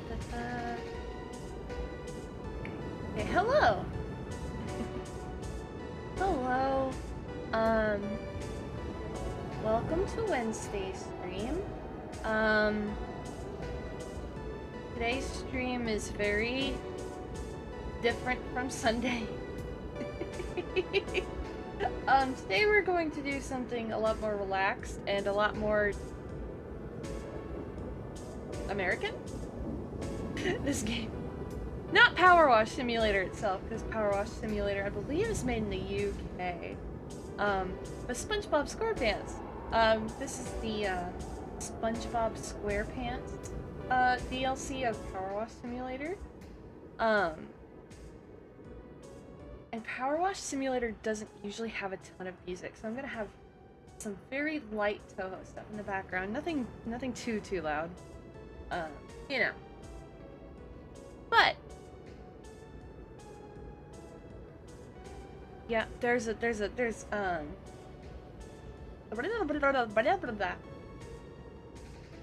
Okay, hello. Hello. Um, welcome to Wednesday stream. Um, today's stream is very different from Sunday. Today we're going to do something a lot more relaxed and a lot more American. This game. Not Powerwash Simulator itself, because Powerwash Simulator, I believe, is made in the UK. But SpongeBob SquarePants. This is the, SpongeBob SquarePants, DLC of Powerwash Simulator. And Powerwash Simulator doesn't usually have a ton of music, so I'm gonna have some very light Toho stuff in the background. Nothing too loud. You know. But yeah, there's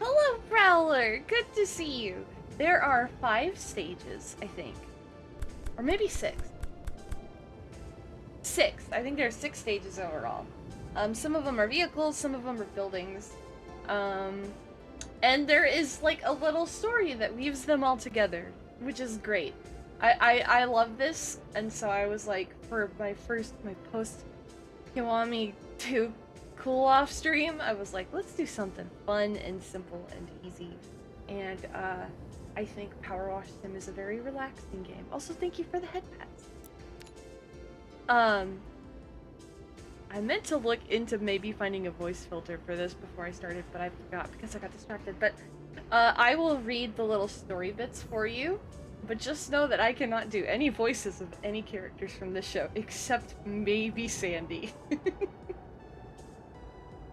Hello, Prowler! Good to see you! There are 5 stages, I think. Or maybe 6. 6. I think there are 6 stages overall. Some of them are vehicles, some of them are buildings. And there is, like, a little story that weaves them all together, which is great. I love this, and so I was like, for my post Kiwami 2 cool off stream, I was like, let's do something fun and simple and easy. And I think Powerwash Sim is a very relaxing game. Also, thank you for the head pats. I meant to look into maybe finding a voice filter for this before I started, but I forgot because I got distracted. But I will read the little story bits for you. But just know that I cannot do any voices of any characters from this show, except maybe Sandy.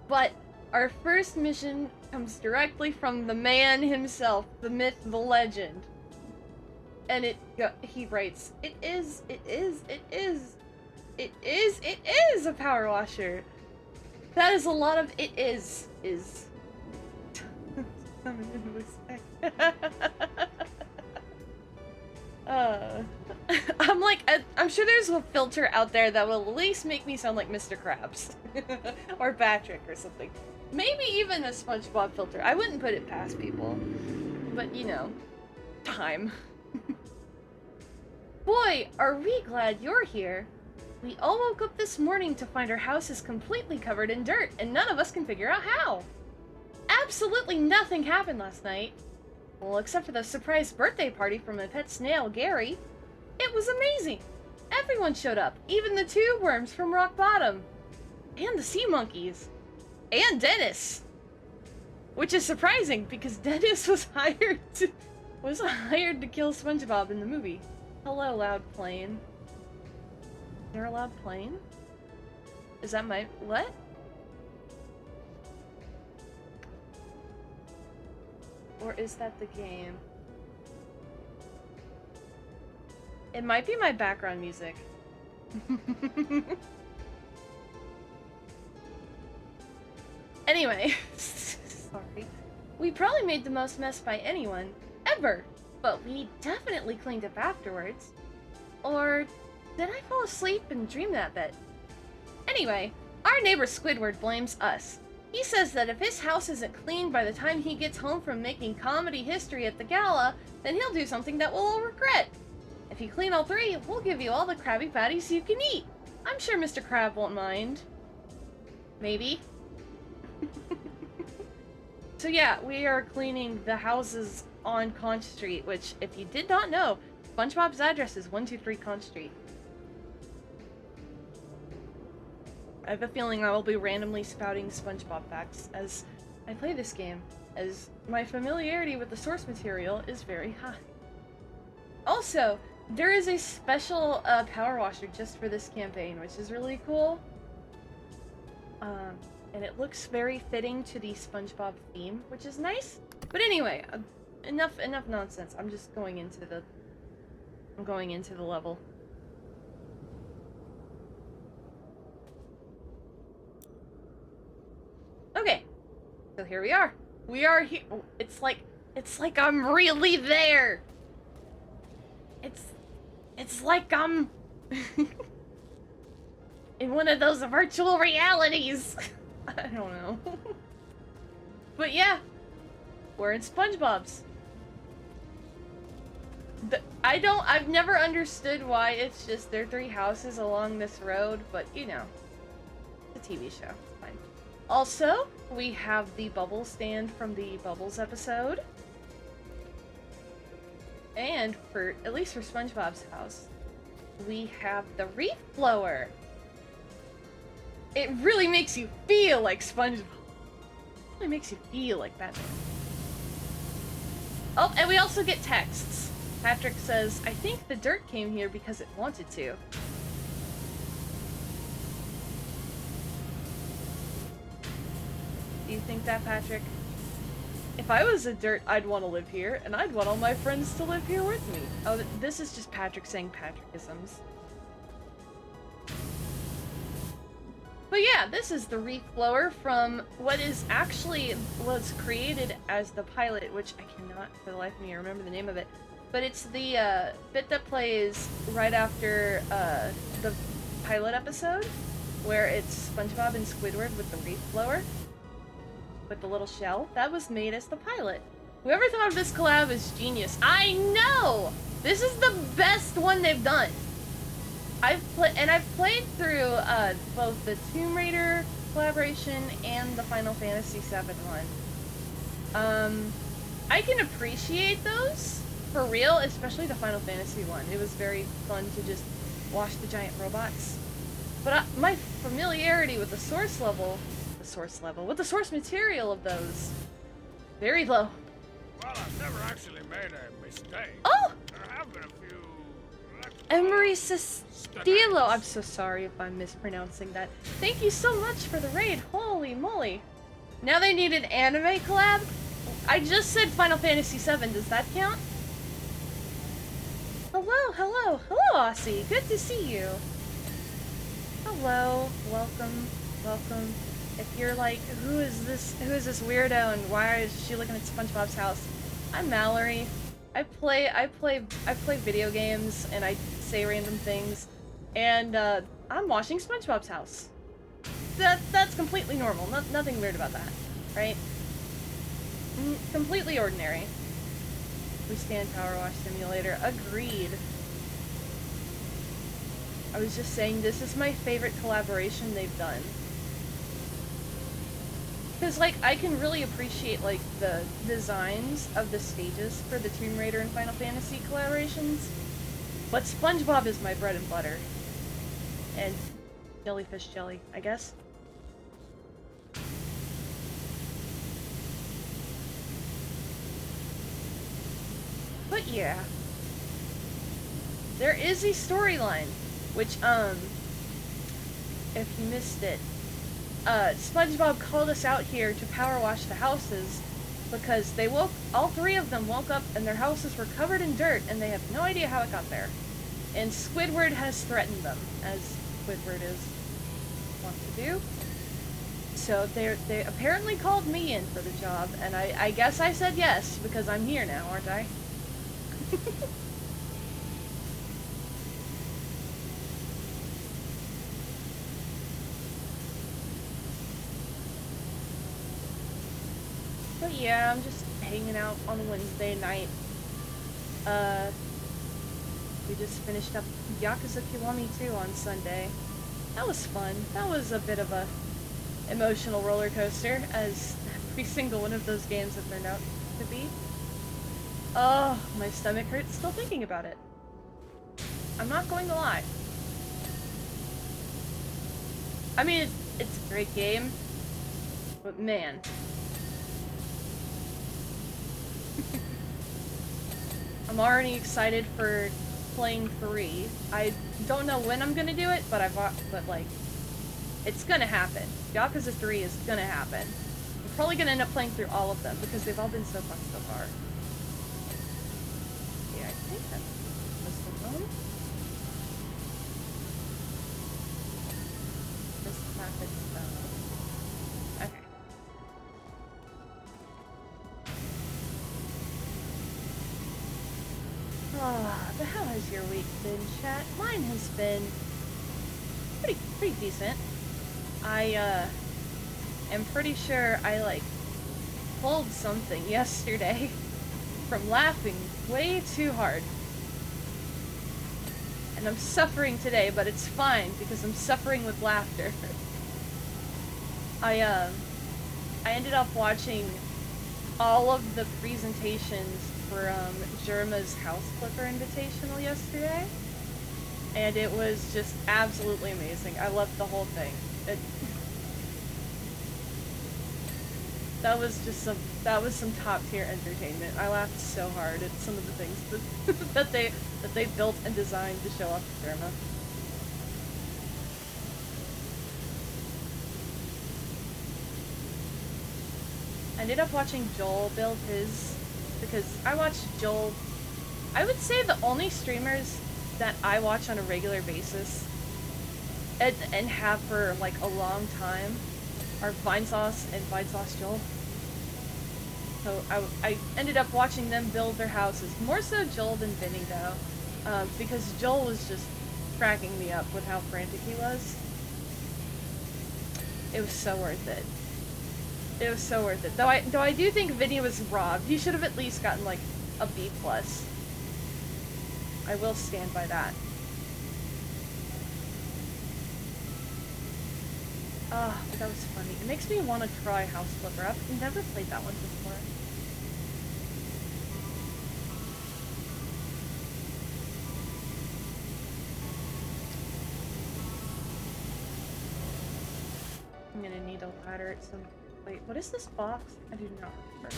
But our first mission comes directly from the man himself, the myth, the legend. And he writes, it is a power washer. That is a lot of it is. I'm sure there's a filter out there that will at least make me sound like Mr. Krabs. Or Patrick or something. Maybe even a SpongeBob filter. I wouldn't put it past people. But, you know, time. Boy, are we glad you're here. We all woke up this morning to find our house is completely covered in dirt, and none of us can figure out how. Absolutely nothing happened last night. Well, except for the surprise birthday party from my pet snail, Gary. It was amazing. Everyone showed up, even the tube worms from Rock Bottom. And the sea monkeys. And Dennis. Which is surprising, because Dennis was hired to kill SpongeBob in the movie. Hello, loud plane. Is there a loud plane? Is that my... what? Or is that the game? It might be my background music. Anyway, sorry. We probably made the most mess by anyone, ever, but we definitely cleaned up afterwards. Or did I fall asleep and dream that bit? Anyway, our neighbor Squidward blames us. He says that if his house isn't cleaned by the time he gets home from making comedy history at the gala, then he'll do something that we'll all regret. If you clean all 3, we'll give you all the Krabby Patties you can eat. I'm sure Mr. Crab won't mind. Maybe. So yeah, we are cleaning the houses on Conch Street, which, if you did not know, SpongeBob's address is 123 Conch Street. I have a feeling I will be randomly spouting SpongeBob facts as I play this game, as my familiarity with the source material is very high. Also, there is a special power washer just for this campaign, which is really cool. And it looks very fitting to the SpongeBob theme, which is nice. But anyway, enough nonsense. I'm just going into the level. Okay, so here we are. We are here. It's like It's like I'm really there. It's like I'm in one of those virtual realities. I don't know. But yeah, we're in SpongeBob's. I've never understood why it's just their 3 houses along this road, but you know, it's a TV show. It's fine. Also, we have the bubble stand from the Bubbles episode. And for, at least for SpongeBob's house, we have the reef blower. It really makes you feel like SpongeBob. It really makes you feel like Batman. Oh, and we also get texts. Patrick says, I think the dirt came here because it wanted to. Do you think that, Patrick? If I was a dirt, I'd want to live here, and I'd want all my friends to live here with me. Oh, this is just Patrick saying Patrickisms. But yeah, this is the reef blower from what is actually was created as the pilot, which I cannot for the life of me remember the name of it. But it's the bit that plays right after the pilot episode, where it's SpongeBob and Squidward with the reef blower. With the little shell. That was made as the pilot. Whoever thought of this collab is genius. I know! This is the best one they've done. I've played through both the Tomb Raider collaboration and the Final Fantasy VII one. I can appreciate those for real, especially the Final Fantasy one. It was very fun to just wash the giant robots. But my familiarity with the source material of those, very low. Well, I've never actually made a mistake. Oh! There have been a few... Emery Sestilo. I'm so sorry if I'm mispronouncing that. Thank you so much for the raid. Holy moly. Now they need an anime collab? I just said Final Fantasy VII. Does that count? Hello, hello. Hello, Aussie. Good to see you. Hello. Welcome. Welcome. If you're like, who is this weirdo and why is she looking at SpongeBob's house? I'm Mallory. I play video games and I say random things, and I'm washing SpongeBob's house. That's completely normal. Nothing weird about that, right? Completely ordinary. We stand Power Wash Simulator. Agreed. I was just saying this is my favorite collaboration they've done. Because, like, I can really appreciate, like, the designs of the stages for the Tomb Raider and Final Fantasy collaborations. But SpongeBob is my bread and butter. And jellyfish jelly, I guess. But yeah. There is a storyline, which, if you missed it, SpongeBob called us out here to power wash the houses because all 3 of them woke up and their houses were covered in dirt and they have no idea how it got there. And Squidward has threatened them, as Squidward wants to do. So they apparently called me in for the job, and I guess I said yes because I'm here now, aren't I? But yeah, I'm just hanging out on Wednesday night. We just finished up Yakuza Kiwami 2 on Sunday. That was fun. That was a bit of a emotional roller coaster, as every single one of those games have turned out to be. Oh, my stomach hurts still thinking about it. I'm not going to lie. I mean, it's a great game, but man. I'm already excited for playing 3. I don't know when I'm gonna do it, but like, it's gonna happen. Yakuza 3 is gonna happen. I'm probably gonna end up playing through all of them because they've all been so fun so far. Yeah, I think that's the one. This method okay. So how has your week been, chat? Mine has been pretty decent. I am pretty sure I like pulled something yesterday from laughing way too hard. And I'm suffering today, but it's fine because I'm suffering with laughter. I ended up watching all of the presentations for Jerma's House Flipper Invitational yesterday, and it was just absolutely amazing. I loved the whole thing. That was some top tier entertainment. I laughed so hard at some of the things that they built and designed to show off to Jerma. I ended up watching Joel build his, because I watched Joel. I would say the only streamers that I watch on a regular basis and have for like a long time are Vinesauce and Vinesauce Joel. So I ended up watching them build their houses. More so Joel than Vinny though, because Joel was just cracking me up with how frantic he was. It was so worth it. It was so worth it. Though I do think Vinny was robbed. He should have at least gotten like a B+. I will stand by that. Ah, but that was funny. It makes me want to try House Flipper. I've never played that one before. I'm gonna need a ladder at some... Wait, what is this box? I do not remember.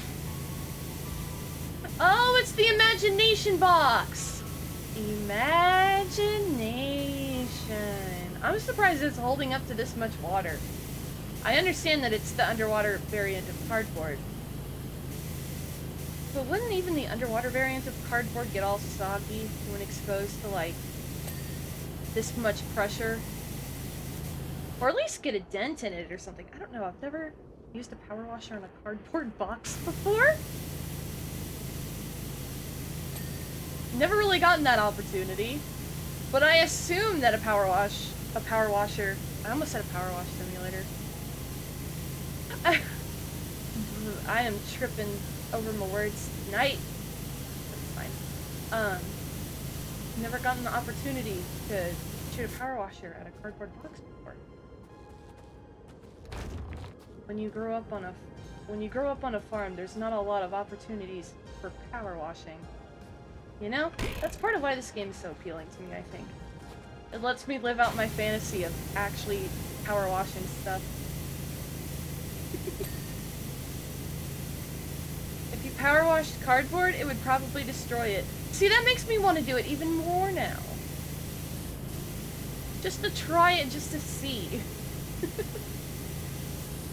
Oh, it's the imagination box! Imagination. I'm surprised it's holding up to this much water. I understand that it's the underwater variant of cardboard. But wouldn't even the underwater variant of cardboard get all soggy when exposed to, like, this much pressure? Or at least get a dent in it or something. I don't know. I've never used a power washer on a cardboard box before. Never really gotten that opportunity. But I assume that a power washer... I almost said a power wash simulator. I am tripping over my words tonight. That's fine. Never gotten the opportunity to shoot a power washer at a cardboard box before. When you grow up on a farm, there's not a lot of opportunities for power washing. You know? That's part of why this game is so appealing to me, I think. It lets me live out my fantasy of actually power washing stuff. If you power washed cardboard, it would probably destroy it. See, that makes me want to do it even more now. Just to try it, just to see.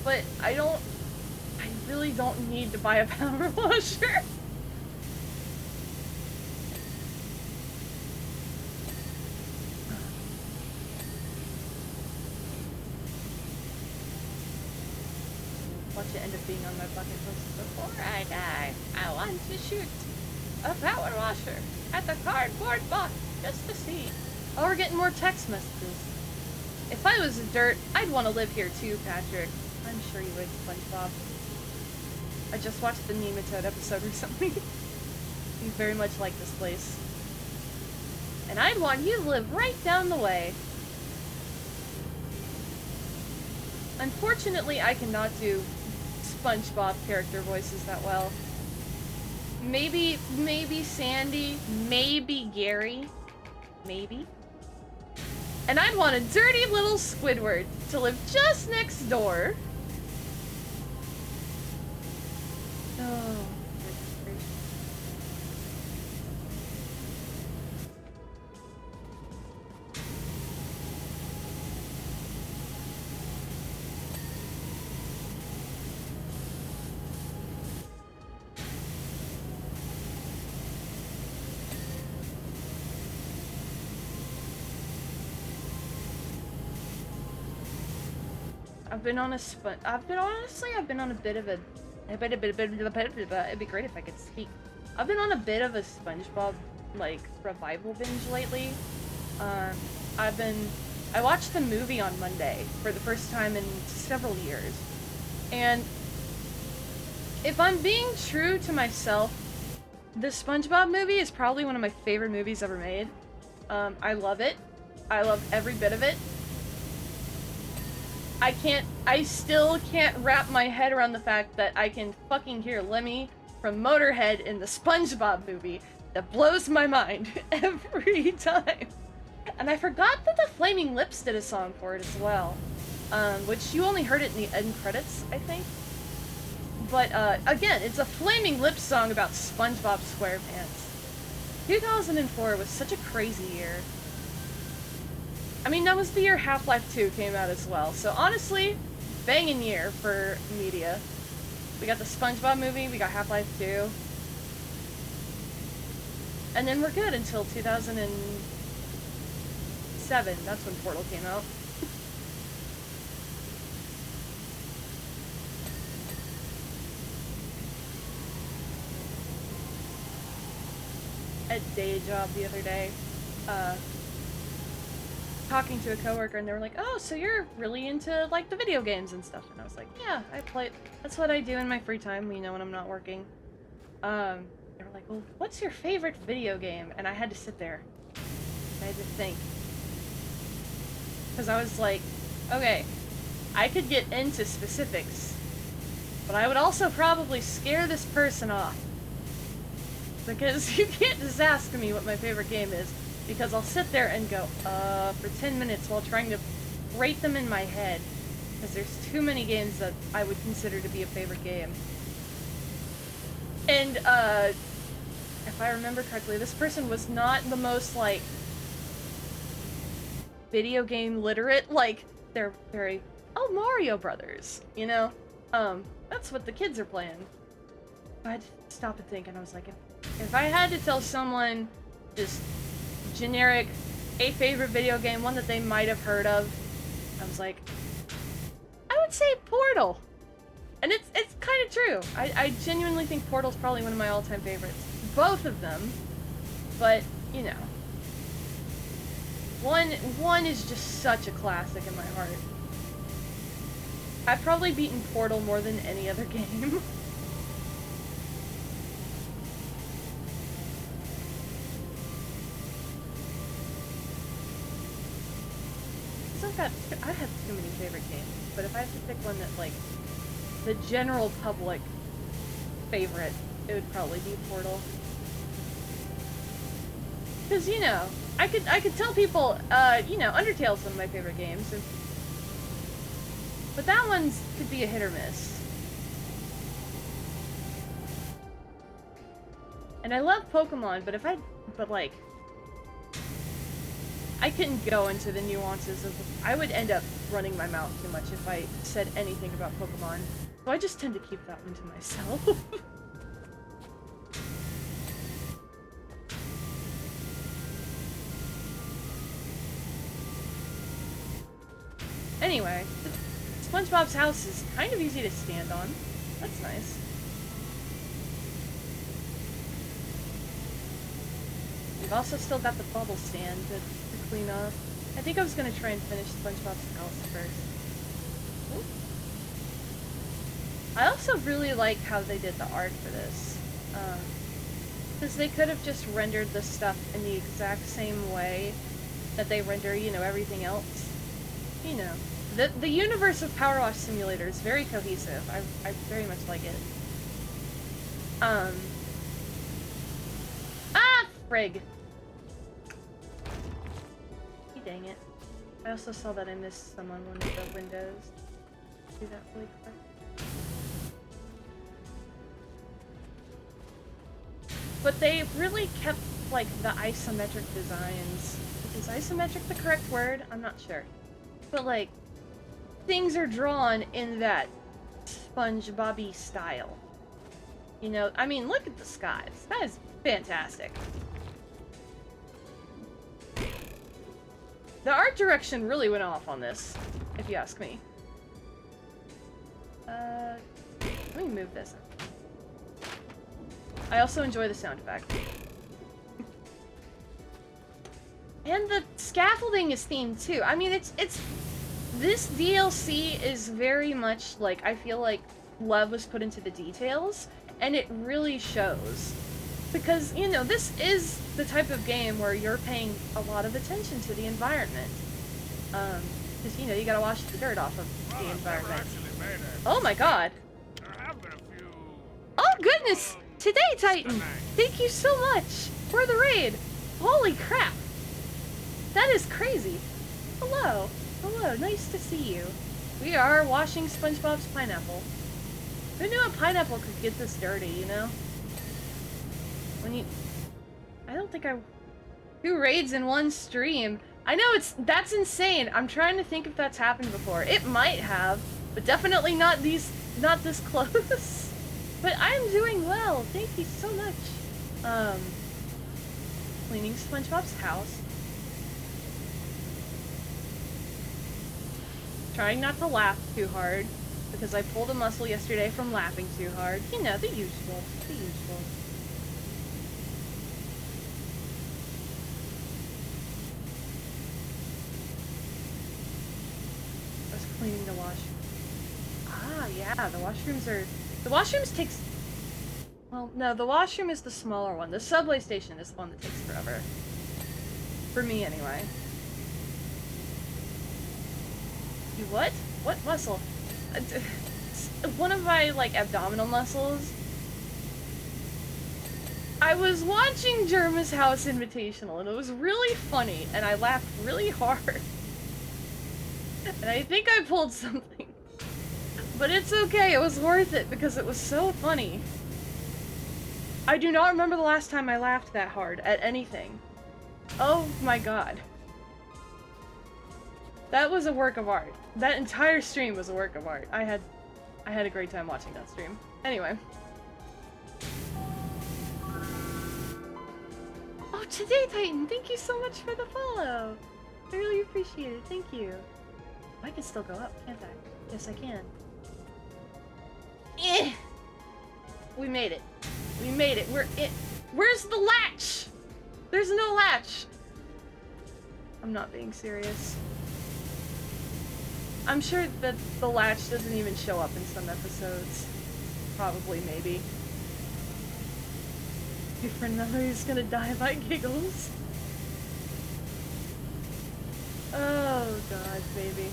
But I really don't need to buy a power washer. Watch it end up being on my bucket list. Before I die, I want to shoot a power washer at the cardboard box just to see. Oh, we're getting more text messages. If I was a dirt, I'd want to live here too, Patrick. I'm sure you would, SpongeBob. I just watched the Nematode episode recently. You very much like this place. And I'd want you to live right down the way. Unfortunately, I cannot do SpongeBob character voices that well. Maybe Sandy, maybe Gary, maybe. And I'd want a dirty little Squidward to live just next door. Oh, goodness gracious. I've been on a bit of a... It'd be great if I could speak. I've been on a bit of a SpongeBob like, revival binge lately. Um, I watched the movie on Monday for the first time in several years. And if I'm being true to myself, the SpongeBob movie is probably one of my favorite movies ever made. I love it. I love every bit of it. I still can't wrap my head around the fact that I can fucking hear Lemmy from Motorhead in the SpongeBob movie. That blows my mind every time. And I forgot that the Flaming Lips did a song for it as well. Which you only heard it in the end credits, I think. But, again, it's a Flaming Lips song about SpongeBob SquarePants. 2004 was such a crazy year. I mean, that was the year Half-Life 2 came out as well. So honestly, banging year for media. We got the SpongeBob movie, we got Half-Life 2. And then we're good until 2007. That's when Portal came out. At day job the other day, talking to a coworker, and they were like, "Oh, so you're really into like the video games and stuff?" And I was like, "Yeah, I play. That's what I do in my free time, you know, when I'm not working." They were like, "Well, what's your favorite video game?" And I had to sit there. I had to think, because I was like, "Okay, I could get into specifics, but I would also probably scare this person off." Because you can't just ask me what my favorite game is, because I'll sit there and go, for 10 minutes while trying to rate them in my head. Because there's too many games that I would consider to be a favorite game. And, if I remember correctly, this person was not the most, like, video game literate. Like, they're very, oh, Mario Brothers, you know? That's what the kids are playing. I had to stop and think, and I was like, if I had to tell someone just generic, a favorite video game, one that they might have heard of, I was like, I would say Portal. And it's kind of true. I genuinely think Portal's probably one of my all-time favorites. Both of them, but, you know. One is just such a classic in my heart. I've probably beaten Portal more than any other game. I have too many favorite games, but if I have to pick one that, like, the general public favorite, it would probably be Portal. Because, you know, I could tell people, you know, Undertale's one of my favorite games, but that one could be a hit or miss. And I love Pokemon, but like, I couldn't go into the nuances of... I would end up running my mouth too much if I said anything about Pokemon. So I just tend to keep that one to myself. Anyway, SpongeBob's house is kind of easy to stand on. That's nice. We've also still got the bubble stand to clean up. I think I was gonna try and finish SpongeBob's house first. Ooh. I also really like how they did the art for this. Because they could have just rendered this stuff in the exact same way that they render, you know, everything else. You know, the universe of Power Wash Simulator is very cohesive. I very much like it. Ah, frig. Dang it. I also saw that I missed some on one of the windows. Do that really quick. But they really kept, like, the isometric designs. Is isometric the correct word? I'm not sure. But, like, things are drawn in that SpongeBob-y style. You know, I mean, look at the sky. The sky is fantastic. The art direction really went off on this, if you ask me. Let me move this. I also enjoy the sound effect. And the scaffolding is themed too. I mean, it's this DLC is very much like, I feel like love was put into the details, and it really shows. Because, you know, this is the type of game where you're paying a lot of attention to the environment. Because, you know, you gotta wash the dirt off of the environment. Oh my god. There have been a few... Oh goodness! Today, Titan! Thank you so much for the raid! Holy crap! That is crazy. Hello. Hello, nice to see you. We are washing SpongeBob's pineapple. Who knew a pineapple could get this dirty, you know? When you... I don't think I... 2 raids in 1 stream. I know, that's insane. I'm trying to think if that's happened before. It might have, but definitely not this close. But I'm doing well. Thank you so much. Cleaning SpongeBob's house. Trying not to laugh too hard, because I pulled a muscle yesterday from laughing too hard. You know, the usual. The usual. I was cleaning the washroom. Ah, yeah, the washrooms takes... Well, no, the washroom is the smaller one. The subway station is the one that takes forever. For me, anyway. You what? What muscle? One of my, like, abdominal muscles. I was watching Jerma's House Invitational, and it was really funny, and I laughed really hard. And I think I pulled something. But it's okay, it was worth it, because it was so funny. I do not remember the last time I laughed that hard at anything. Oh my god. That was a work of art. That entire stream was a work of art. I had a great time watching that stream. Anyway. Oh, Today Titan, thank you so much for the follow. I really appreciate it. Thank you. I can still go up, can't I? Yes, I can. Eh. We made it. We made it. We're in. Where's the latch? There's no latch. I'm not being serious. I'm sure that the latch doesn't even show up in some episodes. Probably, maybe. Your friend Melody's gonna die by giggles. Oh god, baby.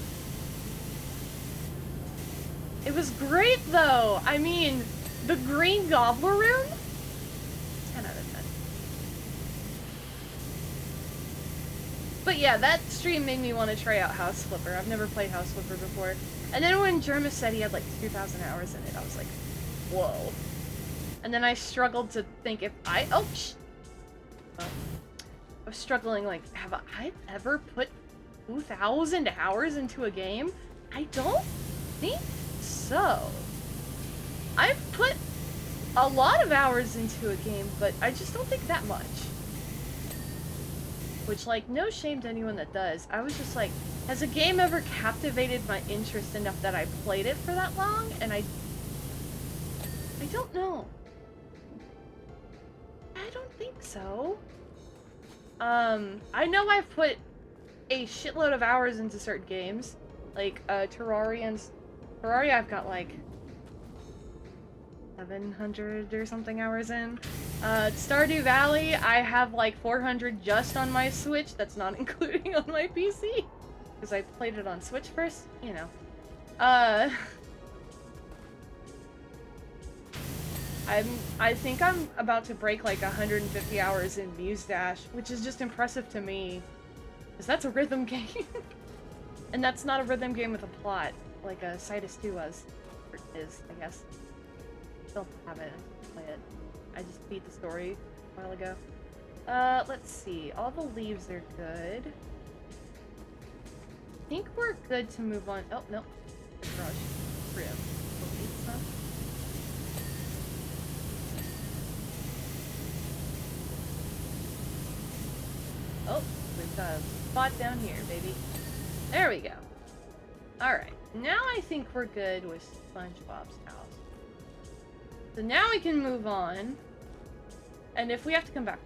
It was great though! I mean, the Green Gobbler Room? 10 out of 10. But yeah, that stream made me want to try out House Flipper. I've never played House Flipper before. And then when Jerma said he had like 2,000 hours in it, I was like, whoa. And then I struggled to think if I... Oh, I was struggling, like, have I ever put 2,000 hours into a game? I don't think so. I've put a lot of hours into a game, but I just don't think that much. Which, like, no shame to anyone that does. I was just like, has a game ever captivated my interest enough that I played it for that long? And I don't know. I don't think so. I know I've put a shitload of hours into certain games. Like, Terraria I've got, like, 700 or something hours in. Stardew Valley, I have like 400 just on my Switch. That's not including on my PC. Because I played it on Switch first, you know. I think I'm about to break like 150 hours in Muse Dash, which is just impressive to me. Because that's a rhythm game. And that's not a rhythm game with a plot, like a Citus 2 was. Or is, I guess. Still have it. Play it. I just beat the story a while ago. Let's see. All the leaves are good. I think we're good to move on. Oh, no. Garage. Trim. Oh, we've got a spot down here, baby. There we go. Alright. Now I think we're good with SpongeBob's house. So now we can move on. And if we have to come back,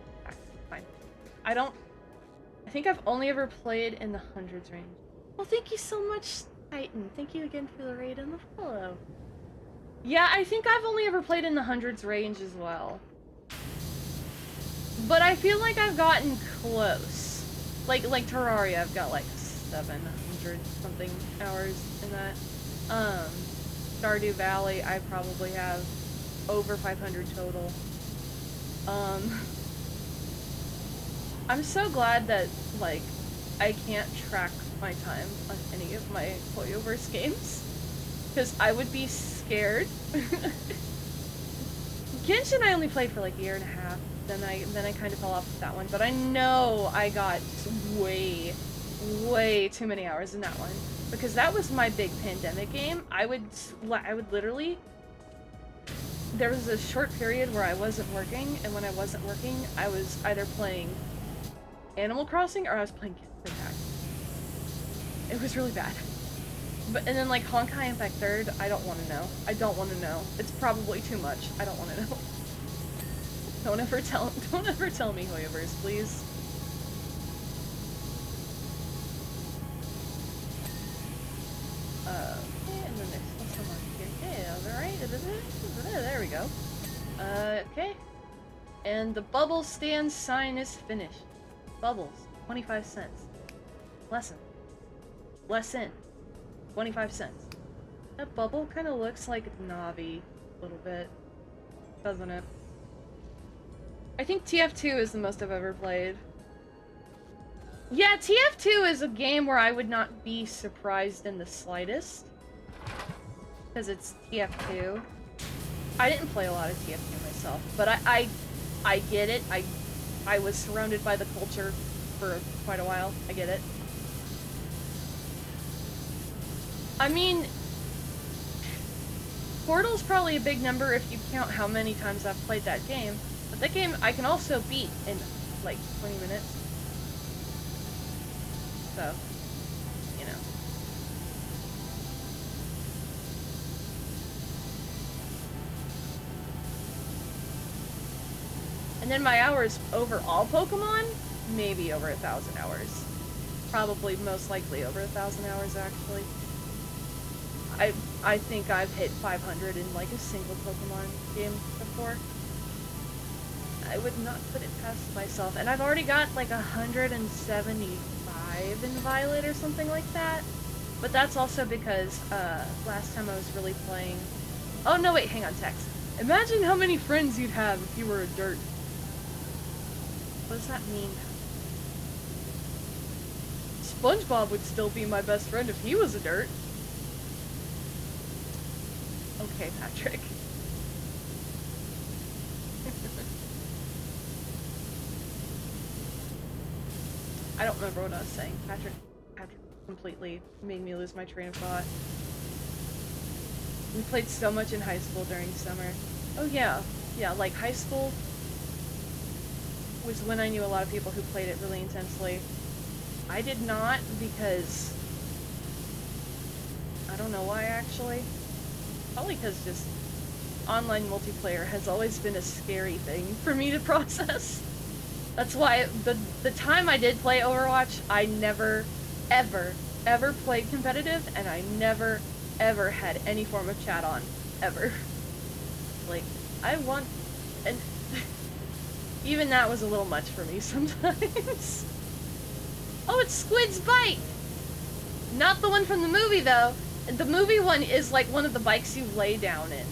fine. I don't I think I've only ever played in the hundreds range. Well, thank you so much, Titan. Thank you again for the raid and the follow. Yeah, I think I've only ever played in the hundreds range as well. But I feel like I've gotten close. Like Terraria, I've got like 700 something hours in that. Stardew Valley, I probably have over 500 total. I'm so glad that, like, I can't track my time on any of my Hoyoverse games. Because I would be scared. Genshin I only played for like a year and a half. Then I kind of fell off with that one. But I know I got way too many hours in that one. Because that was my big pandemic game. I would literally... There was a short period where I wasn't working, and when I wasn't working, I was either playing Animal Crossing or I was playing Genshin Impact. It was really bad. And then like Honkai Impact 3rd, I don't want to know. I don't want to know. It's probably too much. I don't want to know. Don't ever tell me Hoyoverse, please. Okay, and then there's also one here. Okay, alright. There we go. Okay. And the bubble stand sign is finished. Bubbles, 25 cents. Lesson. 25 cents. That bubble kind of looks like Navi a little bit, doesn't it? I think TF2 is the most I've ever played. Yeah, TF2 is a game where I would not be surprised in the slightest. Because it's TF2. I didn't play a lot of TF2 myself, but I get it. I was surrounded by the culture for quite a while. I get it. I mean, Portal's probably a big number if you count how many times I've played that game. But that game I can also beat in like 20 minutes. So, you know. And then my hours over all Pokemon, maybe over 1,000 hours. Probably most likely over 1,000 hours actually. I think I've hit 500 in like a single Pokemon game before. I would not put it past myself. And I've already got like 175 in Violet or something like that. But that's also because last time I was really playing... Oh no, wait, hang on, text. Imagine how many friends you'd have if you were a dirt. What does that mean? SpongeBob would still be my best friend if he was a dirt. Okay, Patrick. I don't remember what I was saying. Patrick completely made me lose my train of thought. We played so much in high school during summer. Oh yeah. Yeah, like high school was when I knew a lot of people who played it really intensely. I did not because... I don't know why actually. Probably because just online multiplayer has always been a scary thing for me to process. That's why the time I did play Overwatch, I never, ever played competitive, and I never, ever had any form of chat on. Ever. Like, I want... And even that was a little much for me sometimes. Oh, it's Squid's bike! Not the one from the movie, though. The movie one is like one of the bikes you lay down in.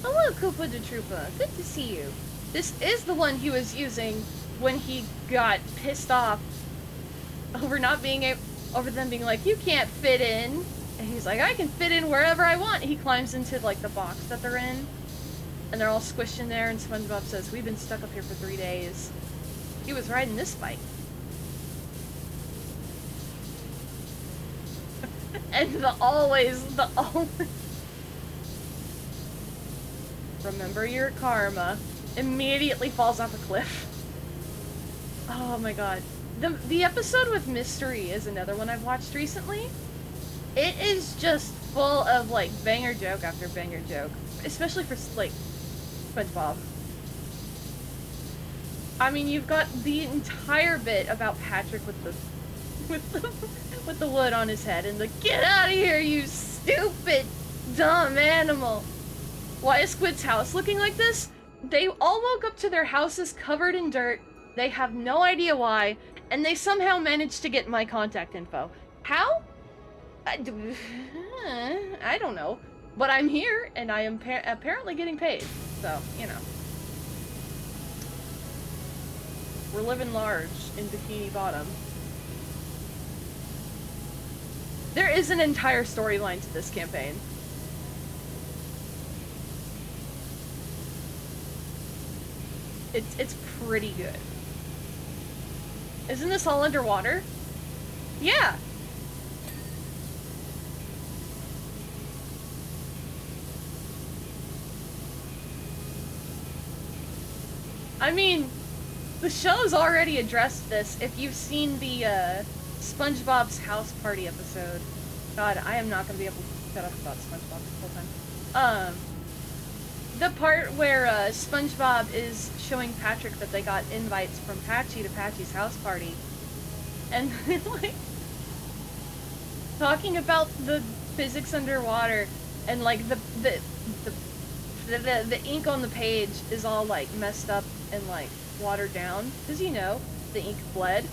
Hello, Koopa the Troopa. Good to see you. This is the one he was using when he got pissed off over not being over them being like, you can't fit in. And he's like, I can fit in wherever I want. He climbs into like the box that they're in. And they're all squished in there, and SpongeBob says, we've been stuck up here for 3 days. He was riding this bike. And the always... Remember your karma. Immediately falls off a cliff. Oh my god. The episode with Mystery is another one I've watched recently. It is just full of, like, banger joke after banger joke. Especially for, like, SpongeBob. I mean, you've got the entire bit about Patrick with the with the wood on his head and the "Get out of here, you stupid, dumb animal." Why is Squid's house looking like this? They all woke up to their houses covered in dirt. They have no idea why, and they somehow managed to get my contact info. How? I don't know. But I'm here, and I am apparently getting paid. So, you know. We're living large in Bikini Bottom. There is an entire storyline to this campaign. It's pretty good. Isn't this all underwater? Yeah. I mean, the show's already addressed this. If you've seen the SpongeBob's House Party episode. God, I am not gonna be able to shut up about SpongeBob this whole time. The part where SpongeBob is showing Patrick that they got invites from Patchy to Patchy's house party, and like talking about the physics underwater, and like the ink on the page is all like messed up and like watered down, because you know the ink bled.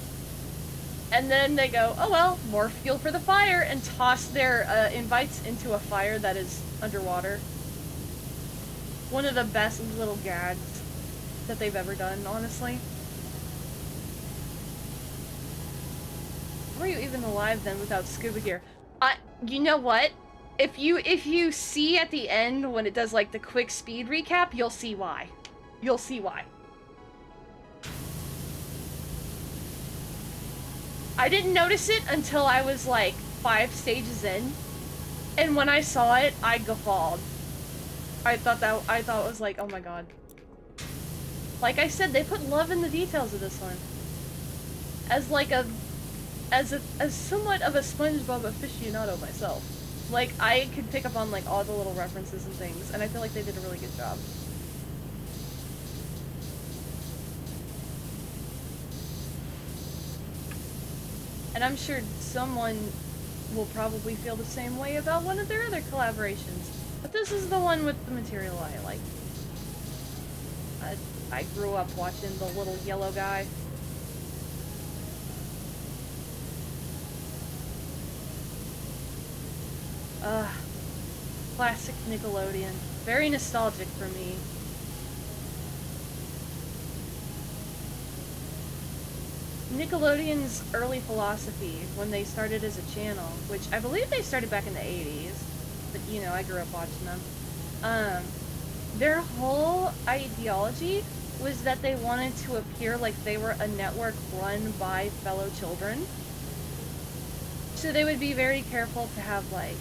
And then they go, oh well, more fuel for the fire, and toss their invites into a fire that is underwater. One of the best little gags that they've ever done, honestly. How are you even alive then without scuba gear? You know what? If you see at the end when it does like the quick speed recap, you'll see why. You'll see why. I didn't notice it until I was like 5 stages in, and when I saw it, I guffawed. I thought it was like, oh my god. Like I said, they put love in the details of this one. As like as somewhat of a SpongeBob aficionado myself, like I could pick up on like all the little references and things, and I feel like they did a really good job. And I'm sure someone will probably feel the same way about one of their other collaborations. But this is the one with the material I like. I grew up watching the little yellow guy. Classic Nickelodeon. Very nostalgic for me. Nickelodeon's early philosophy, when they started as a channel, which I believe they started back in the 80s, but you know, I grew up watching them, their whole ideology was that they wanted to appear like they were a network run by fellow children. So they would be very careful to have, like,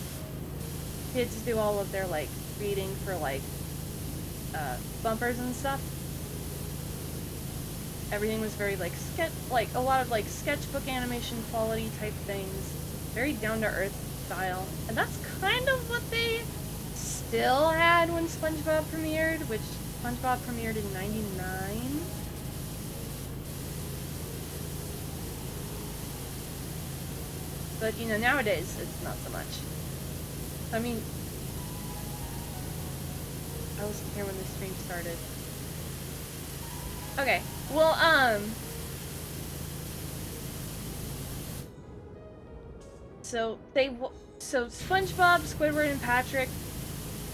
kids do all of their, like, reading for, like, bumpers and stuff. Everything was very, like, a lot of, like, sketchbook animation quality type things. Very down-to-earth style. And that's kind of what they still had when SpongeBob premiered, which SpongeBob premiered in '99. But, you know, nowadays, it's not so much. I mean, I wasn't here when the stream started. Okay, well, so SpongeBob, Squidward, and Patrick,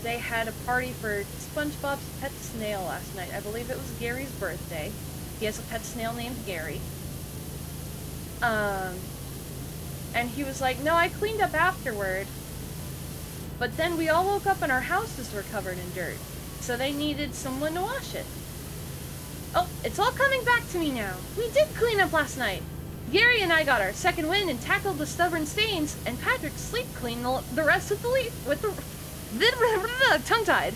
they had a party for SpongeBob's pet snail last night. I believe it was Gary's birthday. He has a pet snail named Gary. And he was like, no, I cleaned up afterward. But then we all woke up and our houses were covered in dirt. So they needed someone to wash it. Oh, it's all coming back to me now. We did clean up last night. Gary and I got our second wind and tackled the stubborn stains, and Patrick sleep cleaned the rest with the tongue-tied.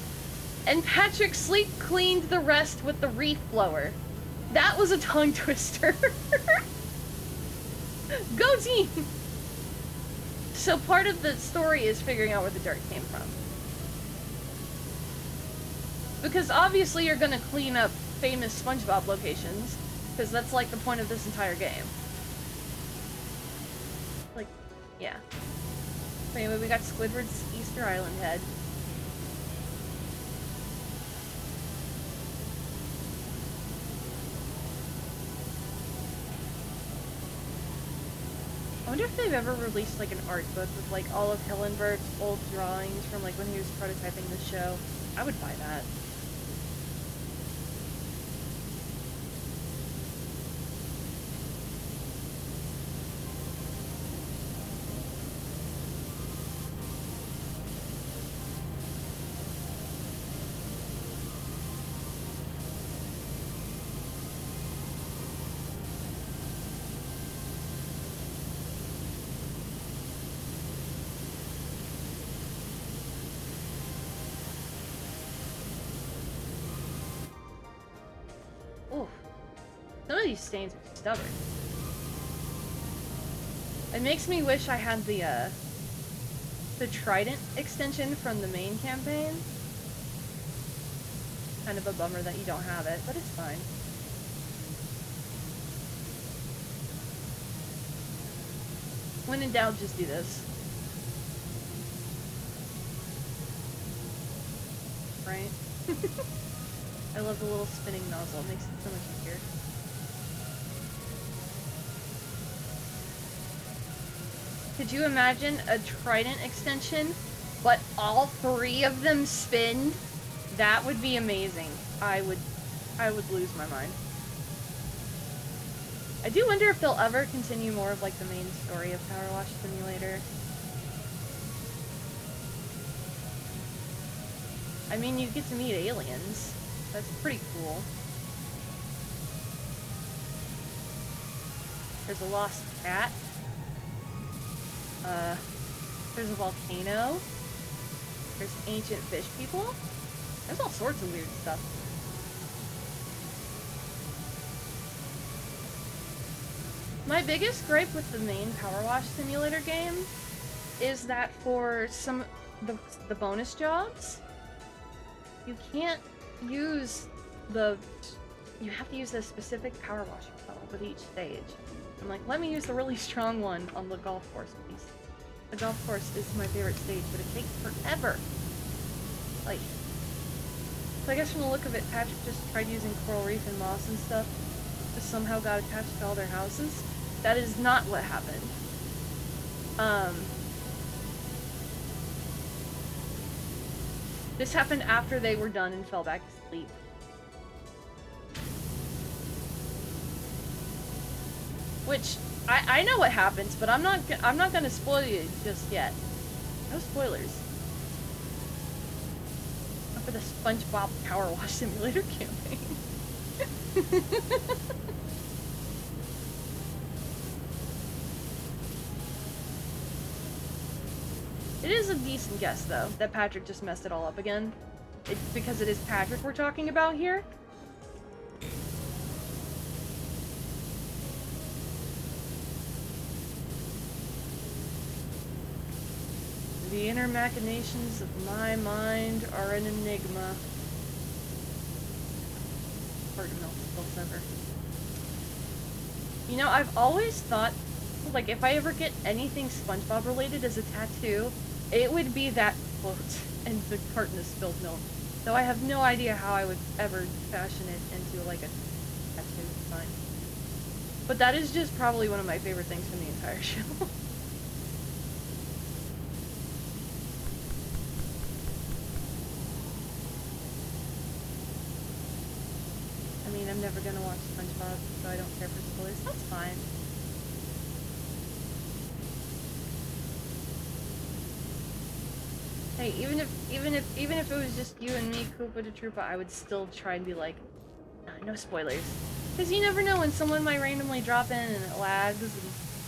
And Patrick sleep cleaned the rest with the reef blower. That was a tongue twister. Go team! So part of the story is figuring out where the dirt came from. Because obviously you're gonna clean up famous SpongeBob locations, because that's like the point of this entire game. Like, yeah. Anyway, we got Squidward's Easter Island head. I wonder if they've ever released like an art book with like all of Hillenberg's old drawings from like when he was prototyping the show. I would buy that. Some of these stains are stubborn. It makes me wish I had the Trident extension from the main campaign. Kind of a bummer that you don't have it, but it's fine. When in doubt, just do this. Right? I love the little spinning nozzle. It makes it so much easier. Could you imagine a Trident extension, but all three of them spin? That would be amazing. I would lose my mind. I do wonder if they'll ever continue more of like the main story of Power Wash Simulator. I mean, you get to meet aliens. That's pretty cool. There's a lost cat. There's a volcano. There's ancient fish people. There's all sorts of weird stuff. My biggest gripe with the main Power Wash Simulator game is that for some the bonus jobs, you can't use you have to use a specific power wash pedal with each stage. I'm like, let me use the really strong one on the golf course, please. The golf course is my favorite stage, but it takes forever. Like, so I guess from the look of it, Patrick just tried using coral reef and moss and stuff, just somehow got attached to all their houses. That is not what happened. This happened after they were done and fell back to sleep. Which, I know what happens, but I'm not gonna spoil you just yet. No spoilers. Not for the SpongeBob Power Wash Simulator campaign. It is a decent guess, though, that Patrick just messed it all up again. Because it is Patrick we're talking about here. The inner machinations of my mind are an enigma. Cardinal ever. You know, I've always thought, like, if I ever get anything SpongeBob related as a tattoo, it would be that quote and the carton of spilled milk. Though I have no idea how I would ever fashion it into, like, a tattoo design. But that is just probably one of my favorite things from the entire show. I mean, I'm never gonna watch SpongeBob, so I don't care for spoilers. That's fine. Hey, even if it was just you and me, Koopa the Troopa, I would still try and be like, no spoilers. Because you never know when someone might randomly drop in and it lags, and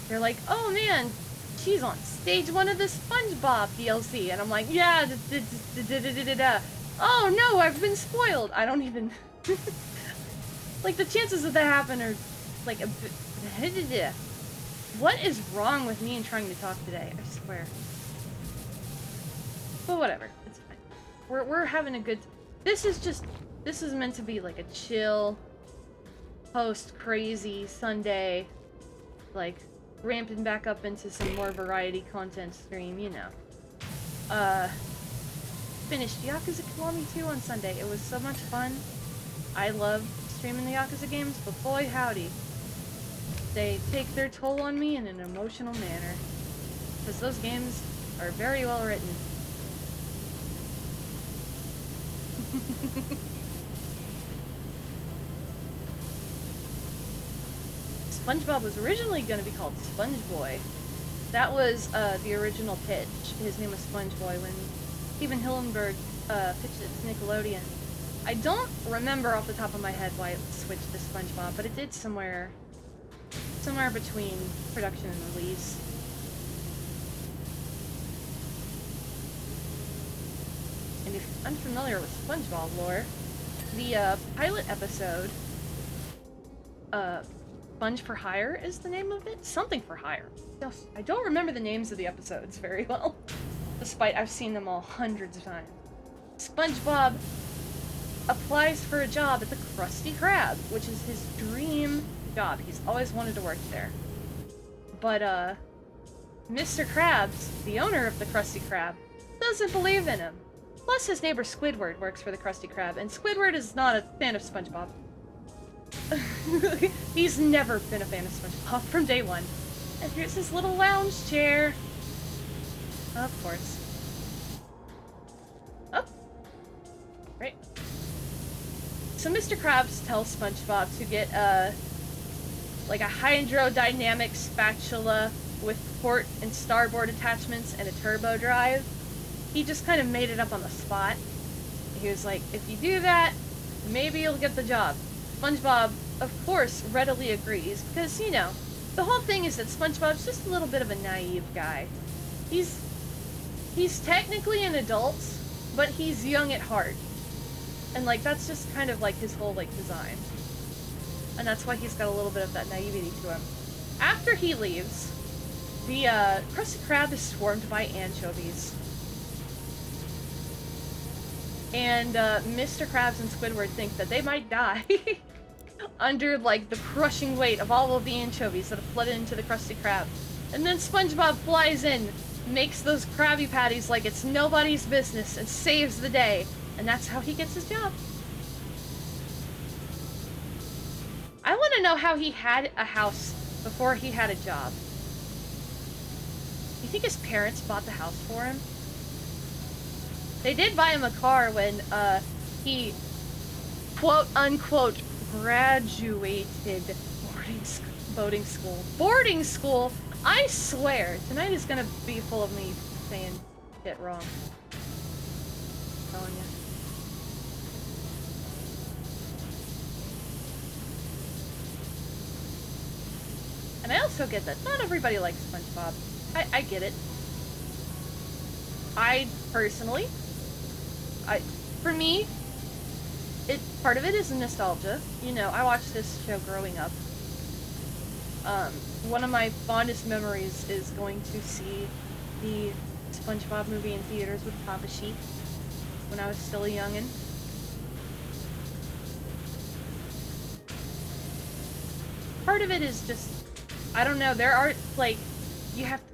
they're like, oh man, she's on stage 1 of the SpongeBob DLC, and I'm like, yeah, oh no, I've been spoiled. I don't even... Like, the chances of that happen are, like, a bit... What is wrong with me in trying to talk today? I swear. But whatever, it's fine. We're having a good... This is just This is meant to be like a chill, post-crazy Sunday, like, ramping back up into some more variety content stream, you know. Finished Yakuza Kiwami 2 on Sunday. It was so much fun. I love streaming the Yakuza games, but boy howdy, they take their toll on me in an emotional manner. Because those games are very well written. SpongeBob was originally going to be called Sponge Boy. That was the original pitch. His name was Sponge Boy when Steven Hillenburg pitched it to Nickelodeon. I don't remember off the top of my head why it switched to SpongeBob, but it did somewhere between production and release. And if you're unfamiliar with SpongeBob lore, the pilot episode, Sponge for Hire is the name of it? Something for Hire. I don't remember the names of the episodes very well, despite I've seen them all hundreds of times. SpongeBob applies for a job at the Krusty Krab, which is his dream job. He's always wanted to work there. But, Mr. Krabs, the owner of the Krusty Krab, doesn't believe in him. Plus, his neighbor Squidward works for the Krusty Krab, and Squidward is not a fan of SpongeBob. He's never been a fan of SpongeBob from day one. And here's his little lounge chair. Of course. Oh. Right. So Mr. Krabs tells SpongeBob to get, like a hydrodynamic spatula with port and starboard attachments and a turbo drive. He just kind of made it up on the spot. He was like, if you do that, maybe you'll get the job. SpongeBob, of course, readily agrees, because, you know, the whole thing is that SpongeBob's just a little bit of a naive guy. He's technically an adult, but he's young at heart. And, like, that's just kind of, like, his whole, like, design. And that's why he's got a little bit of that naivety to him. After he leaves, the, Krusty Krab is swarmed by anchovies. And, Mr. Krabs and Squidward think that they might die under, like, the crushing weight of all of the anchovies that have flooded into the Krusty Krab. And then SpongeBob flies in, makes those Krabby Patties like it's nobody's business, and saves the day. And that's how he gets his job. I want to know how he had a house before he had a job. You think his parents bought the house for him? They did buy him a car when, he, quote-unquote, graduated boarding school. I swear, tonight is gonna be full of me saying shit wrong. I'm telling you. And I also get that not everybody likes SpongeBob. I get it. I personally, for me, part of it is nostalgia. You know, I watched this show growing up. One of my fondest memories is going to see the SpongeBob movie in theaters with Papa Sheep when I was still a youngin'. Part of it is just, I don't know, there are, like,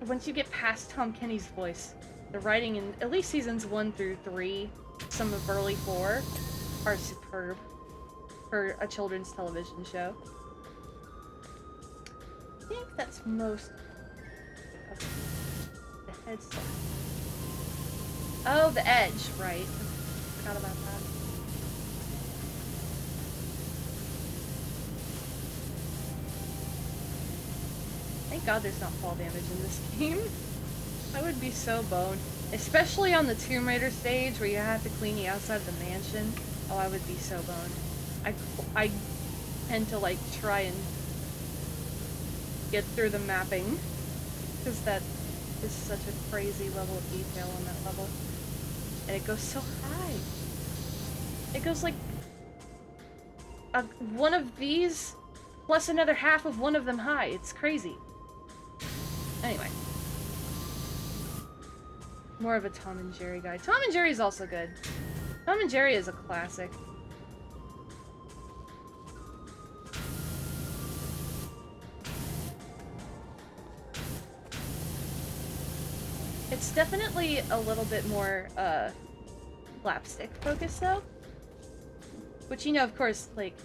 once you get past Tom Kenny's voice, the writing in at least seasons 1 through 3, some of early 4, are superb for a children's television show. I think that's most of the head stuff. Oh, the edge, right. Forgot about that. Thank God there's not fall damage in this game. I would be so boned. Especially on the Tomb Raider stage where you have to clean the outside of the mansion. Oh, I would be so boned. I tend to, like, try and get through the mapping, because that is such a crazy level of detail on that level. And it goes so high. It goes like one of these plus another half of one of them high. It's crazy. Anyway. More of a Tom and Jerry guy. Tom and Jerry is also good. Tom and Jerry is a classic. It's definitely a little bit more, slapstick focused, though. Which, you know, of course, like,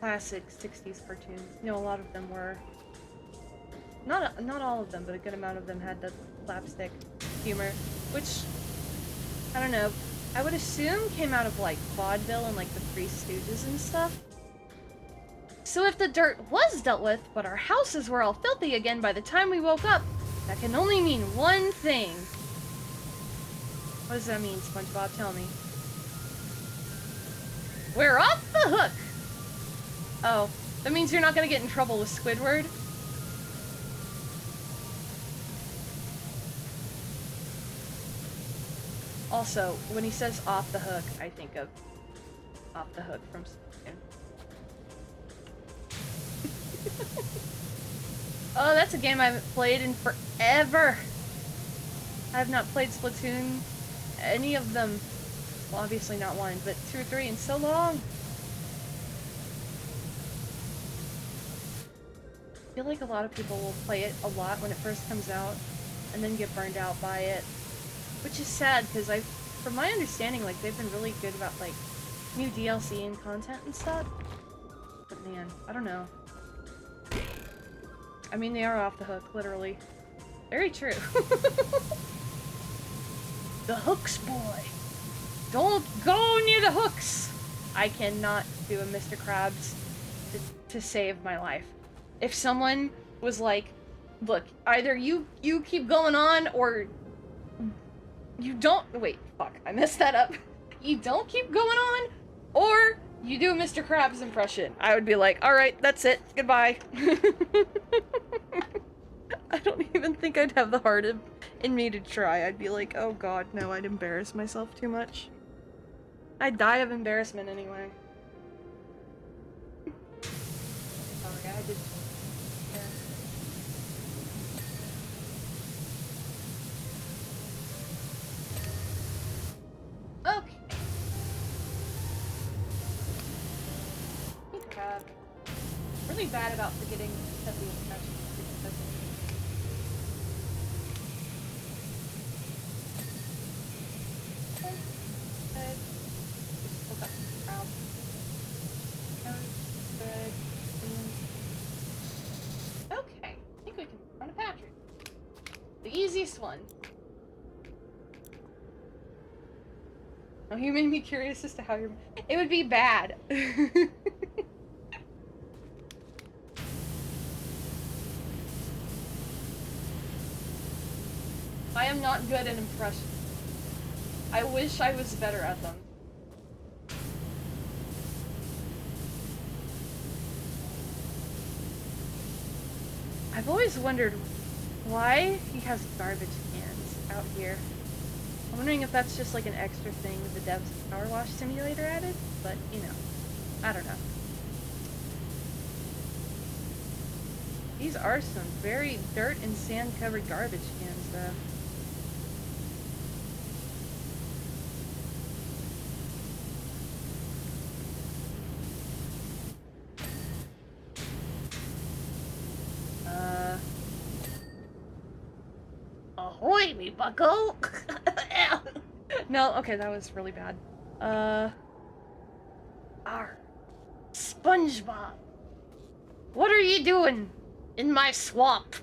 classic 60s cartoons, you know, a lot of them were... Not all of them, but a good amount of them had the slapstick humor, which, I don't know, I would assume came out of, like, vaudeville and, like, the Three Stooges and stuff. So if the dirt was dealt with, but our houses were all filthy again by the time we woke up, that can only mean one thing. What does that mean, SpongeBob? Tell me. We're off the hook! Oh, that means you're not gonna get in trouble with Squidward? Also, when he says off the hook, I think of Off the Hook from Splatoon. Oh, that's a game I haven't played in forever! I have not played Splatoon, any of them. Well, obviously not 1, but 2 or 3 in so long! I feel like a lot of people will play it a lot when it first comes out, and then get burned out by it. Which is sad, because from my understanding, like, they've been really good about, like, new DLC and content and stuff. But man, I don't know. I mean, they are off the hook, literally. Very true. The hooks, boy! Don't go near the hooks! I cannot do a Mr. Krabs to save my life. If someone was like, look, either you keep going on, or you don't- wait, fuck, I messed that up. You don't keep going on, or you do a Mr. Krabs impression. I would be like, alright, that's it, goodbye. I don't even think I'd have the heart in me to try. I'd be like, oh god, no, I'd embarrass myself too much. I'd die of embarrassment anyway. Sorry, I did... Okay. Really bad about forgetting that the instructions. Okay, I think we can run to Patrick. The easiest one. Oh, you made me curious as to how you're... It would be bad. I am not good at impressions. I wish I was better at them. I've always wondered why he has garbage cans out here. I'm wondering if that's just like an extra thing the devs of Powerwash Simulator added, but you know, I don't know. These are some very dirt and sand covered garbage cans though. Ahoy, me bucko! No, okay, that was really bad. SpongeBob! What are you doing in my swamp?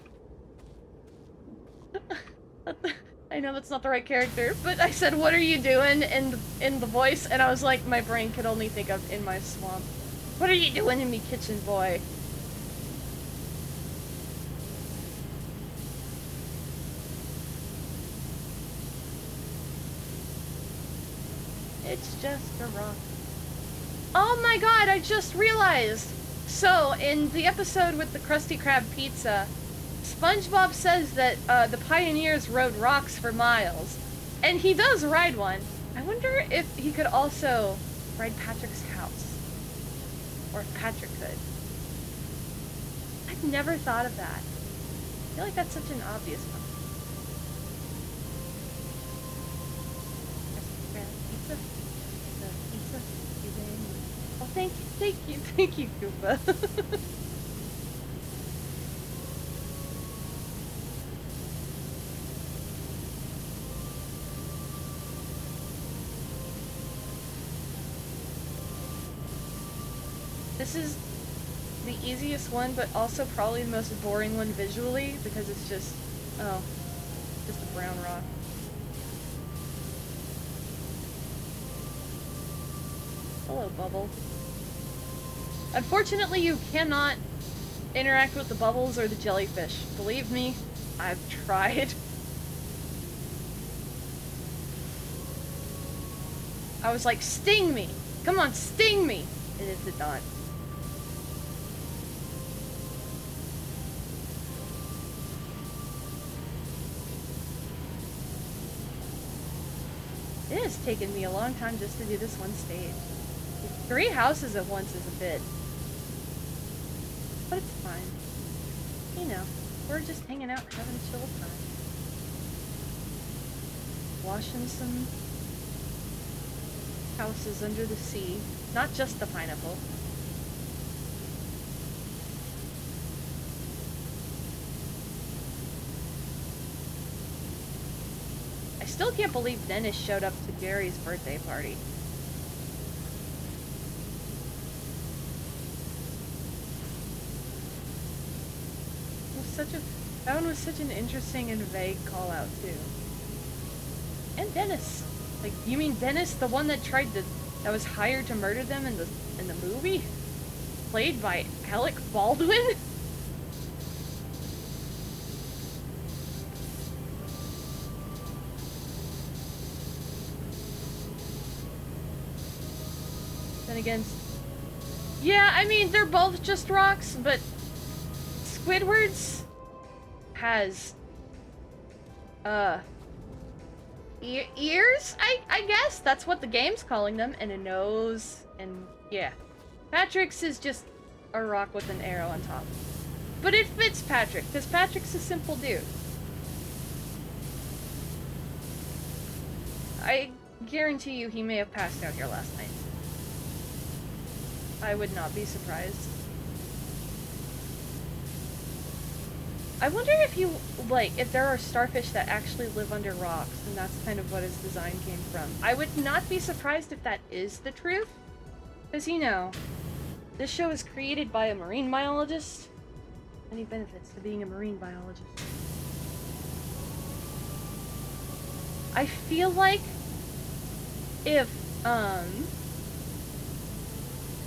I know that's not the right character, but I said, what are you doing in the voice, and I was like, my brain could only think of in my swamp. What are you doing in me kitchen, boy? It's just a rock. Oh my god, I just realized! So, in the episode with the Krusty Krab pizza, SpongeBob says that the pioneers rode rocks for miles. And he does ride one. I wonder if he could also ride Patrick's house. Or if Patrick could. I've never thought of that. I feel like that's such an obvious one. Oh, thank you, Koopa. This is the easiest one, but also probably the most boring one visually, because it's just, oh, just a brown rock. Hello, Bubble. Unfortunately, you cannot interact with the bubbles or the jellyfish. Believe me, I've tried. I was like, sting me! Come on, sting me! And it did not. It has taken me a long time just to do this one stage. 3 houses at once is a bit. But it's fine. You know, we're just hanging out having a chill time. Washing some houses under the sea. Not just the pineapple. I still can't believe Dennis showed up to Gary's birthday party. That one was such an interesting and vague call out too. And Dennis. Like, you mean Dennis, the one that that was hired to murder them in the movie? Played by Alec Baldwin? Then again, yeah, I mean, they're both just rocks, but Squidward's has ears, I guess that's what the game's calling them, and a nose, and yeah. Patrick's is just a rock with an arrow on top, but it fits Patrick because Patrick's a simple dude. I guarantee you he may have passed out here last night. I would not be surprised. I wonder if if there are starfish that actually live under rocks, and that's kind of what his design came from. I would not be surprised if that is the truth. Because, you know, this show is created by a marine biologist. Many benefits to being a marine biologist. I feel like if,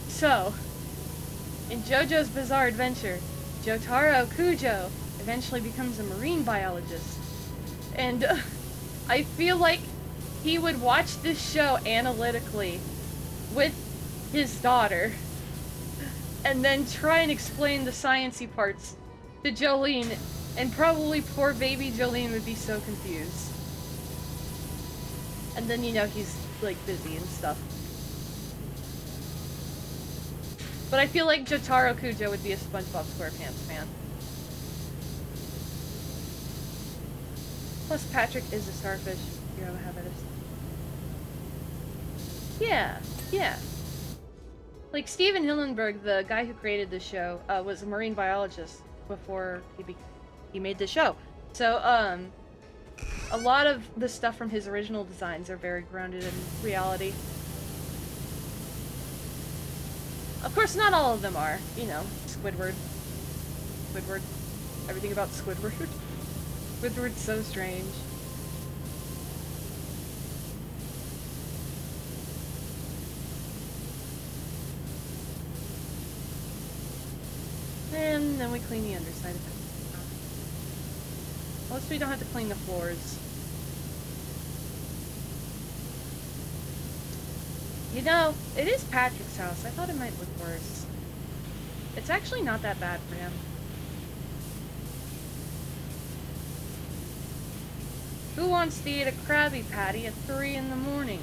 so, in JoJo's Bizarre Adventure, Jotaro Kujo eventually becomes a marine biologist. And I feel like he would watch this show analytically with his daughter and then try and explain the sciencey parts to Jolene, and probably poor baby Jolene would be so confused. And then, you know, he's like busy and stuff. But I feel like Jotaro Kujo would be a SpongeBob SquarePants fan. Plus, Patrick is a starfish. You have a habit of... Yeah. Like, Steven Hillenburg, the guy who created the show, was a marine biologist before he made the show. So, a lot of the stuff from his original designs are very grounded in reality. Of course, not all of them are. You know, Squidward. Everything about Squidward. Squidward's so strange. And then we clean the underside of it. At least we don't have to clean the floors. You know, it is Patrick's house. I thought it might look worse. It's actually not that bad for him. Who wants to eat a Krabby Patty at 3 in the morning?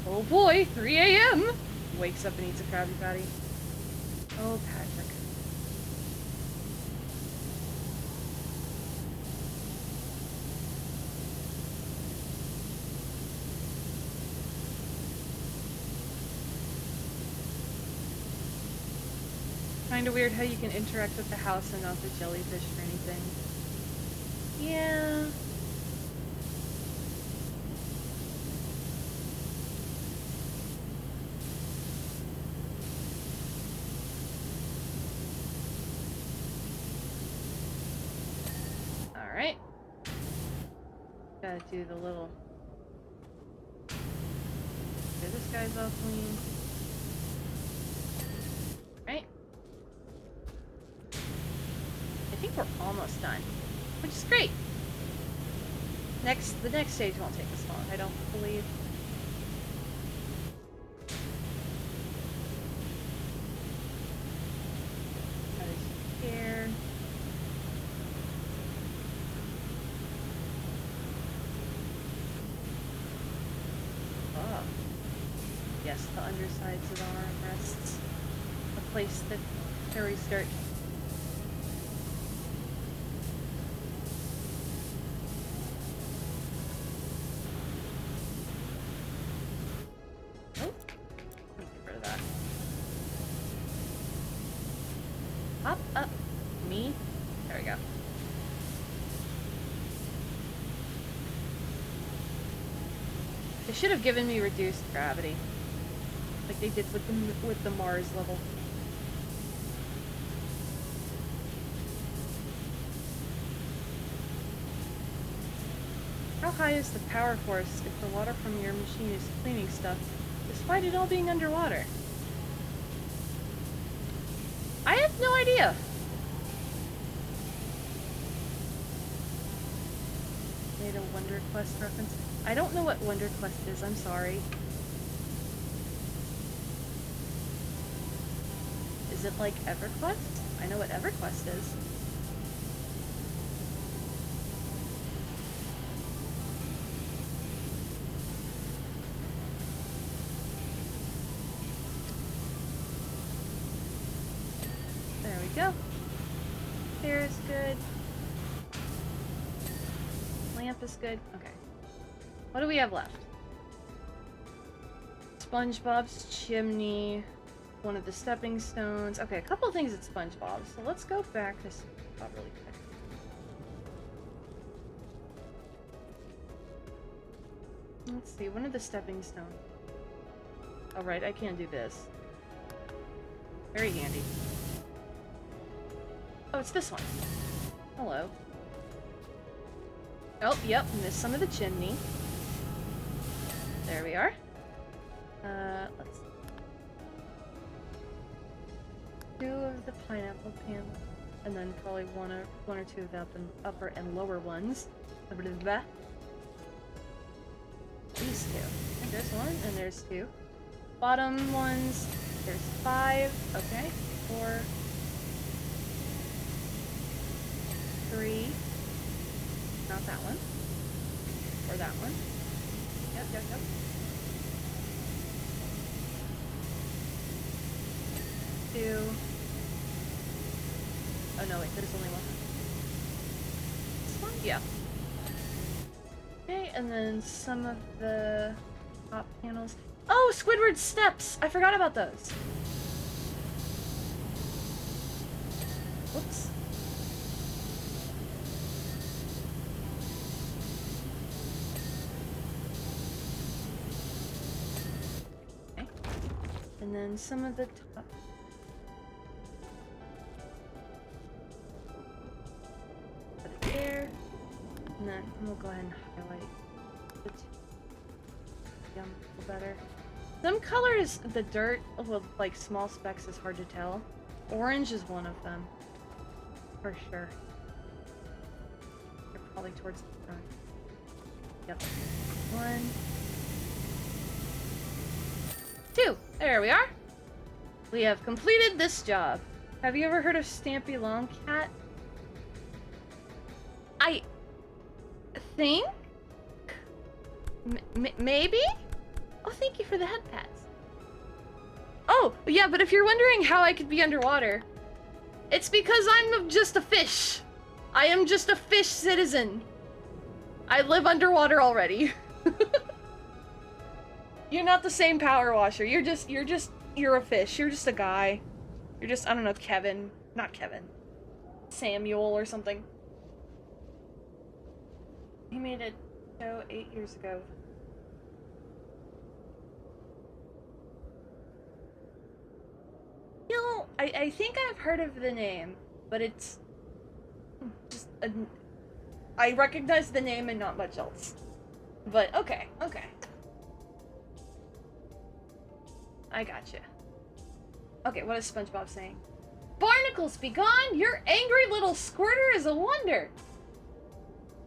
Oh boy, 3 a.m. Wakes up and eats a Krabby Patty. Oh, Patrick. Kinda weird how you can interact with the house and not the jellyfish or anything. Yeah. gotta do the little... Okay, this guy's all clean. Right? I think we're almost done. Which is great! The next stage won't take us long, I don't believe. That is here. Oh. Yes, the undersides of the armrests. A place that carries dirt. Oh, get rid of that. Hop up, me. There we go. They should have given me reduced gravity, like they did with the Mars level. How high is the power force if the water from your machine is cleaning stuff, despite it all being underwater? I have no idea. Made a Wonder Quest reference. I don't know what Wonder Quest is, I'm sorry. Is it like EverQuest? I know what EverQuest is. There we go. Hair is good. Lamp is good. Okay. What do we have left? SpongeBob's chimney. One of the stepping stones. Okay, a couple of things at SpongeBob's. So let's go back to SpongeBob really quick. Let's see, one of the stepping stones. Oh, right, I can't do this. Very handy. Oh, it's this one. Hello. Oh, yep, missed some of the chimney. There we are. Let's... Two of the pineapple panels, and then probably one or two of the upper and lower ones. These two. And there's one, and there's two. Bottom ones, there's 5. Okay. 4. 3. Not that one. Or that one. Yep. 2. Oh no, wait, there's only one. This one? Yeah. Okay, and then some of the top panels. Oh, Squidward's steps! I forgot about those. Whoops. Okay. And then some of the top. Put it there. And then we'll go ahead and highlight the two. Yum, a little better. Some colors, the dirt with like small specks is hard to tell. Orange is one of them. For sure. You're probably towards the front. Yep. 1. 2. There we are. We have completed this job. Have you ever heard of Stampy Longcat? I think? Maybe? Oh, thank you for the head pats. Oh, yeah, but if you're wondering how I could be underwater, it's because I'm just a fish. I am just a fish citizen. I live underwater already. You're not the same power washer. You're a fish. You're just a guy. You're just, I don't know, Kevin. Not Kevin. Samuel or something. He made a show 8 years ago. You know, I think I've heard of the name, but it's just I recognize the name and not much else. But, okay, okay. I gotcha. Okay, what is SpongeBob saying? Barnacles, be gone! Your angry little squirter is a wonder!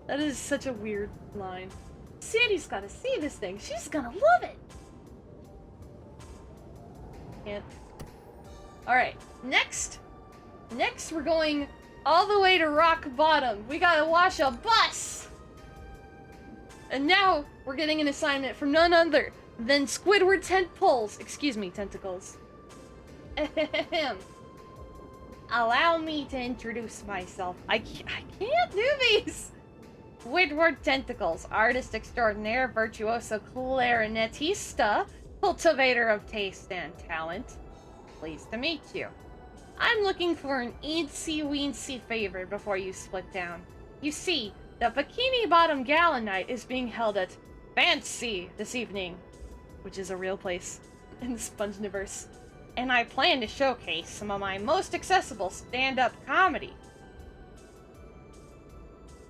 That is such a weird line. Sandy's gotta see this thing. She's gonna love it! Can't. Alright, next we're going all the way to rock bottom. We gotta wash a bus! And now we're getting an assignment from none other than Squidward Tentpoles. Excuse me, tentacles. Ahem. Allow me to introduce myself. I can't do these! Squidward Tentacles, artist extraordinaire, virtuoso clarinetista, cultivator of taste and talent. Pleased to meet you. I'm looking for an eensy-weensy favor before you split down. You see, the Bikini Bottom Gala Night is being held at Fancy this evening, which is a real place in the Spongeniverse. And I plan to showcase some of my most accessible stand-up comedy.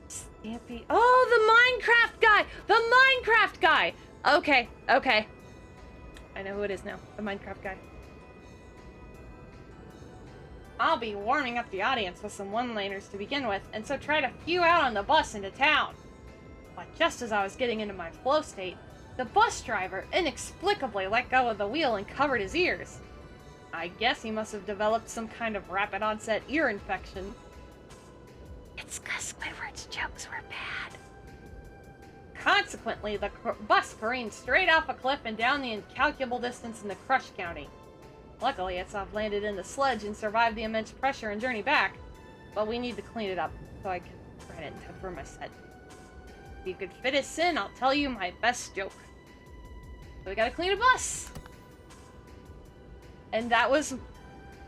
Stampy. Oh, the Minecraft guy! The Minecraft guy! Okay, okay. I know who it is now. The Minecraft guy. I'll be warming up the audience with some one-liners to begin with, and so try to few out on the bus into town. But just as I was getting into my flow state, the bus driver inexplicably let go of the wheel and covered his ears. I guess he must have developed some kind of rapid onset ear infection. It's 'cause Squidward's jokes were bad. Consequently, the bus careened straight off a cliff and down the incalculable distance into Crush County. Luckily, it soft landed in the sludge and survived the immense pressure and journey back. But we need to clean it up so I can write it in time for my set. If you could fit us in, I'll tell you my best joke. So we gotta clean a bus! And that was...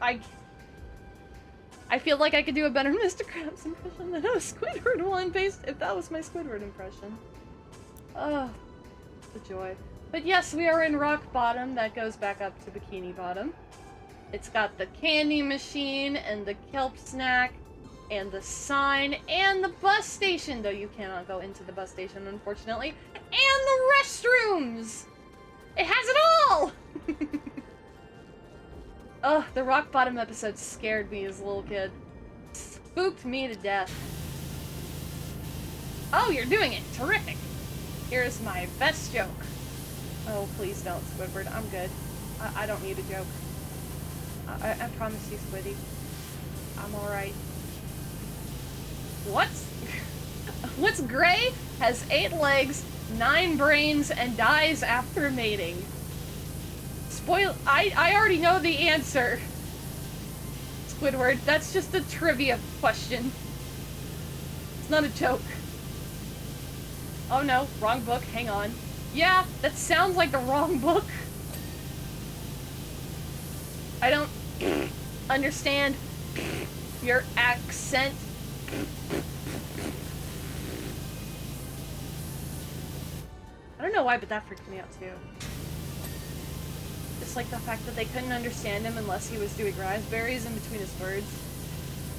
I feel like I could do a better Mr. Krabs impression than a Squidward one based if that was my Squidward impression. Oh, the joy. But yes, we are in Rock Bottom. That goes back up to Bikini Bottom. It's got the candy machine and the kelp snack and the sign and the bus station, though you cannot go into the bus station, unfortunately. And the restrooms! It has it all! Ugh, the Rock Bottom episode scared me as a little kid. Spooked me to death. Oh, you're doing it! Terrific! Here's my best joke. Oh, please don't, Squidward. I'm good. I don't need a joke. I promise you, Squiddy. I'm alright. What's gray, has 8 legs, 9 brains, and dies after mating? I already know the answer. Squidward, that's just a trivia question. It's not a joke. Oh no, wrong book, hang on. Yeah, that sounds like the wrong book. I don't understand your accent. I don't know why, but that freaked me out too. Just like the fact that they couldn't understand him unless he was doing raspberries in between his words.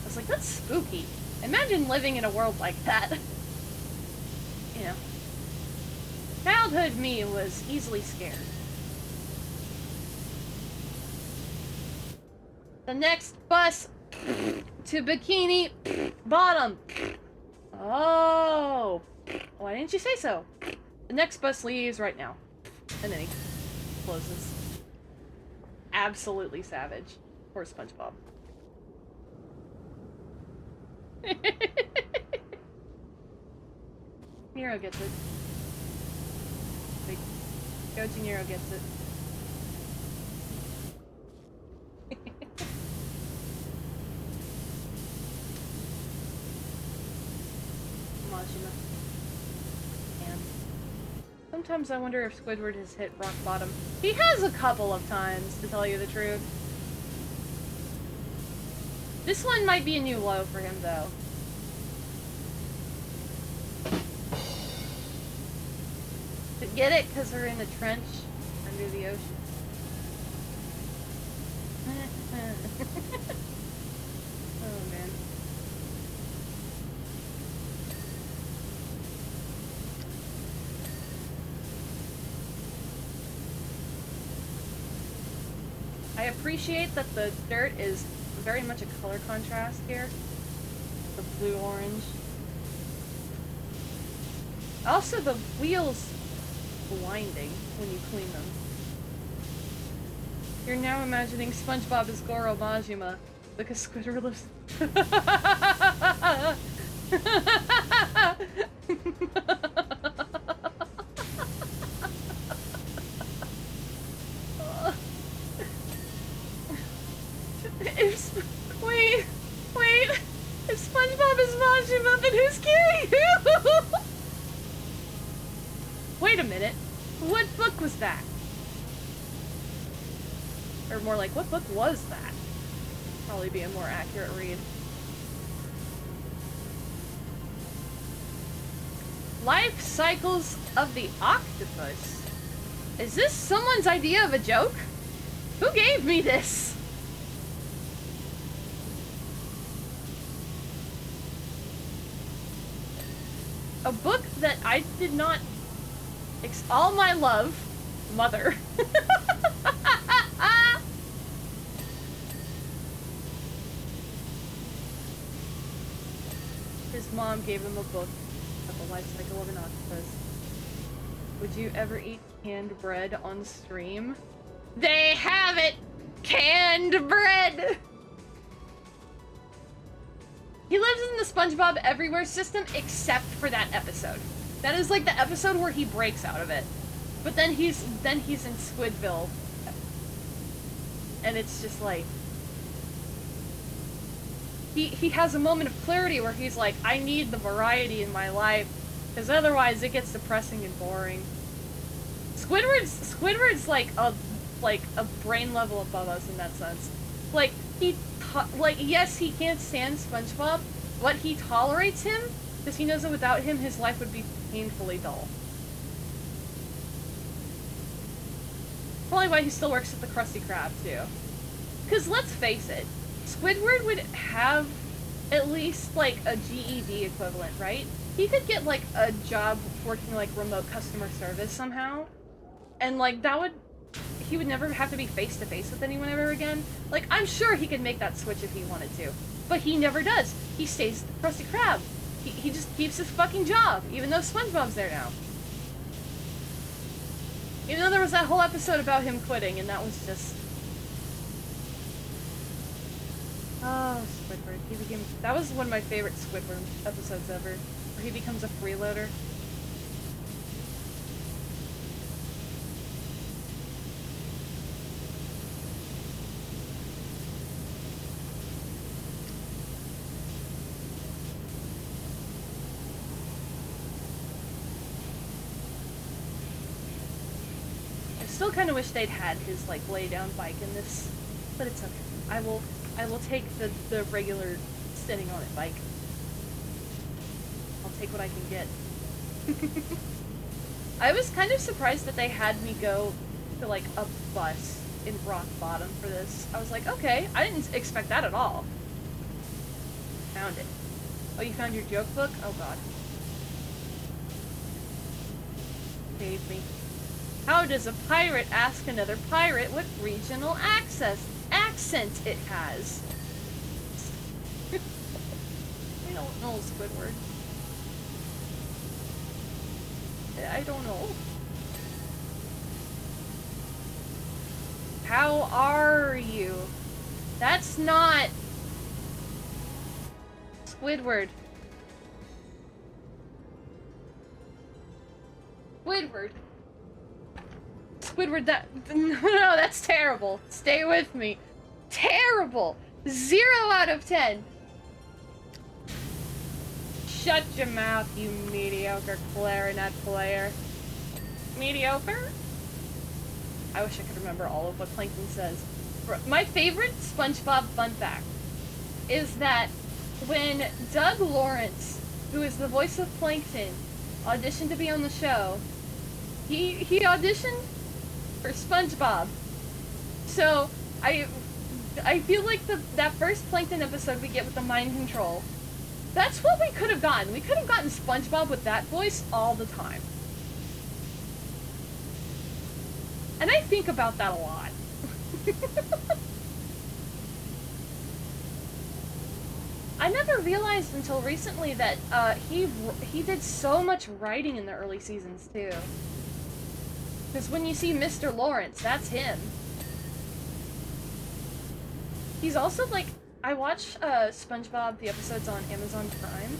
I was like, that's spooky. Imagine living in a world like that. You know. Childhood me was easily scared. The next bus to Bikini Bottom. Oh. Why didn't you say so? The next bus leaves right now. And then he closes. Absolutely savage. Poor SpongeBob. Nero gets it. Wait. Coach Nero gets it. Majima. And sometimes I wonder if Squidward has hit rock bottom. He has a couple of times, to tell you the truth. This one might be a new low for him, though. But get it? Because we're in a trench under the ocean. Oh, man. I appreciate that the dirt is very much a color contrast here. The blue-orange. Also, the wheels blinding when you clean them. You're now imagining SpongeBob as Goro Majima, because Squidward lives. Wait. If SpongeBob is Majima, then who's carrying who? Wait a minute. What book was that? Or more like, what book was that? Probably be a more accurate read. Life cycles of the octopus. Is this someone's idea of a joke? Who gave me this? A book that I did not... all my love, mother. His mom gave him a book of the life cycle of an octopus. Would you ever eat canned bread on stream? They have it! Canned bread! He lives in the SpongeBob Everywhere system except for that episode. That is like the episode where he breaks out of it. But then he's in Squidville. And it's just like... He has a moment of clarity where he's like, I need the variety in my life, because otherwise it gets depressing and boring. Squidward's like a brain level above us in that sense. Like, yes, he can't stand SpongeBob, but he tolerates him, because he knows that without him, his life would be painfully dull. Probably why he still works at the Krusty Krab, too. Because let's face it, Squidward would have at least, like, a GED equivalent, right? He could get, like, a job working, like, remote customer service somehow. And, like, that would... he would never have to be face-to-face with anyone ever again. Like, I'm sure he could make that switch if he wanted to. But he never does. He stays the Krusty Krab. He just keeps his fucking job, even though SpongeBob's there now. Even though there was that whole episode about him quitting, and that was just... oh, Squidward. He became... that was one of my favorite Squidward episodes ever, where he becomes a freeloader. I still kind of wish they'd had his, like, lay-down bike in this, but it's okay. I will take the regular sitting on it bike. I'll take what I can get. I was kind of surprised that they had me go to, like, a bus in Rock Bottom for this. I was like, okay, I didn't expect that at all. Found it. Oh, you found your joke book? Oh god. Save me. How does a pirate ask another pirate what regional accent it has? I don't know, Squidward. I don't know. How are you? That's not... Squidward. Squidward, that... no, that's terrible. Stay with me. Terrible! 0 out of 10! Shut your mouth, you mediocre clarinet player. Mediocre? I wish I could remember all of what Plankton says. My favorite SpongeBob fun fact is that when Doug Lawrence, who is the voice of Plankton, auditioned to be on the show, he auditioned for SpongeBob. So, I feel like that first Plankton episode we get with the mind control, that's what we could have gotten. We could have gotten SpongeBob with that voice all the time. And I think about that a lot. I never realized until recently that he did so much writing in the early seasons too. Because when you see Mr. Lawrence, that's him. He's also like, I watch SpongeBob, the episodes on Amazon Prime.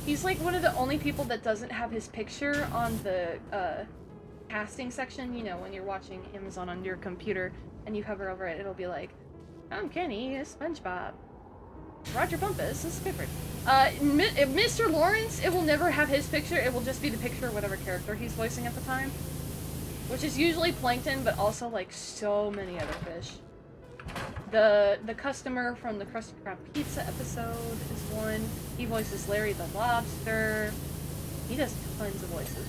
He's like one of the only people that doesn't have his picture on the casting section. You know, when you're watching Amazon on your computer and you hover over it, it'll be like, I'm Kenny, it's SpongeBob. Roger Bumpus is Clifford. Mr. Lawrence, it will never have his picture, it will just be the picture of whatever character he's voicing at the time. Which is usually Plankton, but also like so many other fish. The customer from the Krusty Krab Pizza episode is one. He voices Larry the Lobster. He does tons of voices.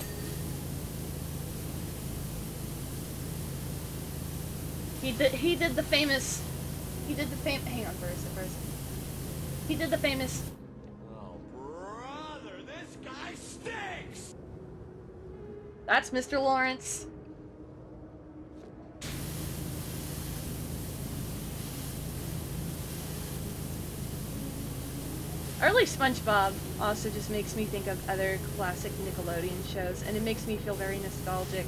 He did the famous. Hang on for a second. He did the famous. Oh, brother, this guy stinks! That's Mr. Lawrence. Early SpongeBob also just makes me think of other classic Nickelodeon shows, and it makes me feel very nostalgic.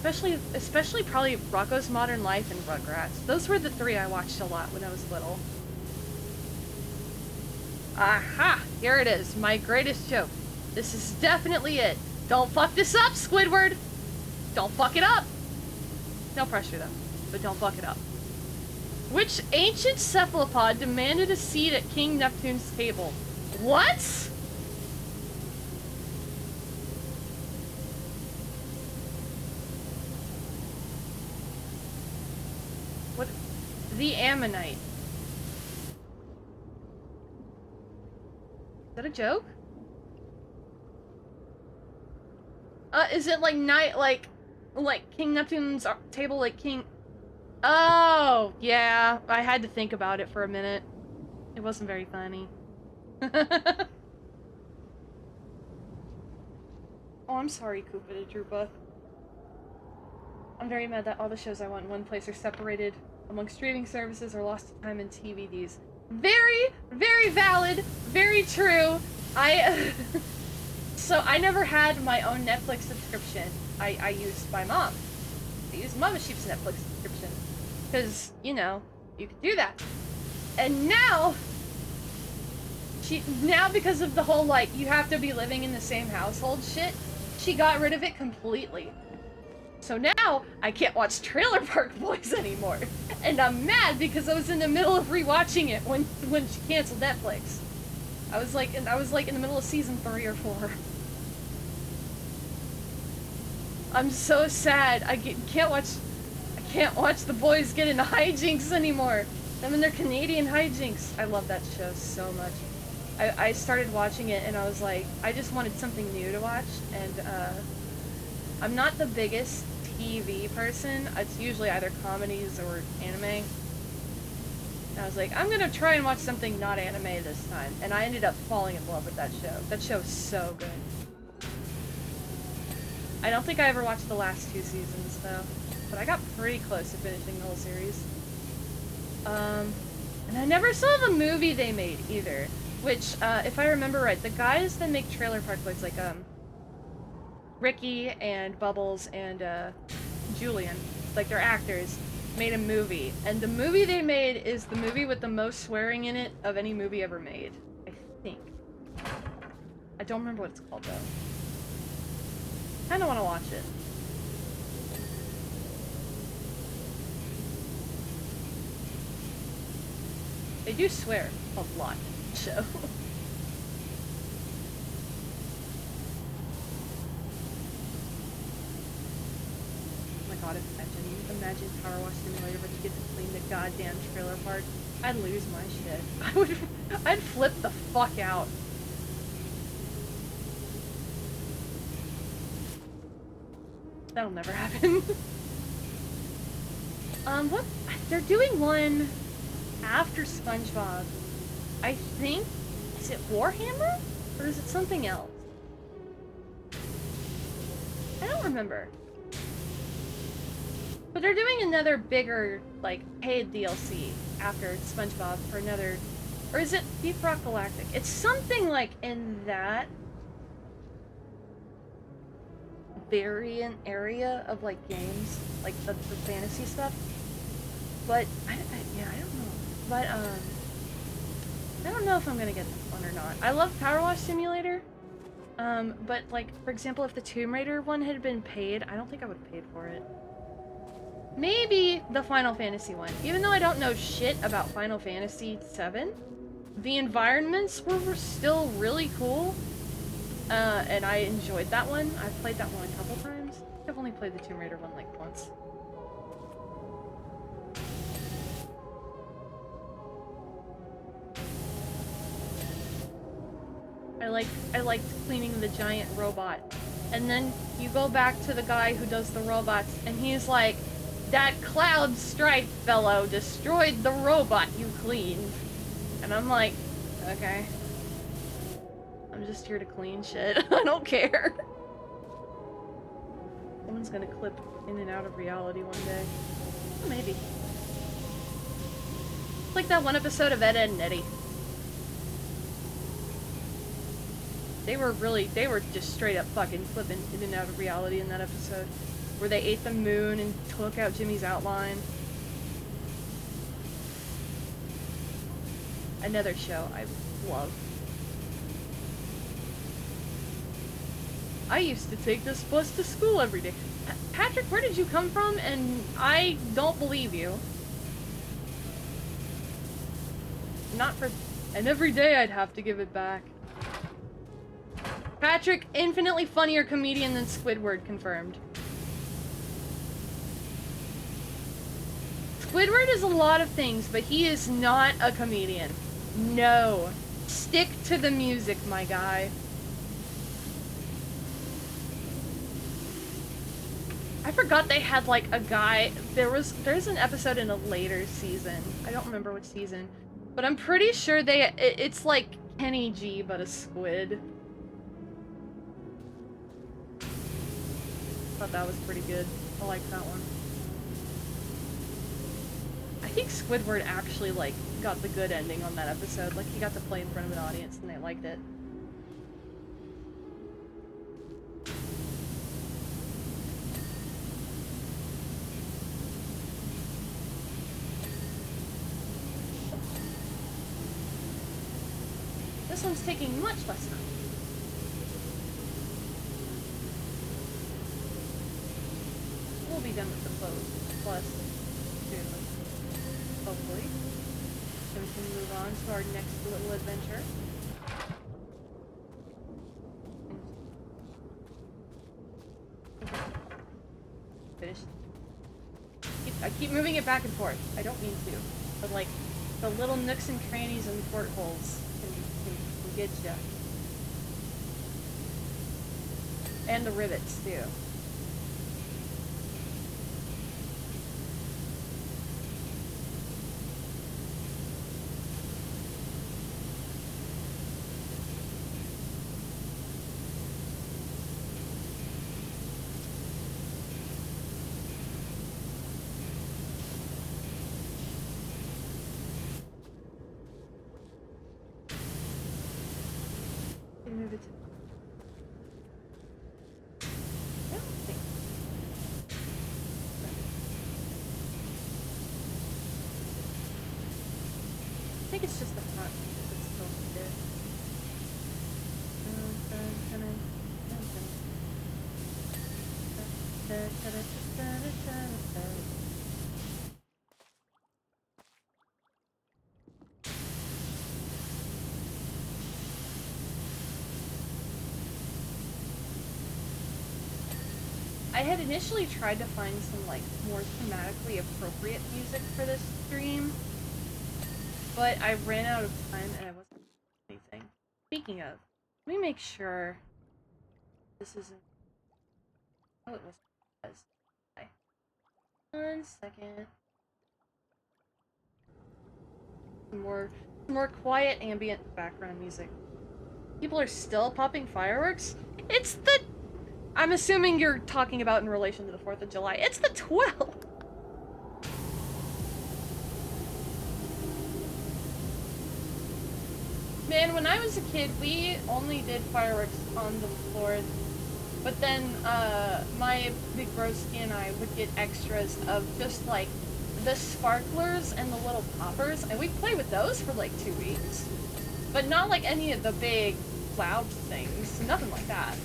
Especially probably Rocko's Modern Life and Rugrats. Those were the three I watched a lot when I was little. Aha! Here it is, my greatest joke. This is definitely it. Don't fuck this up, Squidward! Don't fuck it up! No pressure though, but don't fuck it up. Which ancient cephalopod demanded a seat at King Neptune's table? What? What? The Ammonite. Is that a joke? Is it like like King Neptune's table, like King... Oh, yeah. I had to think about it for a minute. It wasn't very funny. Oh, I'm sorry, Koopa the Troopa. I'm very mad that all the shows I want in one place are separated among streaming services or lost to time in TVDs. Very, very valid. Very true. So I never had my own Netflix subscription. I used my mom. I used Mama Sheep's Netflix subscription. Because, you know, you could do that. And now, because of the whole, like, you have to be living in the same household shit, she got rid of it completely. So now, I can't watch Trailer Park Boys anymore. And I'm mad because I was in the middle of rewatching it when she canceled Netflix. I was like in the middle of season 3 or 4. I'm so sad. I can't watch the boys get into hijinks anymore. Them and their Canadian hijinks. I love that show so much. I started watching it and I was like, I just wanted something new to watch, and I'm not the biggest TV person. It's usually either comedies or anime. And I was like, I'm gonna try and watch something not anime this time. And I ended up falling in love with that show. That show is so good. I don't think I ever watched the last 2 seasons though. But I got pretty close to finishing the whole series. And I never saw the movie they made either. Which, if I remember right, the guys that make Trailer Park Boys, like, Ricky and Bubbles and, Julian, like, they're actors, made a movie. And the movie they made is the movie with the most swearing in it of any movie ever made. I think. I don't remember what it's called, though. Kinda wanna watch it. They do swear a lot in the show. Oh my god, imagine Power Wash Simulator, but you get to clean the goddamn trailer park. I'd lose my shit. I'd flip the fuck out. That'll never happen. What? They're doing one after SpongeBob. I think, is it Warhammer? Or is it something else? I don't remember. But they're doing another bigger, like, paid DLC after SpongeBob for another... Or is it Deep Rock Galactic? It's something, like, in that variant area of, like, games. Like, the fantasy stuff. But, yeah, I don't know. But, I don't know if I'm gonna get this one or not. I love Powerwash Simulator. But, like, for example, if the Tomb Raider one had been paid, I don't think I would have paid for it. Maybe the Final Fantasy one. Even though I don't know shit about Final Fantasy VII, the environments were still really cool. And I enjoyed that one. I've played that one a couple times. I've only played the Tomb Raider one, like, once. I liked cleaning the giant robot. And then you go back to the guy who does the robots, and he's like, that Cloud Strife fellow destroyed the robot you cleaned. And I'm like, okay. I'm just here to clean shit. I don't care. Someone's gonna clip in and out of reality one day. Maybe. It's like that one episode of Ed, Edd and Eddy. They were just straight up fucking flipping in and out of reality in that episode. Where they ate the moon and took out Jimmy's outline. Another show I love. I used to take this bus to school every day. Patrick, where did you come from? And I don't believe you. Not for... And every day I'd have to give it back. Patrick, infinitely funnier comedian than Squidward, confirmed. Squidward is a lot of things, but he is not a comedian. No. Stick to the music, my guy. I forgot they had, like, a guy... There's an episode in a later season. I don't remember which season. But I'm pretty sure it's like Kenny G, but a squid. Thought that was pretty good. I like that one. I think Squidward actually, like, got the good ending on that episode. Like, he got to play in front of an audience and they liked it. This one's taking much less time. We'll be done with the clothes, plus, soon. Hopefully. Then we can move on to our next little adventure. Finished. I keep moving it back and forth. I don't mean to. But, like, the little nooks and crannies and portholes can get ya. And the rivets, too. Move it to... I don't think... I think it's just the front that's still there. I had initially tried to find some, like, more thematically appropriate music for this stream, but I ran out of time and I wasn't doing anything. Speaking of, let me make sure this isn't... Oh, it was. Okay. 1 second. Some more quiet ambient background music. People are still popping fireworks? It's the... I'm assuming you're talking about in relation to the 4th of July. It's the 12th! Man, when I was a kid, we only did fireworks on the 4th. But then, my big broski and I would get extras of just, like, the sparklers and the little poppers, and we'd play with those for, like, 2 weeks. But not, like, any of the big cloud things. Nothing like that.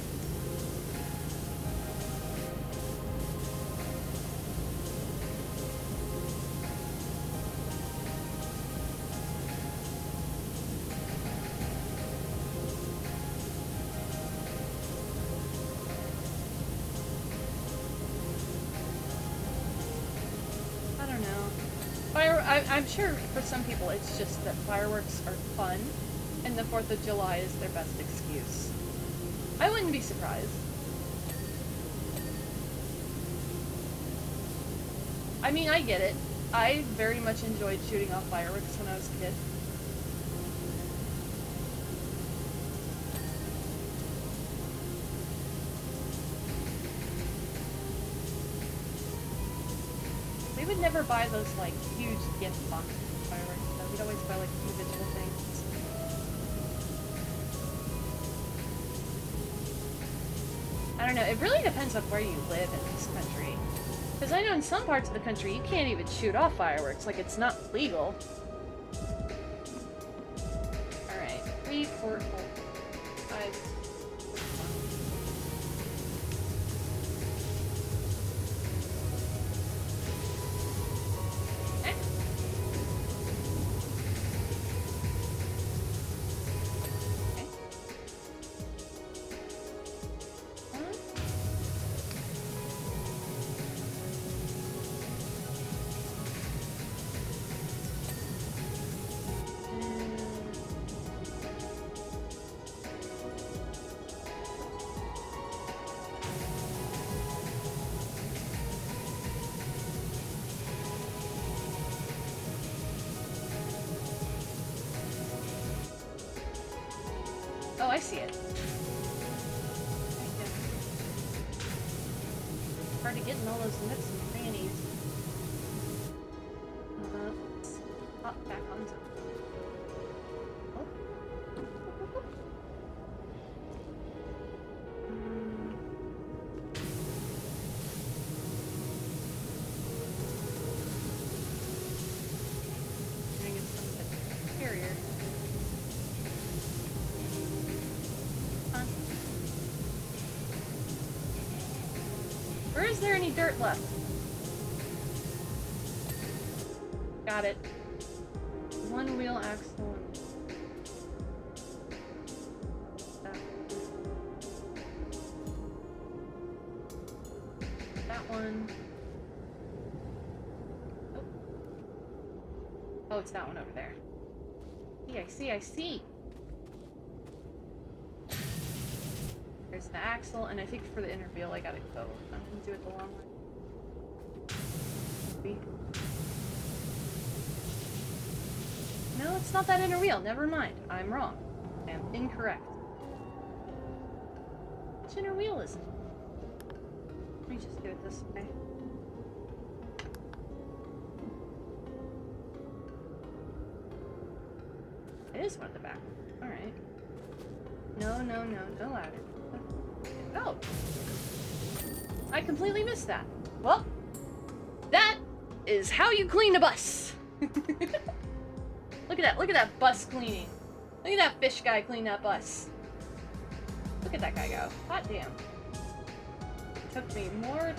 I'm sure for some people it's just that fireworks are fun, and the 4th of July is their best excuse. I wouldn't be surprised. I mean, I get it. I very much enjoyed shooting off fireworks when I was a kid. We would never buy those, like, huge gift boxes of fireworks, though. We'd always buy, like, individual things. I don't know, it really depends on where you live in this country. Because I know in some parts of the country, you can't even shoot off fireworks, like, it's not legal. Alright, 3, 4, 5... Oh, I see it. Hard to get in all those nooks and crannies. Let's hop back onto. Oh. Trying to get some carrier. Or is there any dirt left? Got it. One wheel axle. That one. Oh. Oh, it's that one over there. I see. There's the axle, and I think for the inner wheel I gotta go. I'm gonna do it the long way. Maybe. No, it's not that inner wheel. Never mind. I'm wrong. I am incorrect. Which inner wheel is it? Let me just do it this way. It is one at the back. Alright. No louder. Oh! I completely missed that. Well, that is how you clean a bus. Look at that bus cleaning. Look at that fish guy clean that bus. Look at that guy go. Hot damn. It took me more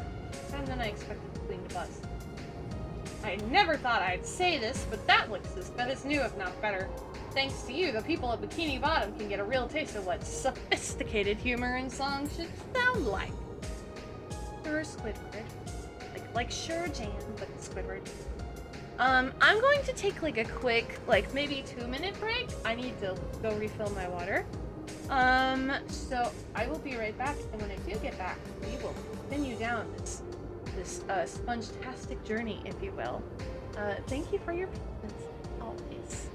time than I expected to clean the bus. I never thought I'd say this, but that looks as good as new, if not better. Thanks to you, the people of Bikini Bottom can get a real taste of what sophisticated humor and song should sound like. Sure, Squidward. Like sure, Jan, but Squidward. I'm going to take like a quick, like maybe 2-minute break. I need to go refill my water. So I will be right back, and when I do get back, we will continue down this sponge-tastic journey, if you will. Thank you for your patience, always.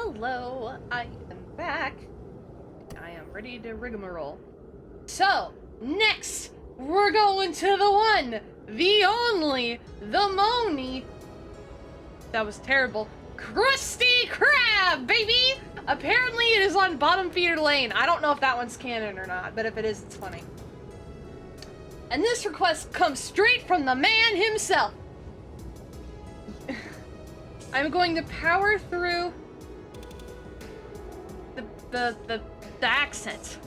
Hello, I am back. I am ready to rigmarole. So, next, we're going to the one, the only, the Moni. That was terrible. Krusty Krab, baby! Apparently it is on Bottom Feeder Lane. I don't know if that one's canon or not, but if it is, it's funny. And this request comes straight from the man himself. I'm going to power through the accent.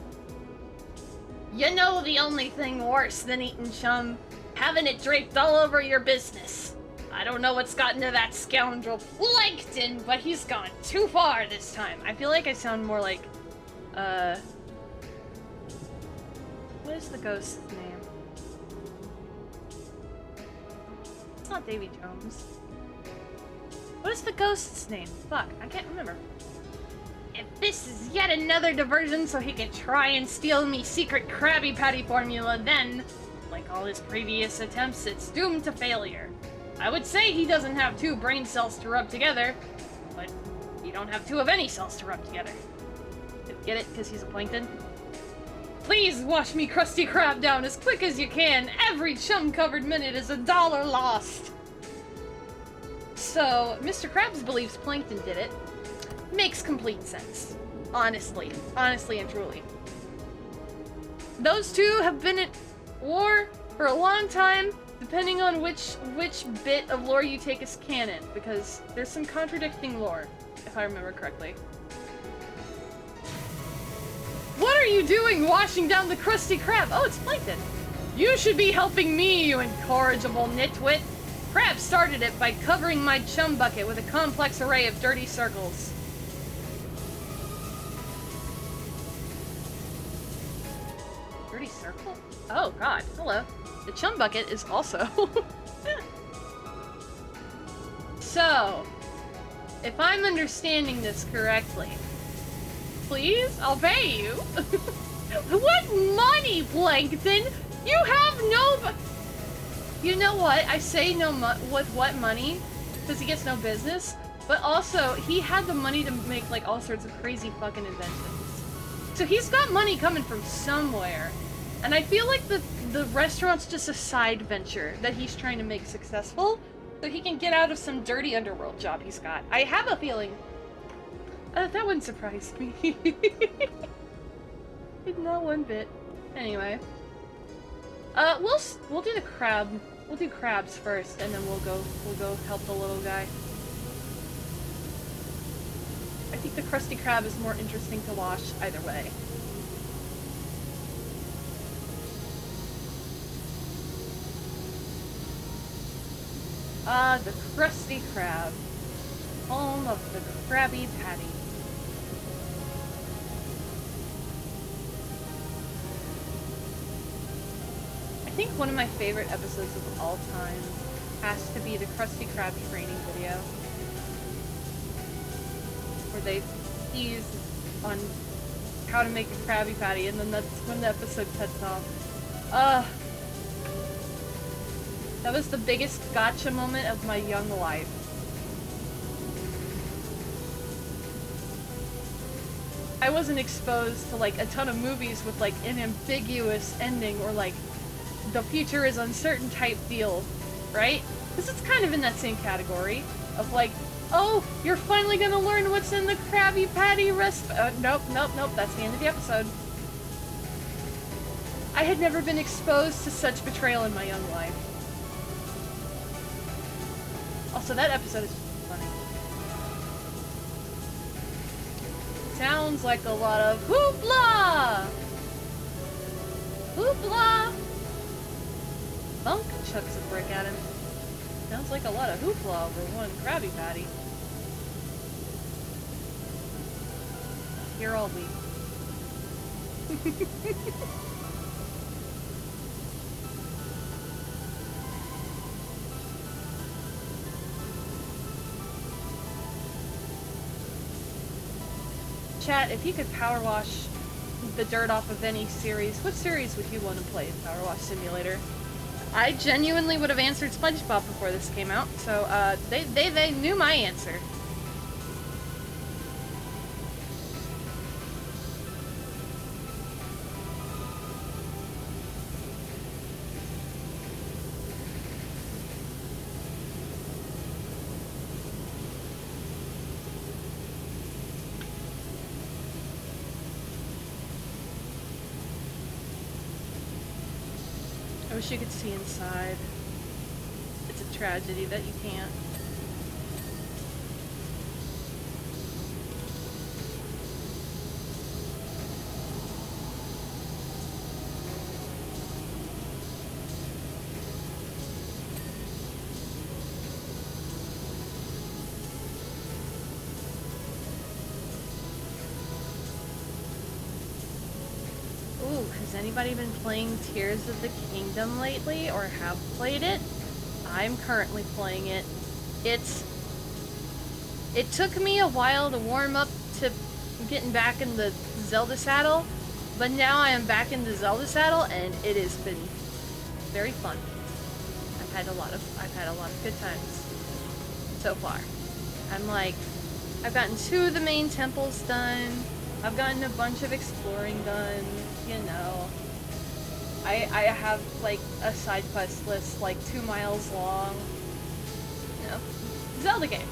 You know the only thing worse than eating chum? Having it draped all over your business. I don't know what's gotten to that scoundrel Plankton, but he's gone too far this time. I feel like I sound more like, what is the ghost's name? It's not Davy Jones. What is the ghost's name? Fuck, I can't remember. If this is yet another diversion so he can try and steal me secret Krabby Patty formula, then, like all his previous attempts, it's doomed to failure. I would say he doesn't have 2 brain cells to rub together, but you don't have 2 of any cells to rub together. Get it? Because he's a plankton? Please wash me Krusty Krab down as quick as you can. Every chum-covered minute is $1 lost. So, Mr. Krabs believes Plankton did it. Makes complete sense. Honestly. Honestly and truly. Those two have been at war for a long time, depending on which bit of lore you take as canon, because there's some contradicting lore, if I remember correctly. What are you doing washing down the Krusty Krab? Oh, it's Plankton. You should be helping me, you incorrigible nitwit. Krab started it by covering my chum bucket with a complex array of dirty circles. Dirty circle? Oh god, hello. The chum bucket is also... So, if I'm understanding this correctly, please, I'll pay you. What money, Plankton? You have no... You know what? I say no with what money? Because he gets no business. But also, he had the money to make, like, all sorts of crazy fucking inventions. So he's got money coming from somewhere. And I feel like the restaurant's just a side venture that he's trying to make successful. So he can get out of some dirty underworld job he's got. I have a feeling... that wouldn't surprise me. Not one bit. Anyway. We'll do the crab. We'll do crabs first, and then we'll go help the little guy. I think the Krusty Krab is more interesting to wash either way. The Krusty Krab. Home of the Krabby Patty. I think one of my favorite episodes of all time has to be the Krusty Krab training video. Where they tease on how to make a Krabby Patty, and then that's when the episode cuts off. That was the biggest gotcha moment of my young life. I wasn't exposed to, like, a ton of movies with, like, an ambiguous ending or, like, the future is uncertain type deal, right? Because it's kind of in that same category of, like, oh, you're finally gonna learn what's in the Krabby Patty recipe. Nope, that's the end of the episode. I had never been exposed to such betrayal in my young life. Also, that episode is just funny. Sounds like a lot of hoopla! Hoopla! Monk chucks a brick at him. Sounds like a lot of hoopla over one Krabby Patty. Here all week. Chat, if you could power wash the dirt off of any series, what series would you want to play in Power Wash Simulator? I genuinely would have answered SpongeBob before this came out, so they knew my answer. wish you could see inside. It's a tragedy that you can't. Ooh, has anybody been playing Tears of the Kingdom lately, or have played it? I'm currently playing it. It took me a while to warm up to getting back in the Zelda saddle, but now I am back in the Zelda saddle, and it has been very fun. I've had a lot of good times so far. I've gotten 2 of the main temples done. I've gotten a bunch of exploring done, you know. I have, like, a side quest list, like, 2 miles long. You know, Zelda game.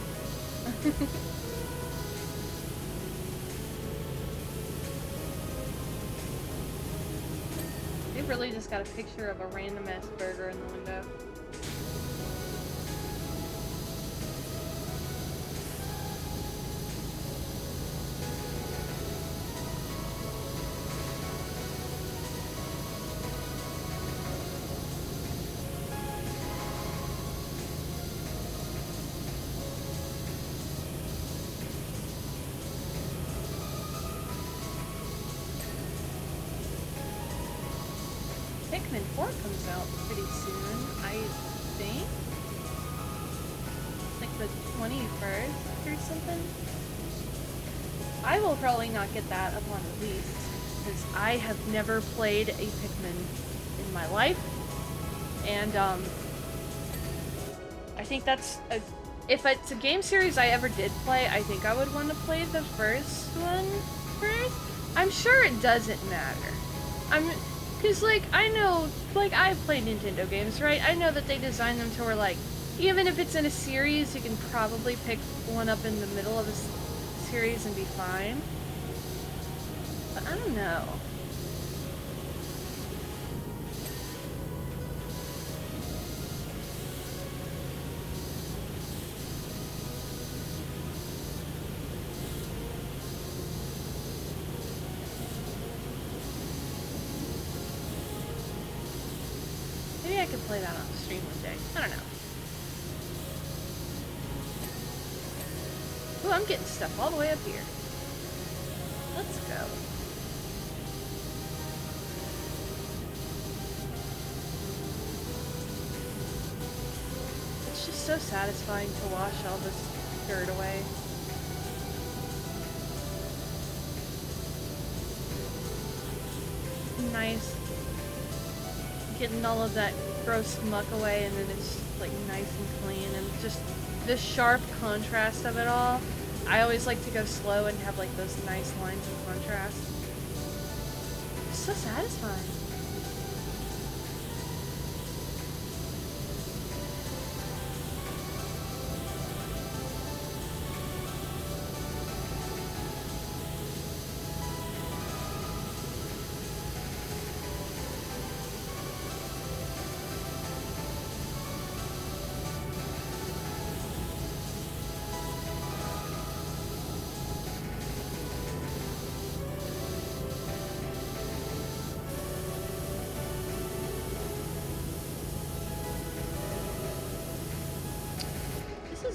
They really just got a picture of a random-ass burger in the window. Pikmin 4 comes out pretty soon, I think. Like the 21st or something. I will probably not get that upon release, because I have never played a Pikmin in my life. And, I think that's if it's a game series I ever did play, I think I would want to play the first one first. I'm sure it doesn't matter. Because, like, I know, like, I've played Nintendo games, right? I know that they design them to where, like, even if it's in a series, you can probably pick one up in the middle of a series and be fine. But I don't know. Maybe I could play that on stream one day. I don't know. Ooh, I'm getting stuff all the way up here. Let's go. It's just so satisfying to wash all this dirt away. Nice. Getting all of that gross muck away, and then it's like nice and clean, and just the sharp contrast of it all. I always like to go slow and have like those nice lines of contrast. It's so satisfying.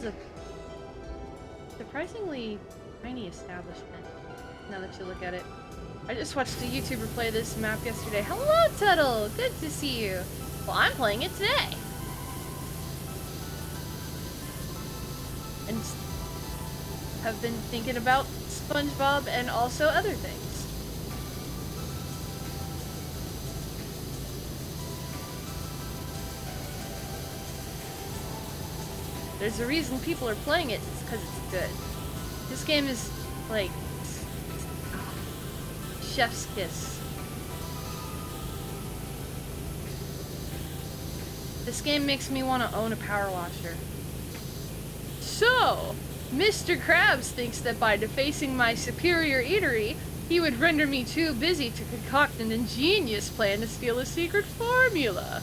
A surprisingly tiny establishment, now that you look at it. I just watched a YouTuber play this map yesterday. Hello, Tuttle! Good to see you! Well, I'm playing it today! And have been thinking about SpongeBob and also other things. There's a reason people are playing it, it's because it's good. This game is, like, chef's kiss. This game makes me want to own a power washer. So, Mr. Krabs thinks that by defacing my superior eatery, he would render me too busy to concoct an ingenious plan to steal a secret formula.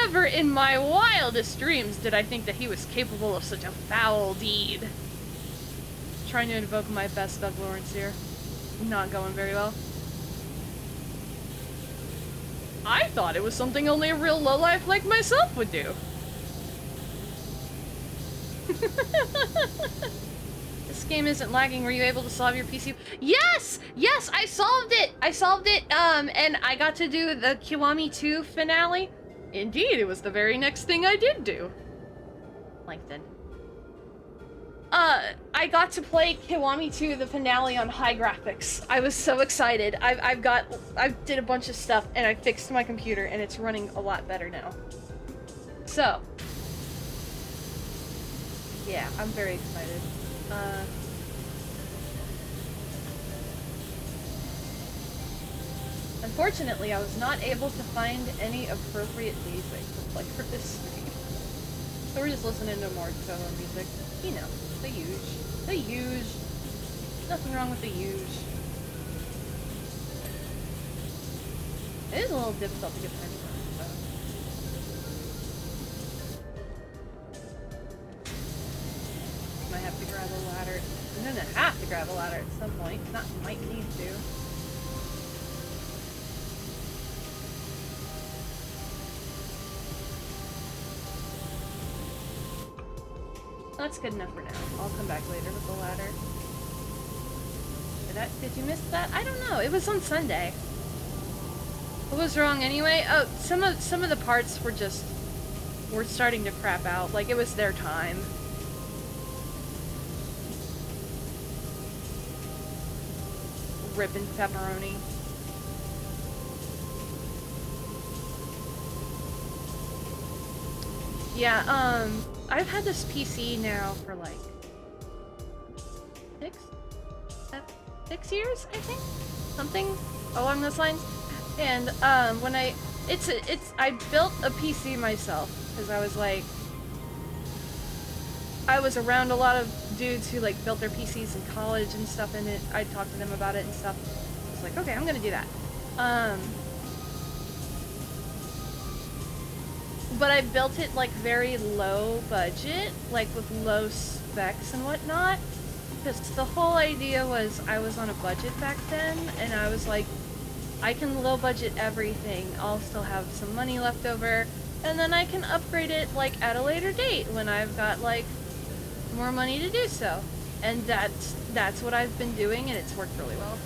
Never in my wildest dreams did I think that he was capable of such a foul deed. Trying to invoke my best Doug Lawrence here. Not going very well. I thought it was something only a real lowlife like myself would do. This game isn't lagging. Were you able to solve your PC? Yes! Yes, I solved it! I solved it, and I got to do the Kiwami 2 finale. Indeed, it was the very next thing I did do. Langton. I got to play Kiwami 2, the finale, on high graphics. I was so excited. I did a bunch of stuff, and I fixed my computer, and it's running a lot better now. So. Yeah, I'm very excited. Unfortunately, I was not able to find any appropriate music to play for this stream. So we're just listening to more Toho music. You know, the huge. The huge. Nothing wrong with the huge. It is a little difficult to get things on, so. Might have to grab a ladder. I'm gonna have to grab a ladder at some point. Not might need to. That's good enough for now. I'll come back later with the ladder. Did you miss that? I don't know. It was on Sunday. What was wrong anyway? Oh, some of the parts were starting to crap out. Like it was their time. Ripping pepperoni. Yeah, I've had this PC now for like 6 years, I think, something along those lines. And when I built a PC myself because I was like, I was around a lot of dudes who like built their PCs in college and stuff, and I talked to them about it and stuff. I was like, okay, I'm gonna do that. But I built it like very low budget, like with low specs and whatnot. Because the whole idea was I was on a budget back then, and I was like, I can low budget everything. I'll still have some money left over, and then I can upgrade it like at a later date when I've got like more money to do so. And that's what I've been doing, and it's worked really well.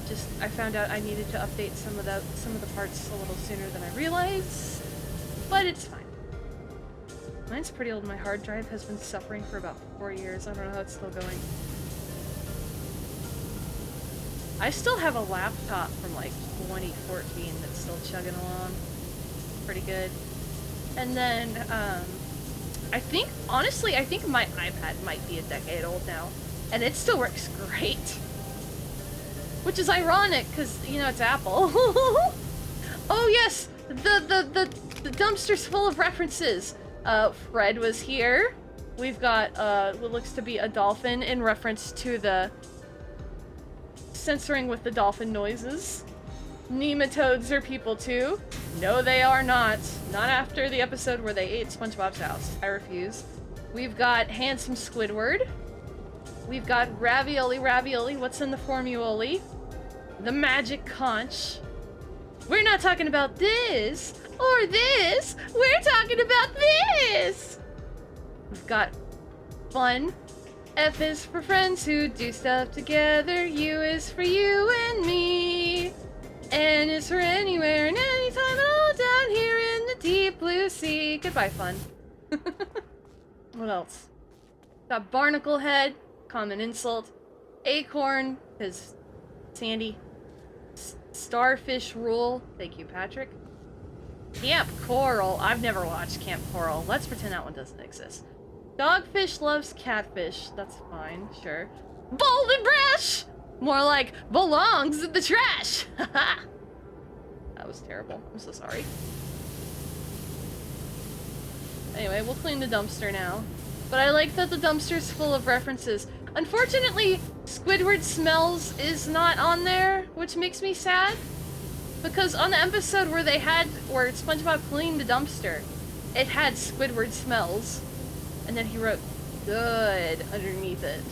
Just I found out I needed to update some of the parts a little sooner than I realized. But it's fine. Mine's pretty old. My hard drive has been suffering for about 4 years. I don't know how it's still going. I still have a laptop from like 2014 that's still chugging along. Pretty good. And then, I think my iPad might be a decade old now. And it still works great. Which is ironic, because, you know, it's Apple. Oh yes! The dumpster's full of references. Fred was here. We've got, what looks to be a dolphin in reference to the censoring with the dolphin noises. Nematodes are people too. No, they are not. Not after the episode where they ate SpongeBob's house. I refuse. We've got handsome Squidward. We've got ravioli. What's in the formuoli? The magic conch. We're not talking about this or this. We're talking about this. We've got fun. F is for friends who do stuff together. U is for you and me. N is for anywhere and anytime and all down here in the deep blue sea. Goodbye, fun. What else? Got barnacle head, common insult. Acorn, because Sandy. Starfish rule. Thank you, Patrick. Camp Coral. I've never watched Camp Coral. Let's pretend that one doesn't exist. Dogfish loves catfish. That's fine, sure. Bold and brash! More like belongs in the trash. Haha. That was terrible. I'm so sorry. Anyway, we'll clean the dumpster now. But I like that the dumpster's full of references. Unfortunately, Squidward Smells is not on there, which makes me sad. Because on the episode where where SpongeBob cleaned the dumpster, it had Squidward smells. And then he wrote, good, underneath it.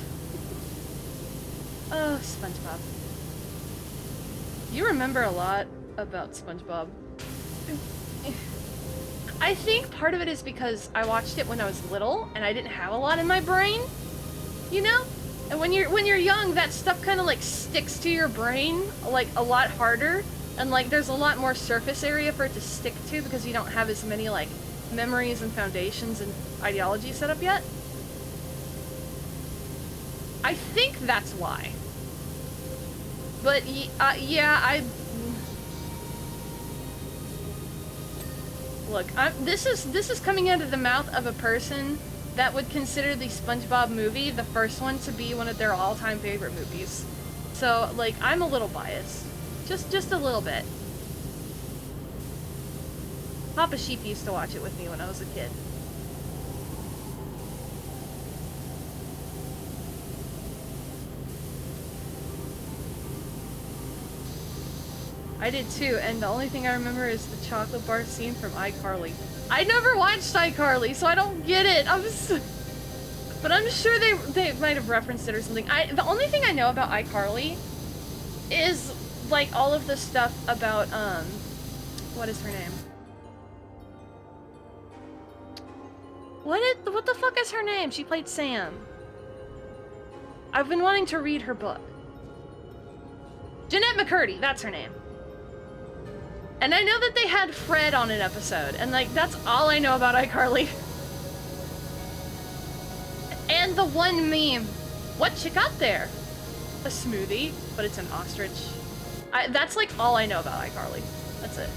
Oh, SpongeBob. You remember a lot about SpongeBob. I think part of it is because I watched it when I was little, and I didn't have a lot in my brain, you know? And when you're young, that stuff kind of like sticks to your brain like a lot harder, and like there's a lot more surface area for it to stick to because you don't have as many like memories and foundations and ideology set up yet. I think that's why. But yeah, look, this is coming out of the mouth of a person that would consider the SpongeBob movie, the first one, to be one of their all-time favorite movies. So, like, I'm a little biased. Just a little bit. Papa Sheep used to watch it with me when I was a kid. I did too, and the only thing I remember is the chocolate bar scene from iCarly. I never watched iCarly, so I don't get it. But I'm sure they might have referenced it or something. The only thing I know about iCarly is like all of the stuff about what is her name? What the fuck is her name? She played Sam. I've been wanting to read her book. Jeanette McCurdy, that's her name. And I know that they had Fred on an episode, and like that's all I know about iCarly. And the one meme, what you got there? A smoothie, but it's an ostrich. That's like all I know about iCarly. That's it.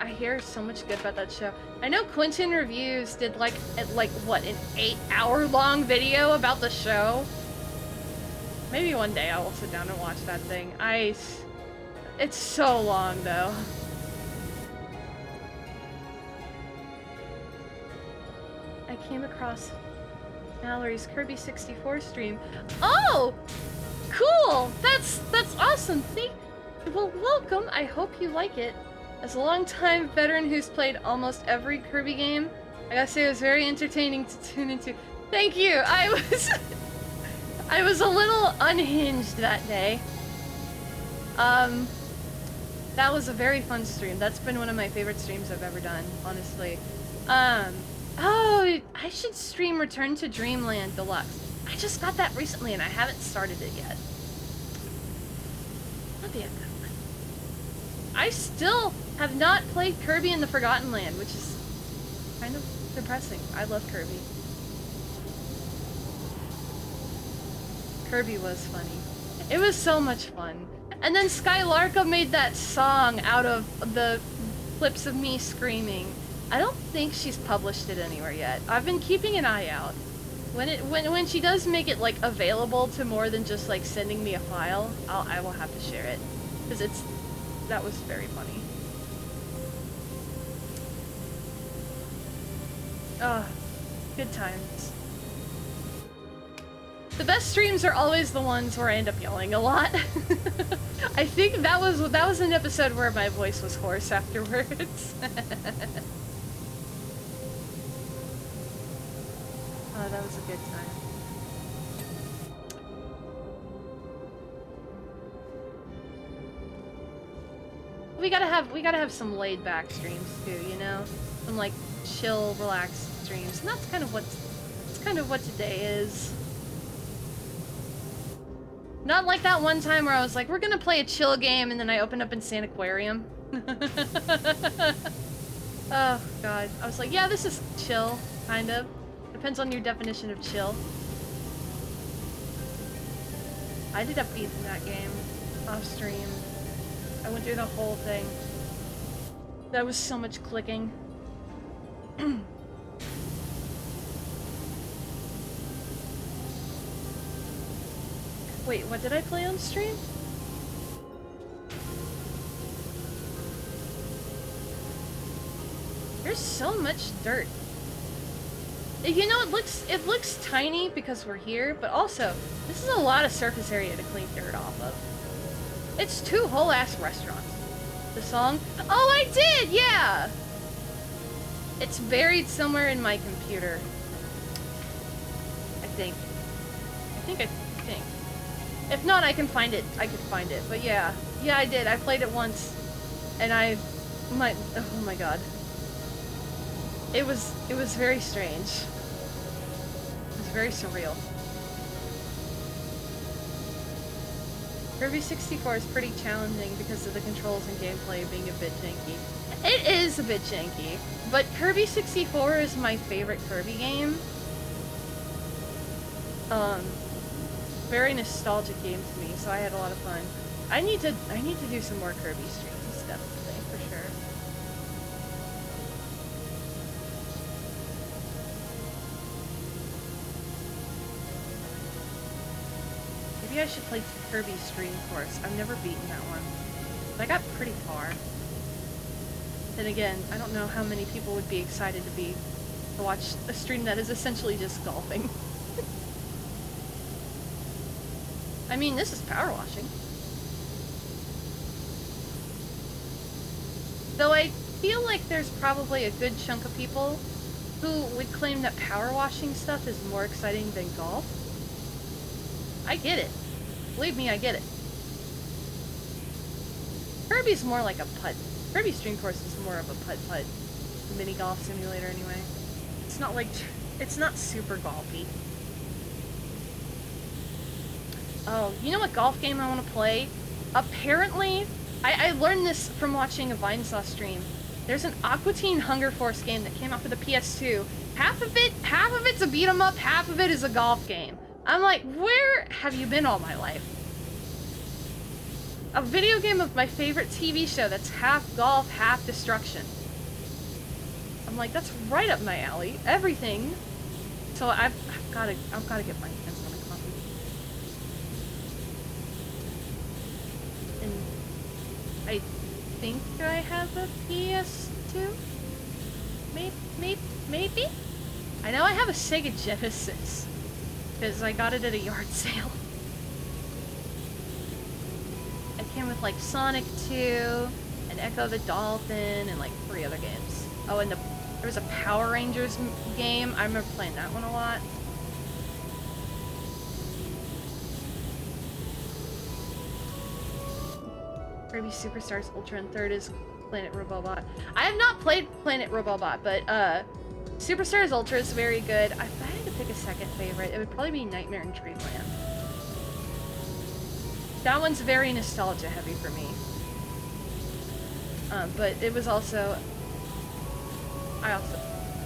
I hear so much good about that show. I know Quentin Reviews did like what, an 8-hour-long video about the show. Maybe one day I will sit down and watch that thing. It's so long though. I came across Mallory's Kirby 64 stream. Oh, cool! That's awesome. Well, welcome. I hope you like it. As a long-time veteran who's played almost every Kirby game, I gotta say it was very entertaining to tune into. Thank you! I was a little unhinged that day. That was a very fun stream. That's been one of my favorite streams I've ever done, honestly. Oh, I should stream Return to Dreamland Deluxe. I just got that recently and I haven't started it yet. That'd be a good one. I still have not played Kirby in the Forgotten Land, which is kind of depressing. I love Kirby. Kirby was funny. It was so much fun. And then Skylarka made that song out of the clips of me screaming. I don't think she's published it anywhere yet. I've been keeping an eye out. When she does make it like available to more than just like sending me a file, I will have to share it, because that was very funny. Good times. The best streams are always the ones where I end up yelling a lot. I think that was an episode where my voice was hoarse afterwards. Oh, that was a good time. We gotta have some laid back streams too, you know? Some like chill, relaxed streams. And that's kind of what today is. Not like that one time where I was like, we're gonna play a chill game, and then I opened up Insane Aquarium. Oh god. I was like, yeah, this is chill, kind of. Depends on your definition of chill. I ended up beating that game off stream. I went through the whole thing. That was so much clicking. Wait, what did I play on stream? There's so much dirt. You know, it looks tiny because we're here, but also, this is a lot of surface area to clean dirt off of. It's 2 whole ass restaurants. The song? Oh, I did! Yeah! It's buried somewhere in my computer. I think. If not, I can find it. But yeah. Yeah, I did. I played it once. And oh my god. It was very strange. It was very surreal. Kirby 64 is pretty challenging because of the controls and gameplay being a bit janky. It is a bit janky, but Kirby 64 is my favorite Kirby game. Very nostalgic game to me, so I had a lot of fun. I need to do some more Kirby streams and stuff today, for sure. Maybe I should play Kirby's Dream Course. I've never beaten that one. But I got pretty far. Then again, I don't know how many people would be excited to watch a stream that is essentially just golfing. I mean, this is power washing. Though I feel like there's probably a good chunk of people who would claim that power washing stuff is more exciting than golf. I get it. Believe me, I get it. Kirby's more like a putt. Kirby's Dream Course is more of a putt-putt mini golf simulator anyway. It's not like, it's not super golfy. Oh, you know what golf game I want to play? Apparently, I learned this from watching a Vinesaw stream. There's an Aqua Teen Hunger Force game that came out for the PS2. Half of it's a beat 'em up, half of it is a golf game. I'm like, where have you been all my life? A video game of my favorite TV show that's half golf, half destruction. I'm like, that's right up my alley. Everything. So I've gotta get my hands on a copy. And I think I have a PS2? Maybe? I know I have a Sega Genesis. Because I got it at a yard sale. It came with like Sonic 2, and Echo the Dolphin, and like 3 other games. Oh, and there was a Power Rangers game. I remember playing that one a lot. Kirby Superstars Ultra, and 3rd is Planet Robobot. I have not played Planet Robobot, but Superstars Ultra is very good. If I had to pick a second favorite, it would probably be Nightmare in Dreamland. That one's very nostalgia heavy for me. But it was also...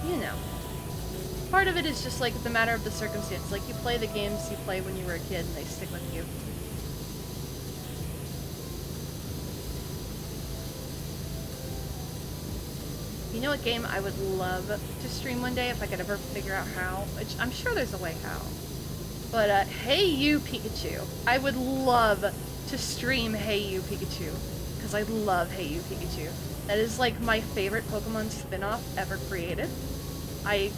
you know. Part of it is just like the matter of the circumstance. Like, you play the games you play when you were a kid and they stick with you. You know what game I would love to stream one day if I could ever figure out how? Which I'm sure there's a way how. But, Hey You Pikachu. I would love to stream Hey You Pikachu. Because I love Hey You Pikachu. That is like my favorite Pokemon spin-off ever created. I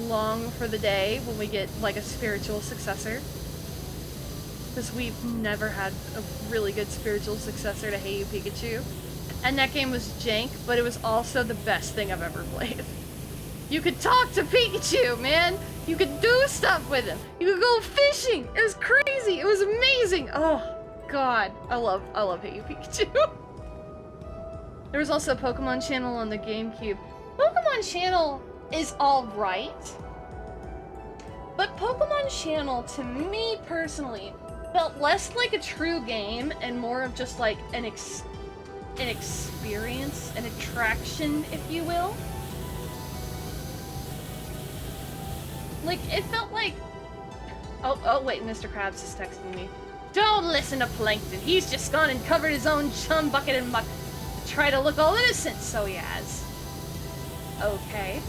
long for the day when we get like a spiritual successor. Because we've never had a really good spiritual successor to Hey You Pikachu. And that game was jank, but it was also the best thing I've ever played. You could talk to Pikachu, man! You could do stuff with him! You could go fishing! It was crazy! It was amazing! Oh, God. I love Hey You Pikachu. There was also a Pokemon Channel on the GameCube. Pokemon Channel is alright. But Pokemon Channel, to me personally, felt less like a true game and more of just like an experience, an attraction, if you will. Like, it felt like... Oh wait, Mr. Krabs is texting me. Don't listen to Plankton. He's just gone and covered his own chum bucket in muck to try to look all innocent, so he has. Okay.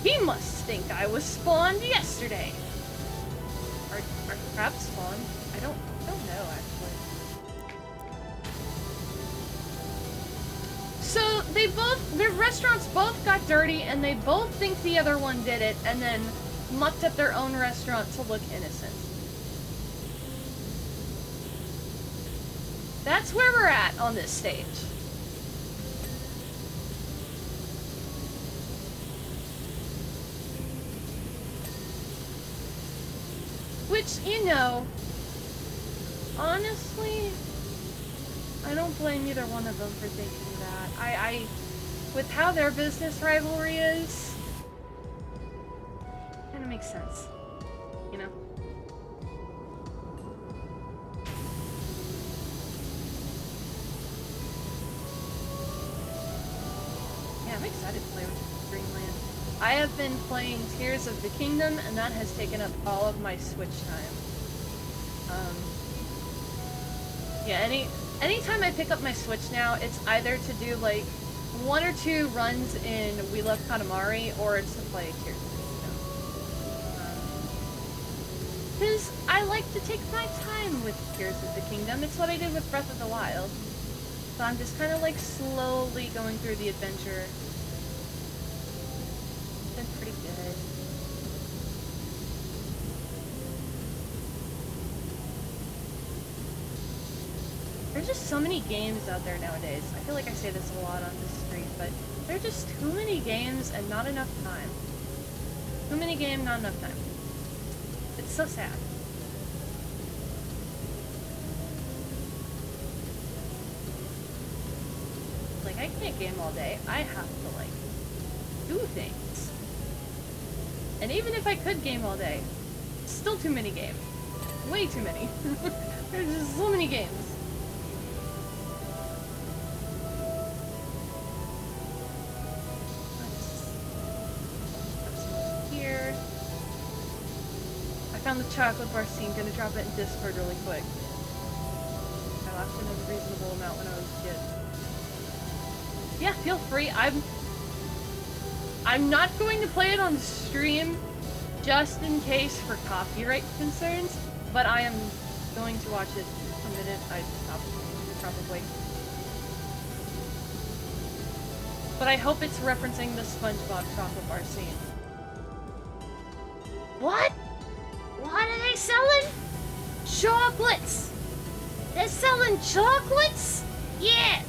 He must think I was spawned yesterday. Are crabs spawned? I don't know, actually. So, their restaurants both got dirty, and they both think the other one did it, and then mucked up their own restaurant to look innocent. That's where we're at on this stage. Which, you know, honestly, I don't blame either one of them for thinking that. With how their business rivalry is, kind of makes sense, you know? Yeah, I'm excited to play with Dreamland. I have been playing Tears of the Kingdom, and that has taken up all of my Switch time. Yeah, anytime I pick up my Switch now, it's either to do, like, 1 or 2 runs in We Love Katamari, or it's to play Tears of the Kingdom. Because I like to take my time with Tears of the Kingdom. It's what I did with Breath of the Wild. So I'm just kind of, like, slowly going through the adventure. It's been pretty good. There's just so many games out there nowadays. I feel like I say this a lot on this stream, but there are just too many games and not enough time. Too many games, not enough time. It's so sad. Like, I can't game all day. I have to, like, do things. And even if I could game all day, still too many games. Way too many. There's just so many games. Here. I found the chocolate bar scene. Gonna drop it in Discord really quick. I laughed in a reasonable amount when I was a kid. Yeah, feel free. I'm not going to play it on stream just in case for copyright concerns, but I am going to watch it a minute. I stop probably. But I hope it's referencing the SpongeBob chocolate bar scene. What? What are they selling? Chocolates! They're selling chocolates? Yeah!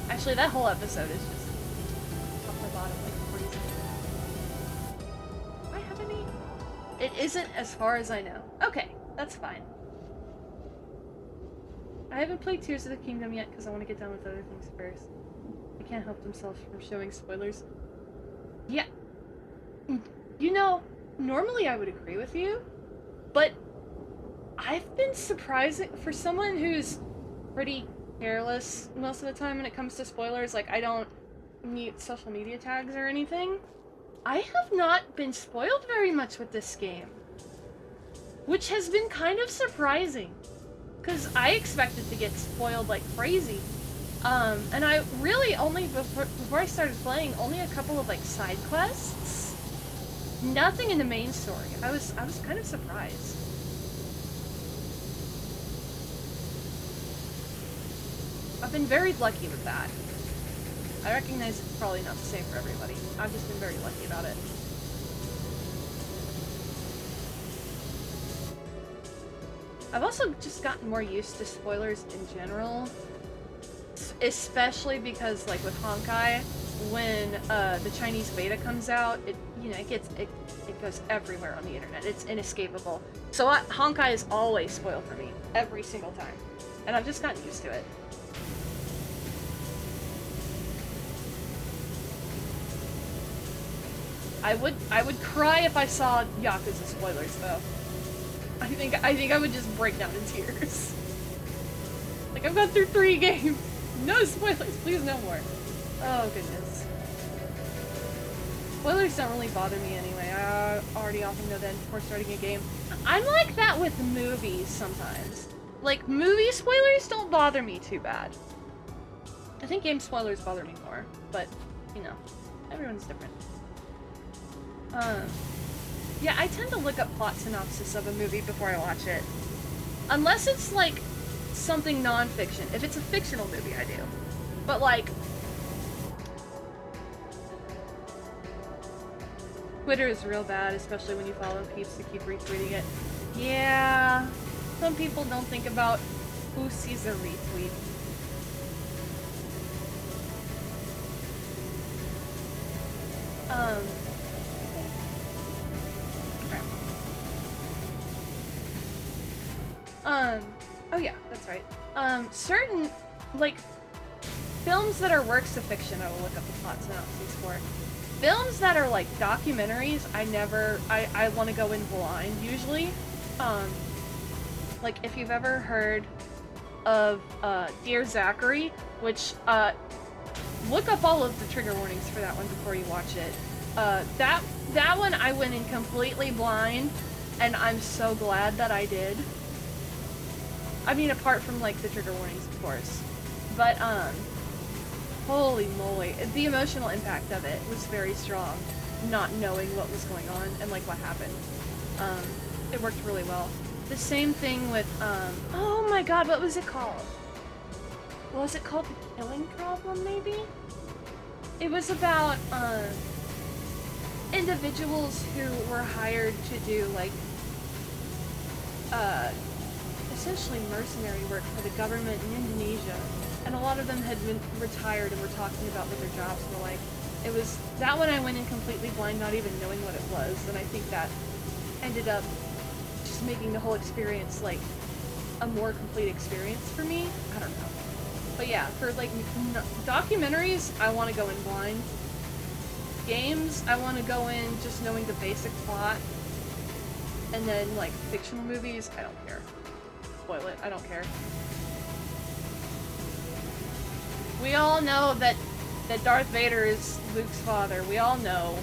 Actually, that whole episode is just top to bottom, like, crazy. Do I have any? It isn't as far as I know. Okay, that's fine. I haven't played Tears of the Kingdom yet because I want to get done with other things first. They can't help themselves from showing spoilers. Yeah. You know, normally I would agree with you, but I've been surprising for someone who's pretty careless most of the time when it comes to spoilers. Like, I don't mute social media tags or anything. I have not been spoiled very much with this game, which has been kind of surprising because I expected to get spoiled like crazy. And I really only, before I started playing, only a couple of, like, side quests. Nothing in the main story. I was kind of surprised. I've been very lucky with that. I recognize it's probably not the same for everybody. I've just been very lucky about it. I've also just gotten more used to spoilers in general. Especially because, like, with Honkai, when the Chinese beta comes out, it goes everywhere on the internet. It's inescapable. So Honkai is always spoiled for me every single time, and I've just gotten used to it. I would cry if I saw Yakuza spoilers, though. I think I would just break down in tears. Like, I've gone through 3 games. No spoilers, please, no more. Oh, goodness. Spoilers don't really bother me anyway. I already often know that before starting a game. I'm like that with movies sometimes. Like, movie spoilers don't bother me too bad. I think game spoilers bother me more, but, you know, everyone's different. Yeah, I tend to look up plot synopsis of a movie before I watch it. Unless it's, like, something non-fiction. If it's a fictional movie, I do. But like, Twitter is real bad, especially when you follow peeps to keep retweeting it. Yeah, some people don't think about who sees a retweet. Oh yeah, that's right. Certain, like, films that are works of fiction, I will look up the plot synopses for. Films that are, like, documentaries, I want to go in blind, usually. Like, if you've ever heard of, Dear Zachary, which, look up all of the trigger warnings for that one before you watch it. That one I went in completely blind, and I'm so glad that I did. I mean, apart from, like, the trigger warnings, of course. But, holy moly. The emotional impact of it was very strong, not knowing what was going on and, like, what happened. It worked really well. The same thing with, oh my god, what was it called? Was it called The Killing Problem, maybe? It was about, individuals who were hired to do, like, essentially mercenary work for the government in Indonesia. And a lot of them had been retired and were talking about what their jobs were like. It was, that one I went in completely blind, not even knowing what it was, and I think that ended up just making the whole experience, like, a more complete experience for me. I don't know. But yeah, for, like, documentaries, I want to go in blind. Games, I want to go in just knowing the basic plot. And then, like, fictional movies, I don't care. Spoil it, I don't care. We all know that Darth Vader is Luke's father. We all know.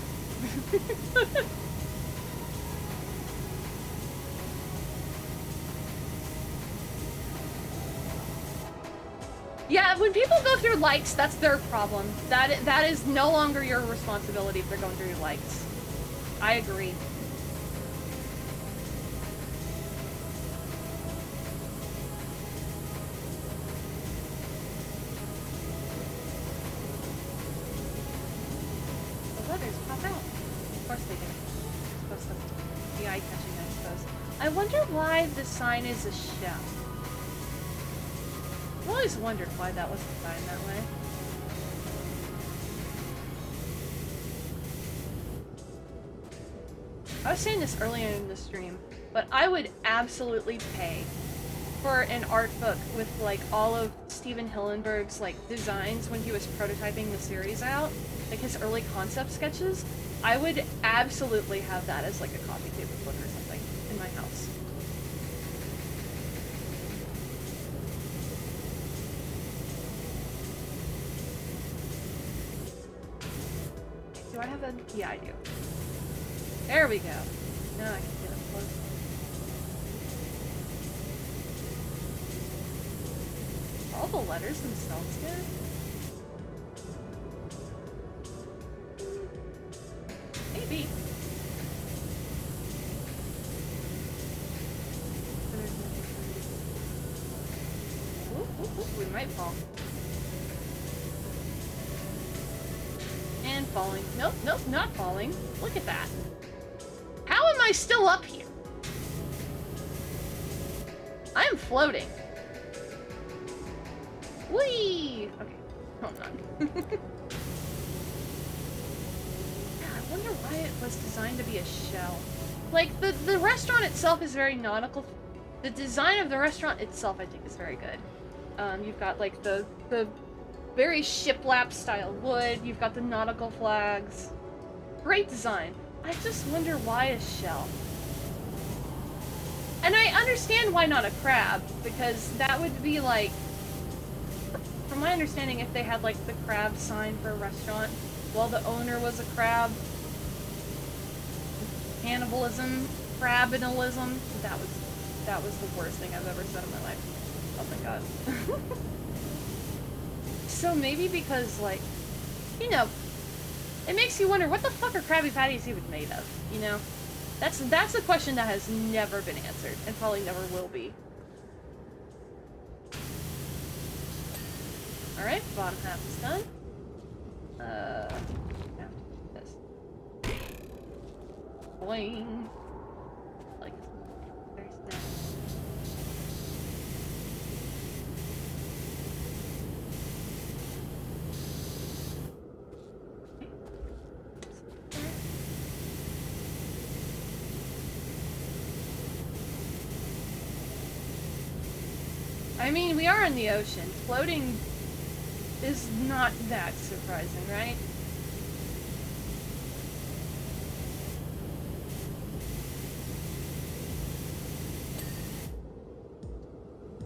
Yeah, when people go through likes, that's their problem. That is no longer your responsibility if they're going through your likes. I agree. The letters pop out. Of course they do. It's supposed to be eye-catching, I suppose. I wonder why the sign is a shell. I've always wondered why that was designed that way. I was saying this earlier in the stream, but I would absolutely pay for an art book with, like, all of Steven Hillenburg's, like, designs when he was prototyping the series out, like his early concept sketches. I would absolutely have that as, like, a coffee table book or something in my house. Do I have a... Yeah, I do. There we go. Now I can get up close. All the letters themselves good? Maybe. Ooh, we might fall. And falling. Nope, nope, not falling. Look at that. How am I still up here? I am floating. Whee! Okay. Oh, I'm not. Yeah, I wonder why it was designed to be a shell. Like, the restaurant itself is very nautical. The design of the restaurant itself, I think, is very good. You've got, like, the very shiplap style wood. You've got the nautical flags. Great design. I just wonder why a shell. And I understand why not a crab, because that would be like... From my understanding, if they had, like, the crab sign for a restaurant, while the owner was a crab, cannibalism, crabinalism, that was the worst thing I've ever said in my life. Oh my god. So maybe because, like, you know, it makes you wonder, what the fuck are Krabby Patties even made of, you know? That's a question that has never been answered, and probably never will be. Alright, bottom half is done. Now this. Boing. Like it's very snappy. I mean, we are in the ocean. Floating is not that surprising, right?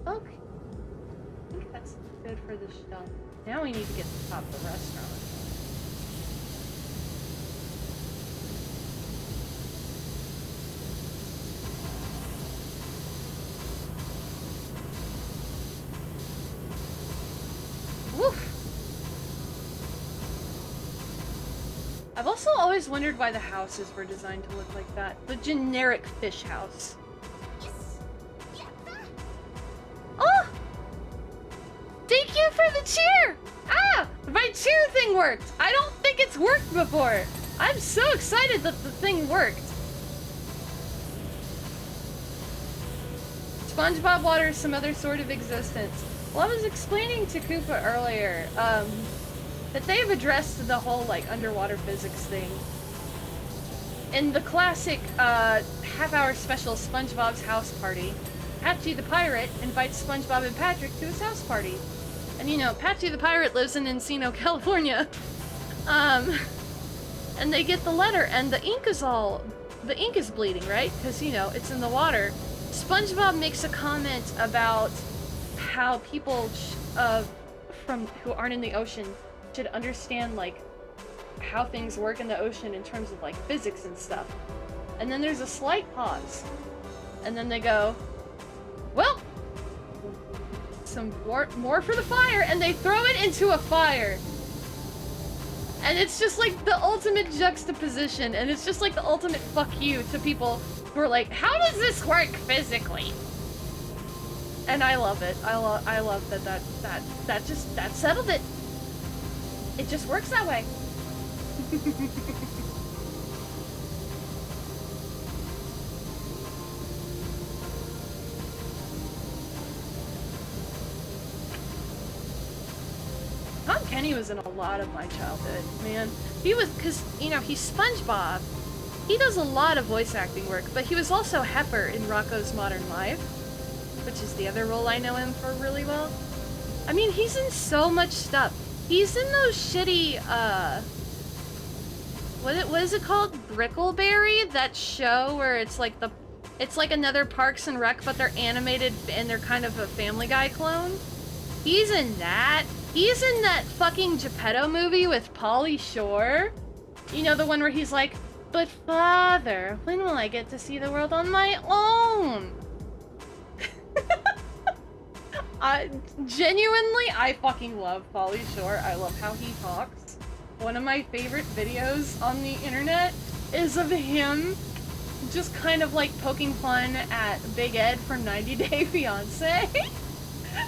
Okay. I think that's good for the shelf. Now we need to get to the top of the restaurant. Woof! I've also always wondered why the houses were designed to look like that. The generic fish house. Oh! Thank you for the cheer! Ah! My cheer thing worked! I don't think it's worked before! I'm so excited that the thing worked! SpongeBob water is some other sort of existence. Well, I was explaining to Koopa earlier, that they've addressed the whole, like, underwater physics thing. In the classic, half-hour special SpongeBob's House Party, Patchy the Pirate invites SpongeBob and Patrick to his house party. And you know, Patchy the Pirate lives in Encino, California. And they get the letter, and the ink is bleeding, right? Because, you know, it's in the water. SpongeBob makes a comment about how people who aren't in the ocean should understand, like, how things work in the ocean in terms of, like, physics and stuff. And then there's a slight pause. And then they go, well, some more for the fire, and they throw it into a fire. And it's just like the ultimate juxtaposition, and it's just like the ultimate fuck you to people who are like, how does this work physically? And I love it. I love that settled it. It just works that way. Tom Kenny was in a lot of my childhood, man. He was, cause, you know, he's SpongeBob. He does a lot of voice acting work, but he was also Hepper in Rocko's Modern Life, which is the other role I know him for really well. I mean, he's in so much stuff. He's in those shitty, what is it called? Brickleberry? That show where it's like another Parks and Rec, but they're animated and they're kind of a Family Guy clone. He's in that. He's in that fucking Geppetto movie with Pauly Shore. You know, the one where he's like, but father, when will I get to see the world on my own? Genuinely, I fucking love Pauly Shore. I love how he talks. One of my favorite videos on the internet is of him just kind of like poking fun at Big Ed from 90 Day Fiancé.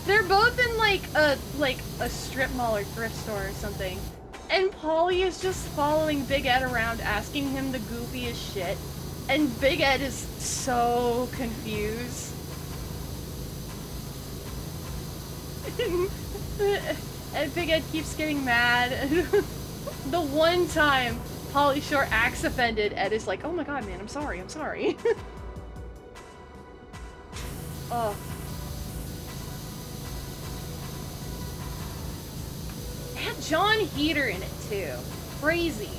They're both in like a strip mall or thrift store or something. And Pauly is just following Big Ed around asking him the goofiest shit. And Big Ed is so confused. And Big Ed keeps getting mad. The one time Pauly Shore acts offended, Ed is like, oh my god, man, I'm sorry. Oh. It had John Heater in it too. Crazy.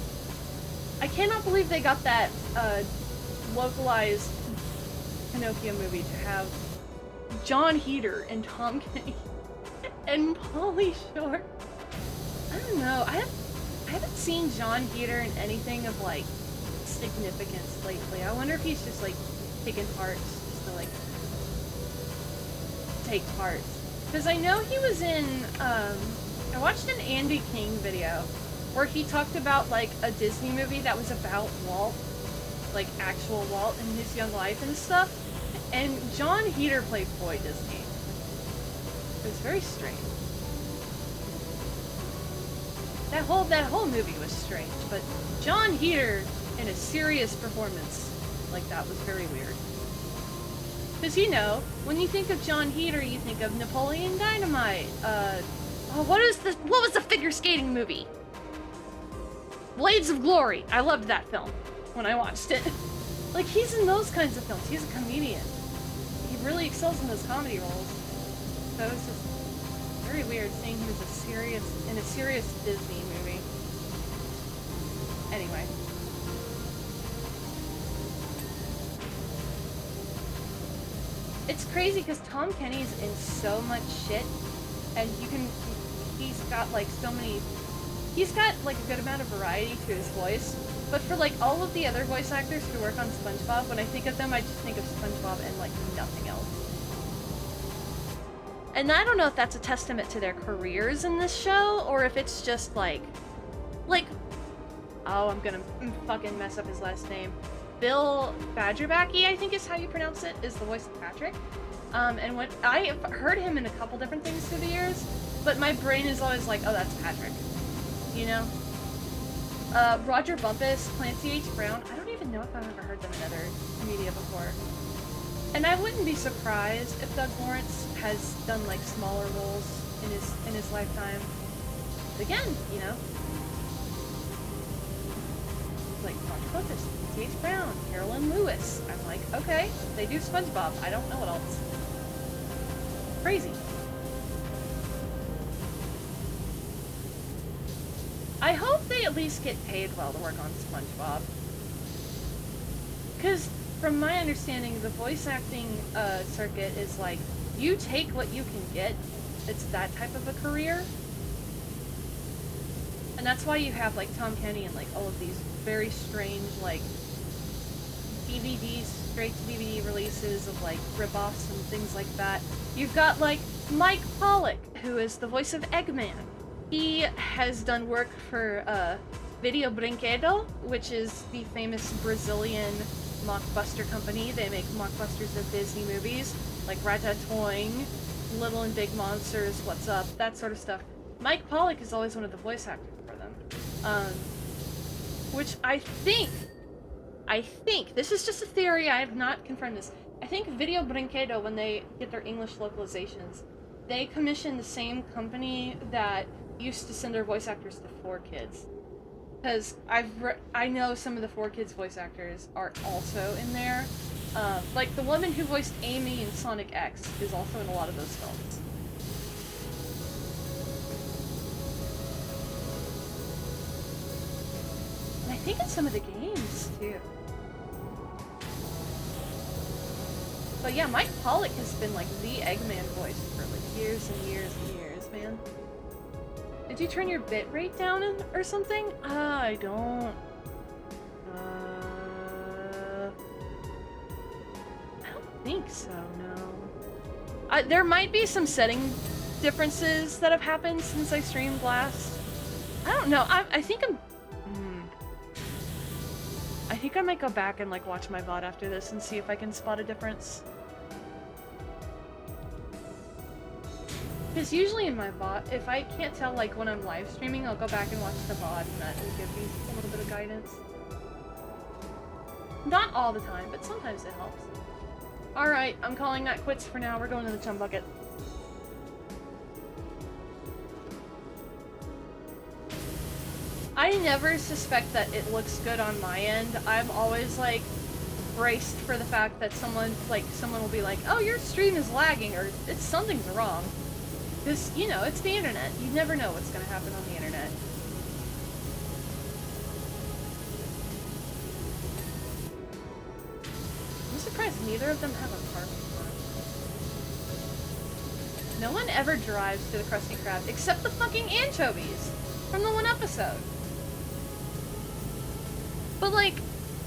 I cannot believe they got that localized Pinocchio movie to have John Heater and Tom Kenny and Pauly Shore. I don't know. I haven't seen John Heater in anything of like significance lately. I wonder if he's just like taking parts just to like take parts. Because I know he was in I watched an Andy King video where he talked about like a Disney movie that was about Walt, like actual Walt in his young life and stuff. And John Heater played Boy Disney. It was very strange. That whole movie was strange, but John Heater in a serious performance like that was very weird. Because, you know, when you think of John Heater, you think of Napoleon Dynamite. What was the figure skating movie? Blades of Glory. I loved that film when I watched it. Like, he's in those kinds of films. He's a comedian. He really excels in those comedy roles. So it's just very weird seeing him as in a serious Disney movie. Anyway. It's crazy because Tom Kenny's in so much shit, and he's got like so many, he's got like a good amount of variety to his voice, but for like all of the other voice actors who work on SpongeBob, when I think of them, I just think of SpongeBob and like nothing else. And I don't know if that's a testament to their careers in this show, or if it's just like, oh, I'm gonna fucking mess up his last name. Bill Badgerbacki, I think is how you pronounce it, is the voice of Patrick. And when I've heard him in a couple different things through the years, but my brain is always like, oh, that's Patrick. You know? Roger Bumpus, Clancy H. Brown, I don't even know if I've ever heard them in other media before. And I wouldn't be surprised if Doug Lawrence has done like smaller roles in his lifetime. But again, you know, like Roger Bumpus, T.H. Brown, Carolyn Lewis. I'm like, okay, they do SpongeBob. I don't know what else. Crazy. I hope they at least get paid well to work on SpongeBob. Because from my understanding, the voice acting circuit is like, you take what you can get. It's that type of a career. And that's why you have like Tom Kenny and like all of these very strange like DVDs, straight to DVD releases of like rip-offs and things like that. You've got like Mike Pollock, who is the voice of Eggman. He has done work for Video Brinquedo, which is the famous Brazilian mockbuster company. They make mockbusters of Disney movies like Ratatouille, Little and Big Monsters, What's Up, that sort of stuff. Mike Pollock is always one of the voice actors for them. Which I think, this is just a theory, I have not confirmed this, I think Video Brinquedo, when they get their English localizations, they commission the same company that used to send their voice actors to 4Kids. Because I know some of the 4Kids voice actors are also in there. Like the woman who voiced Amy in Sonic X is also in a lot of those films. And I think in some of the games, too. But yeah, Mike Pollock has been like the Eggman voice for like years and years and years, man. Did you turn your bitrate down or something? I don't. I don't think so, no. There might be some setting differences that have happened since I streamed last. I don't know. I think I think I might go back and like watch my VOD after this and see if I can spot a difference. Because usually in my VOD, if I can't tell like when I'm live streaming, I'll go back and watch the VOD and that will give me a little bit of guidance. Not all the time, but sometimes it helps. Alright, I'm calling that quits for now. We're going to the chum bucket. I never suspect that it looks good on my end. I'm always like braced for the fact that someone will be like, oh, your stream is lagging or something's wrong. Because, you know, it's the internet. You never know what's going to happen on the internet. I'm surprised neither of them have a parking lot. No one ever drives to the Krusty Krab except the fucking anchovies from the one episode. But, like,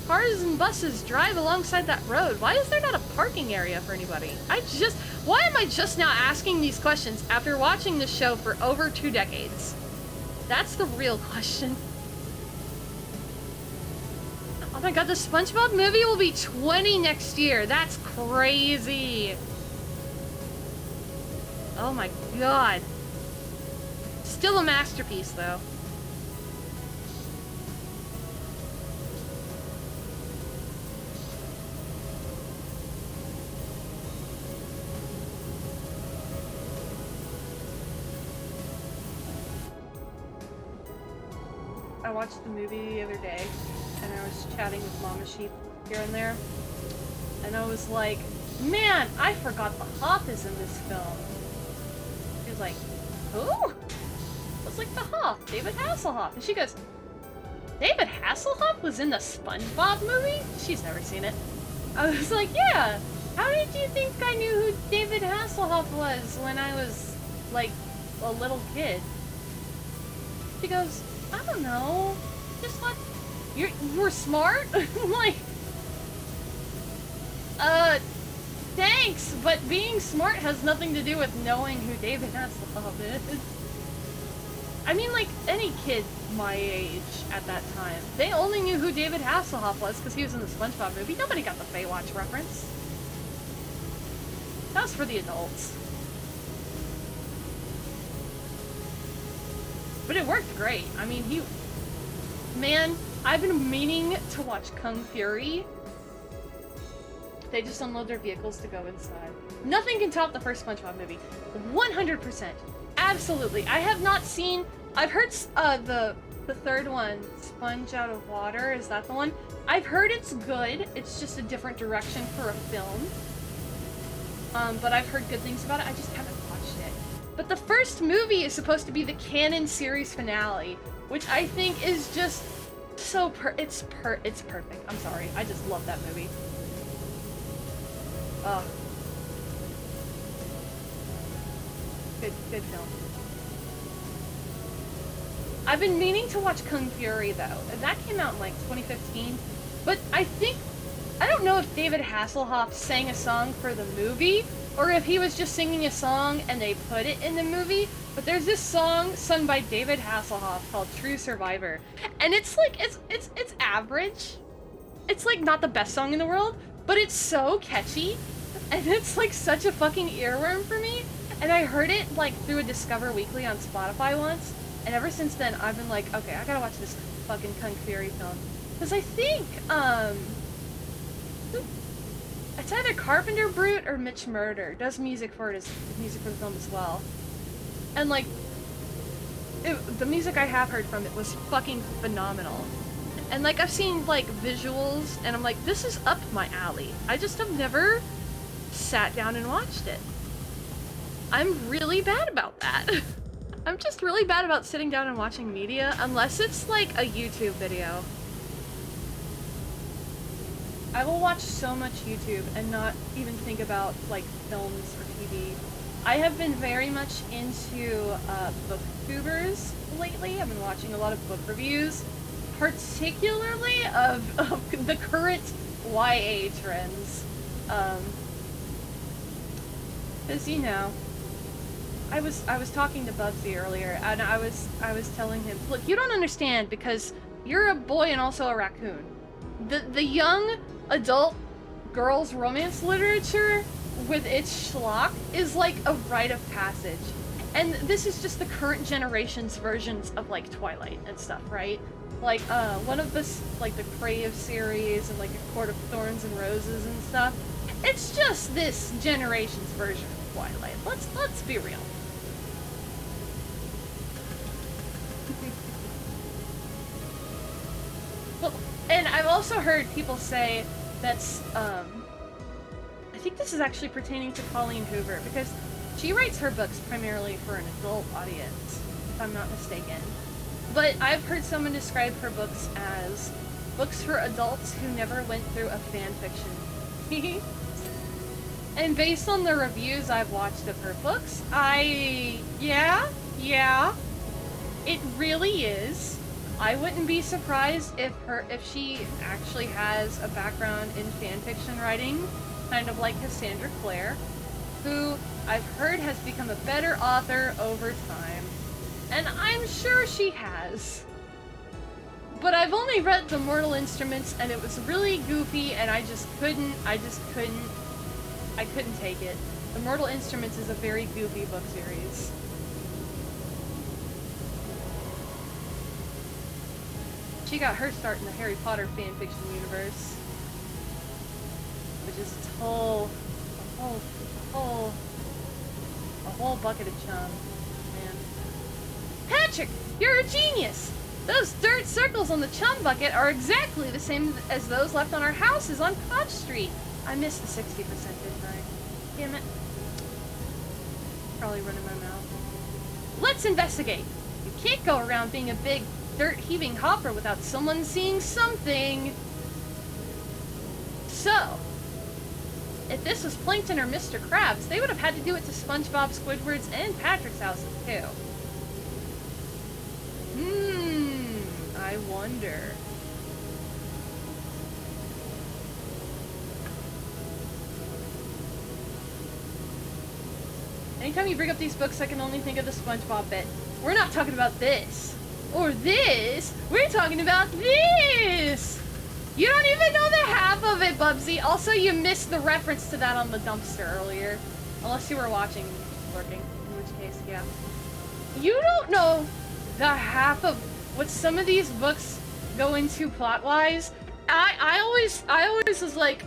cars and buses drive alongside that road. Why is there not a parking area for anybody? Why am I just now asking these questions after watching this show for over 2 decades? That's the real question. Oh my god, the SpongeBob movie will be 20 next year. That's crazy. Oh my god. Still a masterpiece, though. I watched the movie the other day, and I was chatting with Mama Sheep here and there, and I was like, man, I forgot the Hoff is in this film. She was like, who? I was like, the Hoff, David Hasselhoff. And she goes, David Hasselhoff was in the SpongeBob movie? She's never seen it. I was like, yeah. How did you think I knew who David Hasselhoff was when I was, like, a little kid? She goes, I don't know. Just thought you were smart? I'm like, thanks, but being smart has nothing to do with knowing who David Hasselhoff is. I mean, like, any kid my age at that time, they only knew who David Hasselhoff was because he was in the SpongeBob movie. Nobody got the Baywatch reference. That was for the adults. But it worked great. I mean, man, I've been meaning to watch Kung Fury. They just unload their vehicles to go inside. Nothing can top the first SpongeBob movie. 100%. Absolutely. I have not seen... I've heard the third one, Sponge Out of Water. Is that the one? I've heard it's good. It's just a different direction for a film. But I've heard good things about it. I just haven't watched it. But the first movie is supposed to be the canon series finale, which I think is just so it's perfect. I'm sorry. I just love that movie. Good film. I've been meaning to watch Kung Fury though. That came out in like 2015. But I don't know if David Hasselhoff sang a song for the movie or if he was just singing a song and they put it in the movie. But there's this song sung by David Hasselhoff called True Survivor. And it's like it's average. It's like not the best song in the world, but it's so catchy. And it's like such a fucking earworm for me. And I heard it like through a Discover Weekly on Spotify once. And ever since then, I've been like, okay, I gotta watch this fucking Kung Fury film. Because I think, it's either Carpenter Brute or Mitch Murder does music for the film as well. And like, the music I have heard from it was fucking phenomenal. And like, I've seen like visuals, and I'm like, this is up my alley. I just have never sat down and watched it. I'm really bad about that. I'm just really bad about sitting down and watching media, unless it's like a YouTube video. I will watch so much YouTube and not even think about like films or TV. I have been very much into booktubers lately. I've been watching a lot of book reviews, particularly of the current YA trends. Because, you know, I was talking to Bubsy earlier, and I was telling him, look, you don't understand because you're a boy and also a raccoon. The young adult girls romance literature with its schlock is like a rite of passage. And this is just the current generation's versions of like Twilight and stuff, right? Like one of the like the Crave series and like A Court of Thorns and Roses and stuff. It's just this generation's version of Twilight. Let's be real. Well, and I've also heard people say that's I think this is actually pertaining to Colleen Hoover, because she writes her books primarily for an adult audience, if I'm not mistaken. But I've heard someone describe her books as books for adults who never went through a fan fiction. And based on the reviews I've watched of her books, yeah, it really is. I wouldn't be surprised if she actually has a background in fan fiction writing, kind of like Cassandra Clare, who I've heard has become a better author over time. And I'm sure she has. But I've only read The Mortal Instruments, and it was really goofy, and I couldn't take it. The Mortal Instruments is a very goofy book series. She got her start in the Harry Potter fanfiction universe, which is a whole bucket of chum, man. Patrick, you're a genius! Those dirt circles on the chum bucket are exactly the same as those left on our houses on Koch Street. I missed the 60%, didn't I? Damn it. Probably running my mouth. Let's investigate. You can't go around being a big, dirt-heaving hopper without someone seeing something. So, if this was Plankton or Mr. Krabs, they would have had to do it to SpongeBob, Squidward's, and Patrick's houses, too. I wonder. Anytime you bring up these books, I can only think of the SpongeBob bit. We're not talking about this. Or this. We're talking about this! You don't even know the half of it, Bubsy. Also, you missed the reference to that on the dumpster earlier. Unless you were watching Lurking, in which case, yeah. You don't know the half of what some of these books go into plot-wise. I always was like,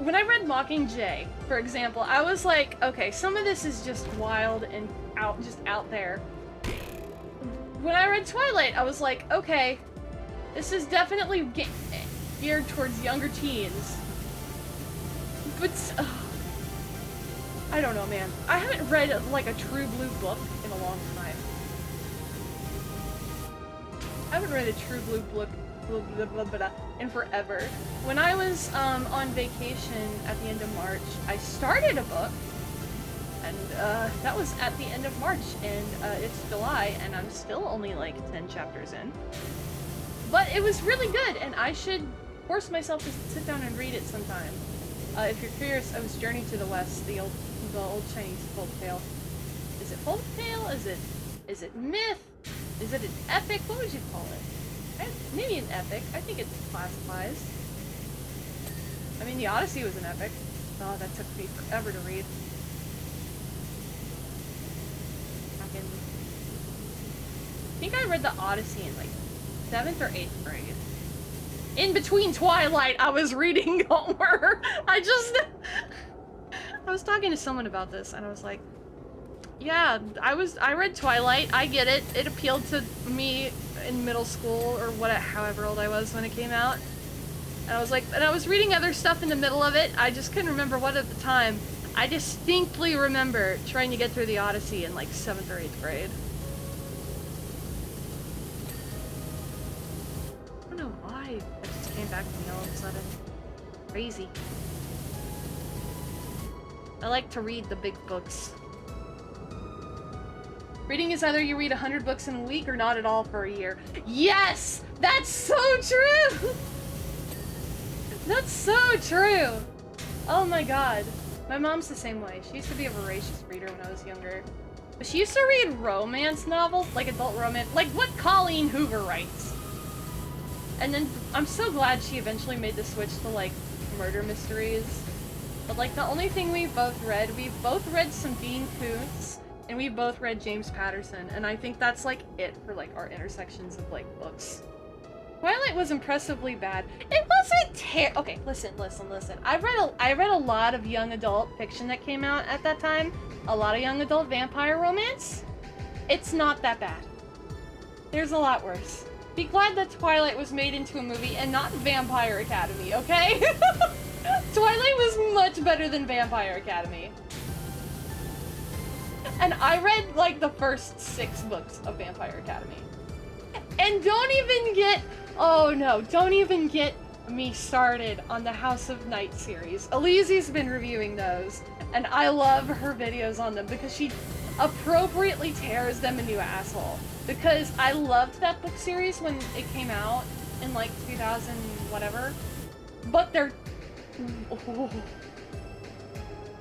when I read Mockingjay, for example, I was like, okay, some of this is just wild and just out there. When I read Twilight, I was like, okay, this is definitely geared towards younger teens. But, I don't know, man. I haven't read, like, a true blue book in a long time. I haven't read a true blue book in forever. When I was on vacation at the end of March, I started a book, and that was at the end of March, and it's July, and I'm still only like 10 chapters in. But it was really good, and I should force myself to sit down and read it sometime. If you're curious, it was Journey to the West, the old Chinese folk tale. Is it folk tale? Is it myth? Is it an epic? What would you call it? Maybe an epic. I think it classifies. I mean, the Odyssey was an epic. Oh, that took me forever to read. I think I read the Odyssey in like 7th or 8th grade. In between Twilight, I was reading Homer. I was talking to someone about this, and I was like, yeah, I read Twilight. I get it. It appealed to me in middle school or however old I was when it came out. And I was like, and I was reading other stuff in the middle of it. I just couldn't remember what at the time. I distinctly remember trying to get through the Odyssey in like 7th or 8th grade. I don't know why it just came back to me all of a sudden. Crazy. I like to read the big books. Reading is either you read 100 books in a week or not at all for a year. Yes! That's so true! That's so true! Oh my god. My mom's the same way. She used to be a voracious reader when I was younger. But she used to read romance novels, like adult romance, like what Colleen Hoover writes. And then I'm so glad she eventually made the switch to like murder mysteries. But like the only thing we both read some Dean Koontz, and we both read James Patterson, and I think that's like it for like our intersections of like books. Twilight was impressively bad. It wasn't okay, listen. I read a lot of young adult fiction that came out at that time. A lot of young adult vampire romance. It's not that bad. There's a lot worse. Be glad that Twilight was made into a movie and not Vampire Academy, okay? Twilight was much better than Vampire Academy. And I read like the first 6 books of Vampire Academy. And don't even get me started on the House of Night series. Elyse's been reviewing those, and I love her videos on them because she appropriately tears them a new asshole. Because I loved that book series when it came out in like 2000 whatever. But they're... Oh.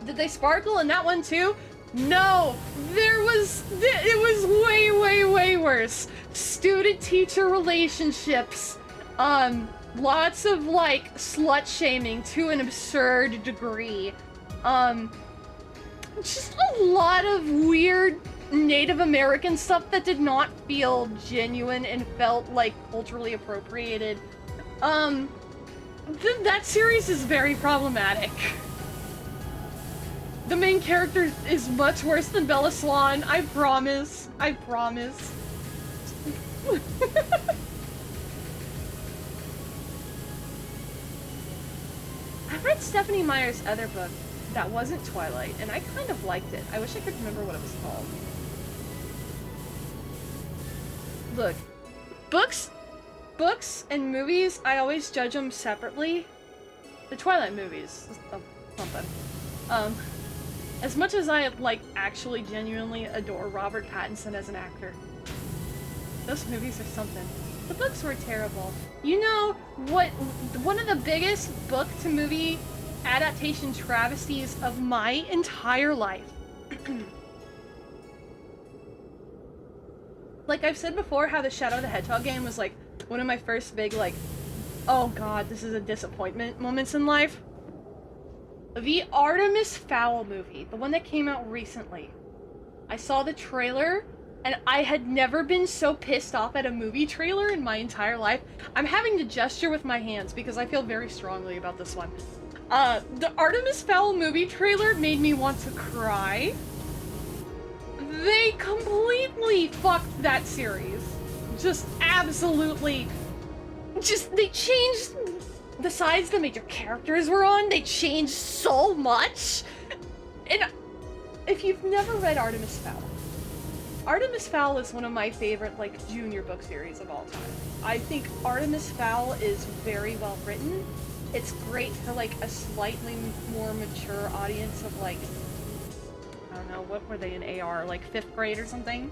Did they sparkle in that one too? No! It was way worse. Student-teacher relationships. Lots of like slut-shaming to an absurd degree. Just a lot of weird Native American stuff that did not feel genuine and felt like culturally appropriated. That series is very problematic. The main character is much worse than Bella Swan, I promise. I read Stephanie Meyer's other book that wasn't Twilight, and I kind of liked it. I wish I could remember what it was called. Look, books and movies, I always judge them separately. The Twilight movies, something. As much as I, like, actually genuinely adore Robert Pattinson as an actor, those movies are something. The books were terrible. You know what? One of the biggest book-to-movie adaptation travesties of my entire life. Like I've said before, how the Shadow the Hedgehog game was, like, one of my first big, like, oh god, this is a disappointment moments in life. The Artemis Fowl movie, the one that came out recently. I saw the trailer, and I had never been so pissed off at a movie trailer in my entire life. I'm having to gesture with my hands because I feel very strongly about this one. The Artemis Fowl movie trailer made me want to cry. They completely fucked that series. Just absolutely. They changed the sides the major characters were on. They changed so much. And if you've never read Artemis Fowl, Artemis Fowl is one of my favorite, like, junior book series of all time. I think Artemis Fowl is very well written. It's great for, like, a slightly more mature audience of, like, I don't know, what were they in AR, like 5th grade or something?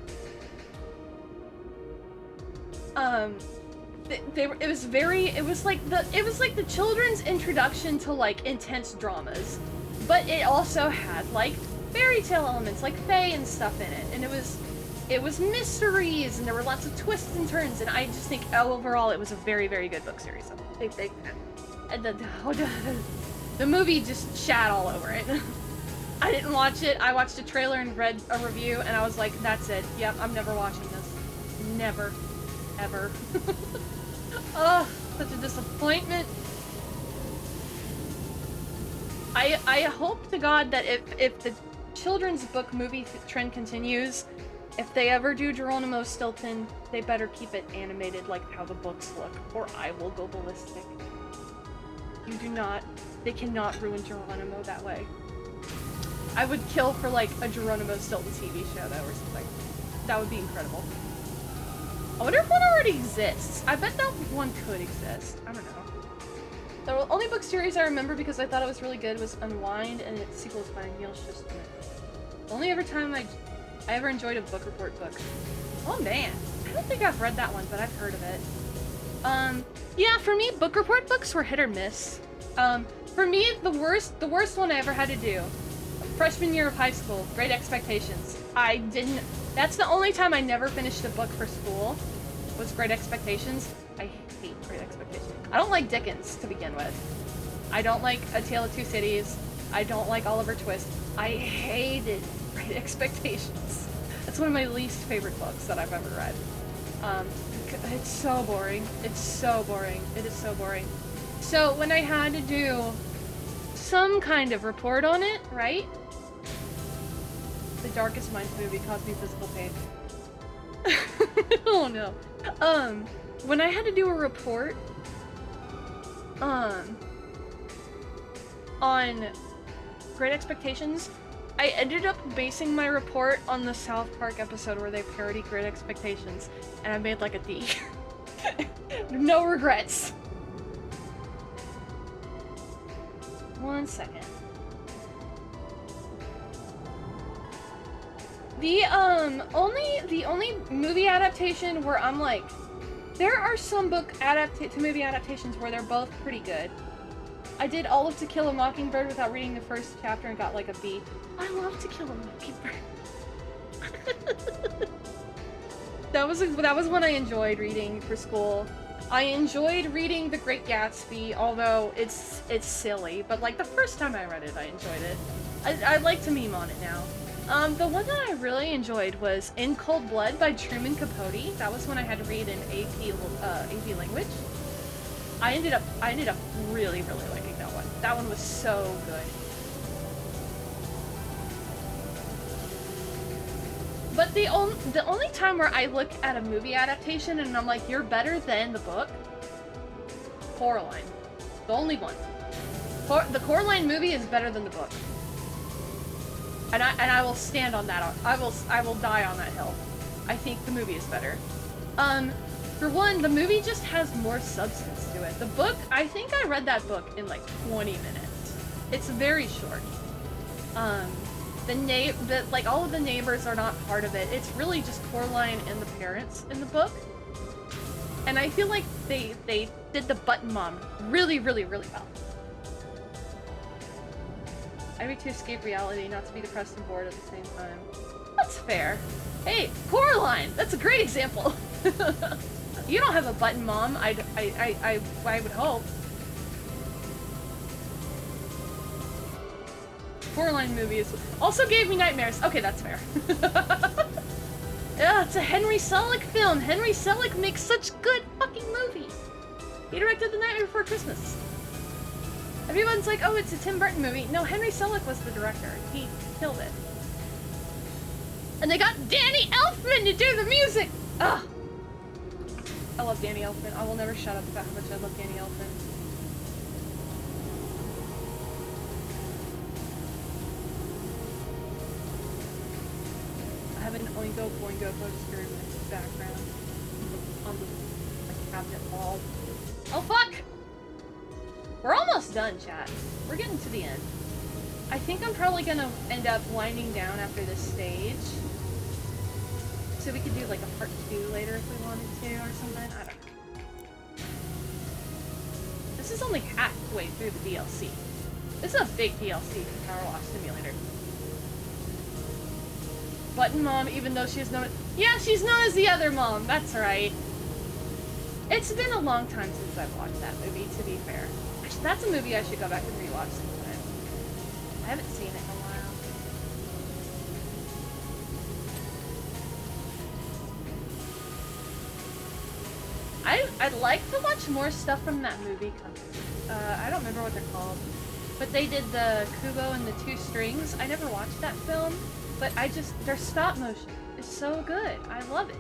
It was like the children's introduction to, like, intense dramas. But it also had, like, fairy tale elements, like fae and stuff in it. And it was mysteries, and there were lots of twists and turns, and I just think, overall, it was a very, very good book series. The movie just shat all over it. I didn't watch it. I watched a trailer and read a review, and I was like, that's it. Yep, I'm never watching this. Never. Ever. Oh, such a disappointment. I hope to God that if the children's book movie trend continues, if they ever do Geronimo Stilton, they better keep it animated like how the books look, or I will go ballistic. They cannot ruin Geronimo that way. I would kill for, like, a Geronimo Stilton TV show, though, or something. That would be incredible. I wonder if one already exists. I bet that one could exist. I don't know. The only book series I remember because I thought it was really good was Unwind, and its sequel is by Neil Schusterman. The only ever time I ever enjoyed a book report book. Oh man, I don't think I've read that one, but I've heard of it. Yeah, for me, book report books were hit or miss. For me, the worst one I ever had to do, freshman year of high school, Great Expectations. That's the only time I never finished a book for school, was Great Expectations. I hate Great Expectations. I don't like Dickens, to begin with. I don't like A Tale of Two Cities. I don't like Oliver Twist. I hated Great Expectations. That's one of my least favorite books that I've ever read. It's so boring. It's so boring. It is so boring. So when I had to do some kind of report on it, right? The Darkest Minds movie caused me physical pain. Oh no. When I had to do a report, on Great Expectations, I ended up basing my report on the South Park episode where they parody Great Expectations, and I made like a D. No regrets. One second. The only movie adaptation where I'm like, there are some book to movie adaptations where they're both pretty good. I did all of To Kill a Mockingbird without reading the first chapter and got like a B. I love To Kill a Mockingbird. That was one I enjoyed reading for school. I enjoyed reading The Great Gatsby, although it's silly, but like the first time I read it, I enjoyed it. I'd like to meme on it now. The one that I really enjoyed was In Cold Blood by Truman Capote. That was when I had to read an AP language. I ended up really, really liking that one. That one was so good. But the only time where I look at a movie adaptation and I'm like, you're better than the book, Coraline. The only one. The Coraline movie is better than the book. And I will stand on that. I will die on that hill. I think the movie is better. For one, the movie just has more substance to it. The book, I think I read that book in like 20 minutes. It's very short. Like all of the neighbors are not part of it. It's really just Coraline and the parents in the book. And I feel like they did the button mom really, really, really well. I need to escape reality, not to be depressed and bored at the same time. That's fair. Hey, Coraline! That's a great example! You don't have a button mom, I would hope. Coraline movies also gave me nightmares. Okay, that's fair. Yeah, it's a Henry Selick film. Henry Selick makes such good fucking movies. He directed The Nightmare Before Christmas. Everyone's like, oh, it's a Tim Burton movie. No, Henry Selick was the director. He killed it. And they got Danny Elfman to do the music! Ugh! I love Danny Elfman. I will never shut up about how much I love Danny Elfman. I have an Oingo Boingo poster in my background. On the cabinet wall. Oh fuck! We're almost done, chat. We're getting to the end. I think I'm probably gonna end up winding down after this stage. So we could do like a part 2 later if we wanted to or something. I don't know. This is only halfway through the DLC. This is a big DLC for Power Wash Simulator. Button Mom, even though she's known... Yeah, she's known as the other mom. That's right. It's been a long time since I've watched that movie, to be fair. Actually, that's a movie I should go back and rewatch sometime. I haven't seen it in a while. I'd like to watch more stuff from that movie company. I don't remember what they're called. But they did the Kubo and the Two Strings. I never watched that film, but their stop motion is so good. I love it.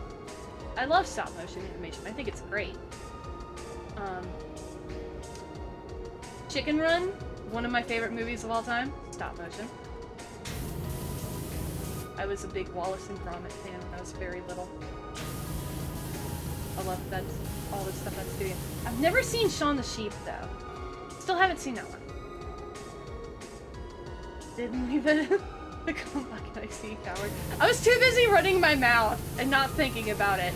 I love stop motion animation. I think it's great. Chicken Run, one of my favorite movies of all time. Stop motion. I was a big Wallace and Gromit fan when I was very little. I love that, all the stuff that's doing. I've never seen Shaun the Sheep though. Still haven't seen that one. Didn't leave it. Come back, can I see, coward? I was too busy running my mouth and not thinking about it.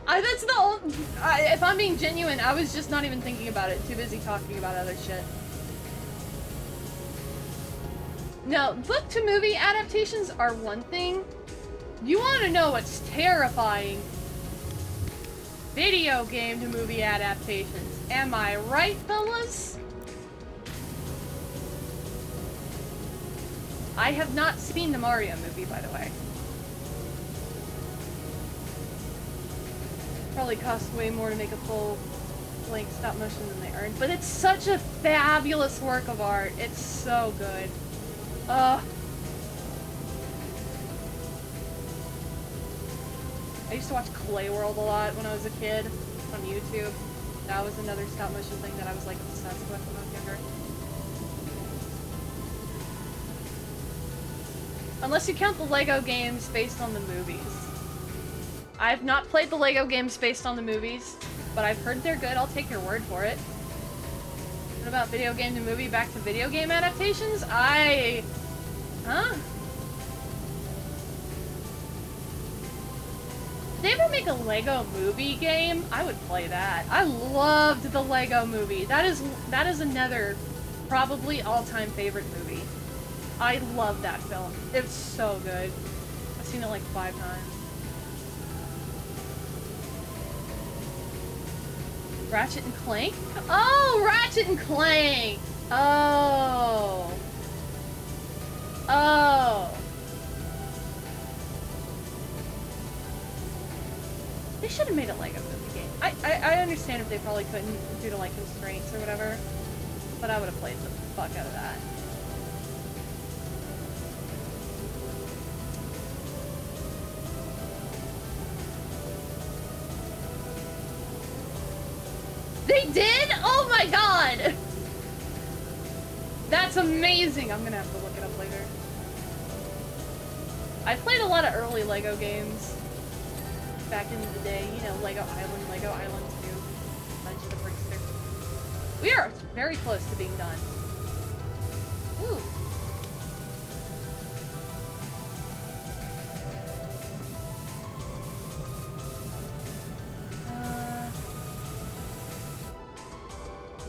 That's the old. If I'm being genuine, I was just not even thinking about it. Too busy talking about other shit. No, book to movie adaptations are one thing. You want to know what's terrifying? Video game to movie adaptations. Am I right, fellas? I have not seen the Mario movie, by the way. Probably cost way more to make a full-length stop motion than they earned, but it's such a fabulous work of art. It's so good. Ugh. I used to watch Clay World a lot when I was a kid on YouTube. That was another stop motion thing that I was like obsessed with when I was younger. Unless you count the Lego games based on the movies. I've not played the Lego games based on the movies, but I've heard they're good. I'll take your word for it. What about video game to movie back to video game adaptations? Huh? Did they ever make a Lego movie game? I would play that. I loved the Lego movie. That is another probably all-time favorite movie. I love that film. It's so good. I've seen it like 5 times. Ratchet and Clank? Oh, Ratchet and Clank! Oh. Oh. They should have made a Lego movie game. I understand if they probably couldn't due to like constraints or whatever, but I would have played the fuck out of that. did? Oh my god! That's amazing! I'm gonna have to look it up later. I played a lot of early LEGO games back in the day. You know, Lego Island 2, Bunch of the Brickster. We are very close to being done. Ooh.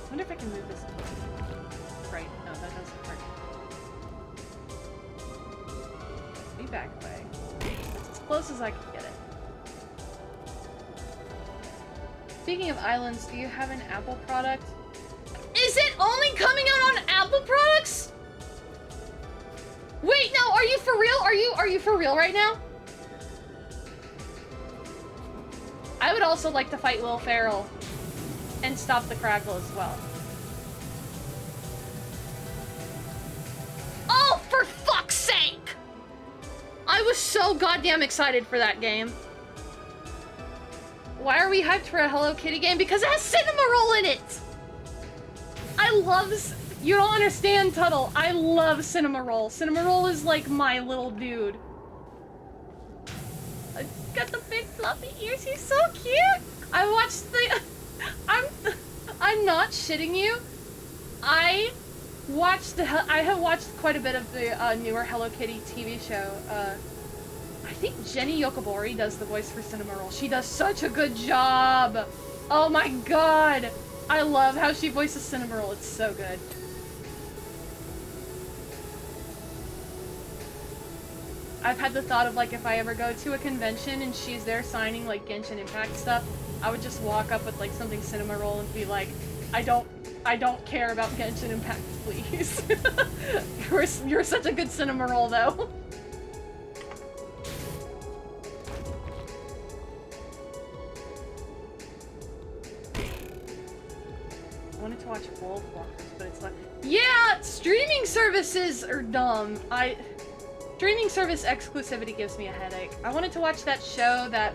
I wonder if I can move this. Right, no, that doesn't work. Be back away. That's as close as I can get it. Speaking of islands, do you have an Apple product? Is it only coming out on Apple products? Wait, no, are you for real? Are you for real right now? I would also like to fight Will Ferrell and stop the Crackle as well. Oh, for fuck's sake! I was so goddamn excited for that game. Why are we hyped for a Hello Kitty game? Because it has Cinnamoroll in it! I love... You don't understand, Tuttle. I love Cinnamoroll. Cinnamoroll is like my little dude. Got the big fluffy ears. He's so cute. I watched the... I'm not shitting you. I have watched quite a bit of the newer Hello Kitty TV show. I think Jenny Yokobori does the voice for Cinnamoroll. She does such a good job. Oh my god. I love how she voices Cinnamoroll. It's so good. I've had the thought of, like, if I ever go to a convention and she's there signing, like, Genshin Impact stuff, I would just walk up with, like, something Cinnamoroll and be like, I don't care about Genshin Impact, please. You're such a good Cinnamoroll, though. I wanted to watch Wolf Walkers, but it's like... Yeah! Streaming services are dumb. Streaming service exclusivity gives me a headache. I wanted to watch that show that,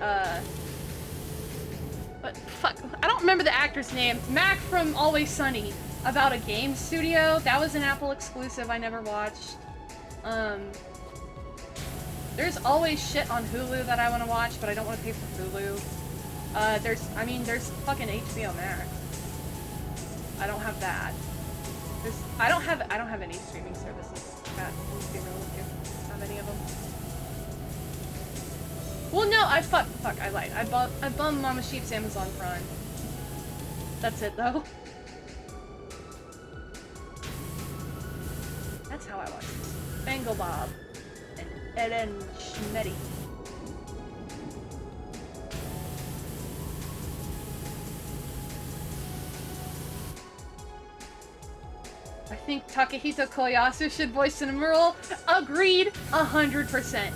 but fuck, I don't remember the actor's name. Mac from Always Sunny, about a game studio. That was an Apple exclusive I never watched. There's always shit on Hulu that I want to watch, but I don't want to pay for Hulu. There's fucking HBO Max. I don't have that. I don't have any streaming services. That to be real with you. Not any of them. Well, no, I lied. I bummed Mama Sheep's Amazon Prime. That's it, though. That's how I watch this. Bangle Bob and Eden Schmetty. I think Takehito Koyasu should voice Cinnamoroll. Agreed, 100%.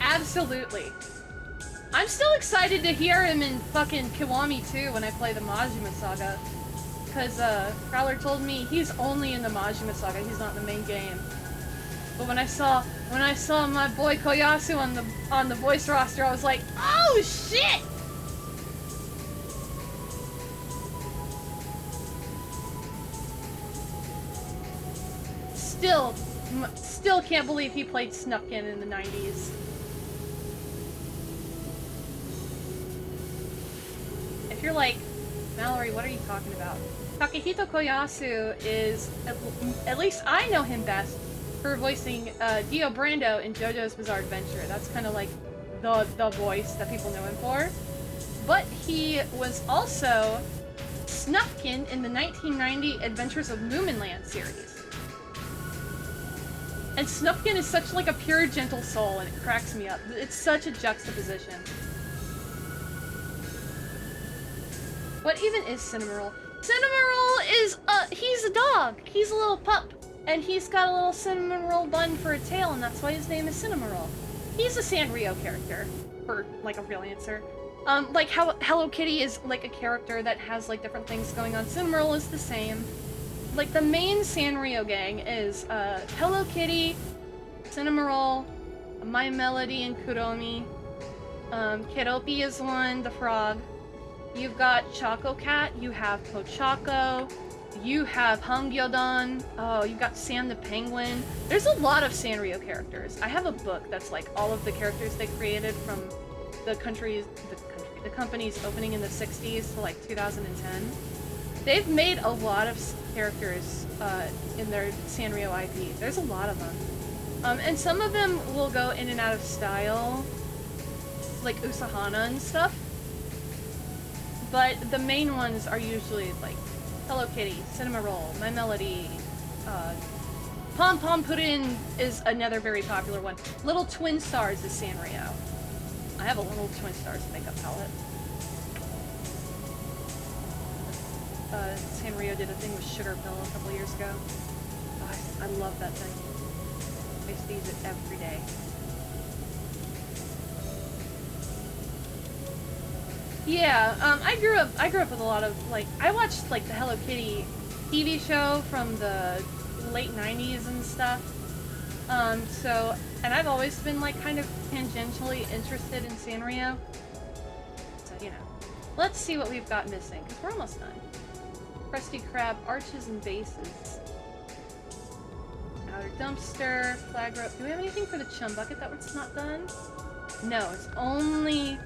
Absolutely. I'm still excited to hear him in fucking Kiwami 2 when I play the Majima Saga. Because, Prowler told me he's only in the Majima Saga, he's not in the main game. But when I saw my boy Koyasu on the voice roster, I was like, oh shit! Still can't believe he played Snufkin in the 90s. If you're like, Mallory, what are you talking about? Takehito Koyasu is, at least I know him best for voicing Dio Brando in JoJo's Bizarre Adventure. That's kind of like the voice that people know him for. But he was also Snufkin in the 1990 Adventures of Moominland series. And Snufkin is such like a pure, gentle soul, and it cracks me up. It's such a juxtaposition. What even is Cinnamoroll? Cinnamoroll is, he's a dog. He's a little pup. And he's got a little Cinnamoroll bun for a tail, and that's why his name is Cinnamoroll. He's a Sanrio character, for, like, a real answer. Like how Hello Kitty is, like, a character that has, like, different things going on. Cinnamoroll is the same. Like, the main Sanrio gang is, Hello Kitty, Cinnamoroll, My Melody, and Kuromi. Keropi is one, the frog. You've got Choco Cat, you have Pochako, you have Hungyodon, oh, you've got Sam the Penguin. There's a lot of Sanrio characters. I have a book that's like all of the characters they created from the company's opening in the 60s to like 2010. They've made a lot of characters in their Sanrio IP. There's a lot of them. And some of them will go in and out of style, like Usahana and stuff. But the main ones are usually like Hello Kitty, Cinema Roll, My Melody, Pom Pom Puddin' is another very popular one. Little Twin Stars is Sanrio. I have a Little Twin Stars makeup palette. Sanrio did a thing with Sugar Pill a couple years ago. Oh, I love that thing. I used to use it every day. Yeah, I grew up with a lot of, like, I watched, like, the Hello Kitty TV show from the late 90s and stuff. And I've always been, like, kind of tangentially interested in Sanrio. So, you know. Let's see what we've got missing, because we're almost done. Krusty Krab, arches and bases. Outer dumpster, flag rope. Do we have anything for the chum bucket that was not done? No, it's only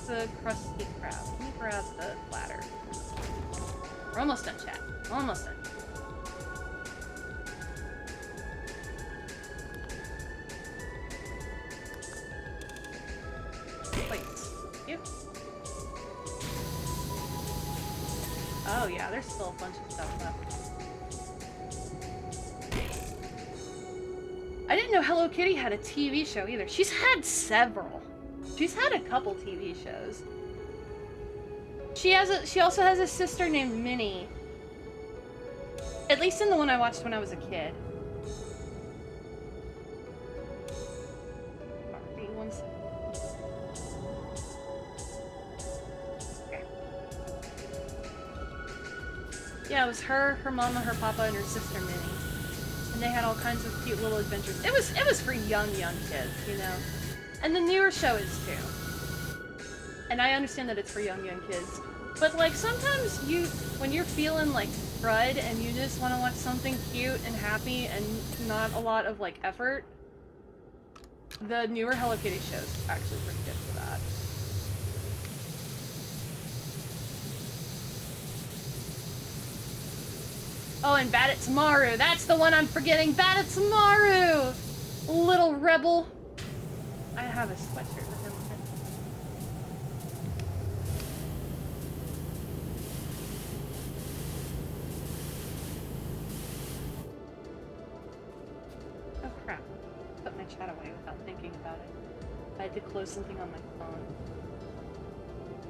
the Krusty Krab. Let me grab the ladder. We're almost done, chat. Almost done. Plates. Yep. Oh yeah, there's still a bunch of stuff left. I didn't know Hello Kitty had a TV show either. She's had several. She's had a couple TV shows. She also has a sister named Minnie. At least in the one I watched when I was a kid. Sorry, one second. Okay. Yeah, it was her mama, her papa, and her sister Minnie. And they had all kinds of cute little adventures. It was for young kids, you know. And the newer show is too. And I understand that it's for young kids. But like sometimes when you're feeling like crud and you just want to watch something cute and happy and not a lot of like effort, the newer Hello Kitty shows are actually pretty good for that. Oh, and Baditsumaru. That's the one I'm forgetting. Baditsumaru! Little rebel. I have a sweatshirt with him. Oh crap. Put my chat away without thinking about it. I had to close something on my phone.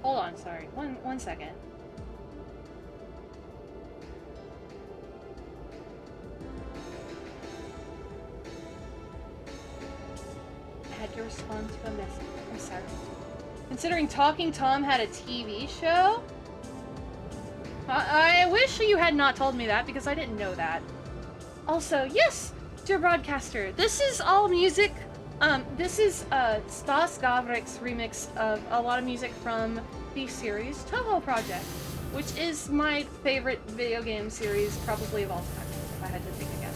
Hold on, sorry. One second. To respond to a message. I'm sorry. Considering Talking Tom had a TV show? I wish you had not told me that because I didn't know that. Also, yes, dear broadcaster, this is all music. This is Stas Gavrik's remix of a lot of music from the series Toho Project, which is my favorite video game series probably of all time, if I had to take a guess.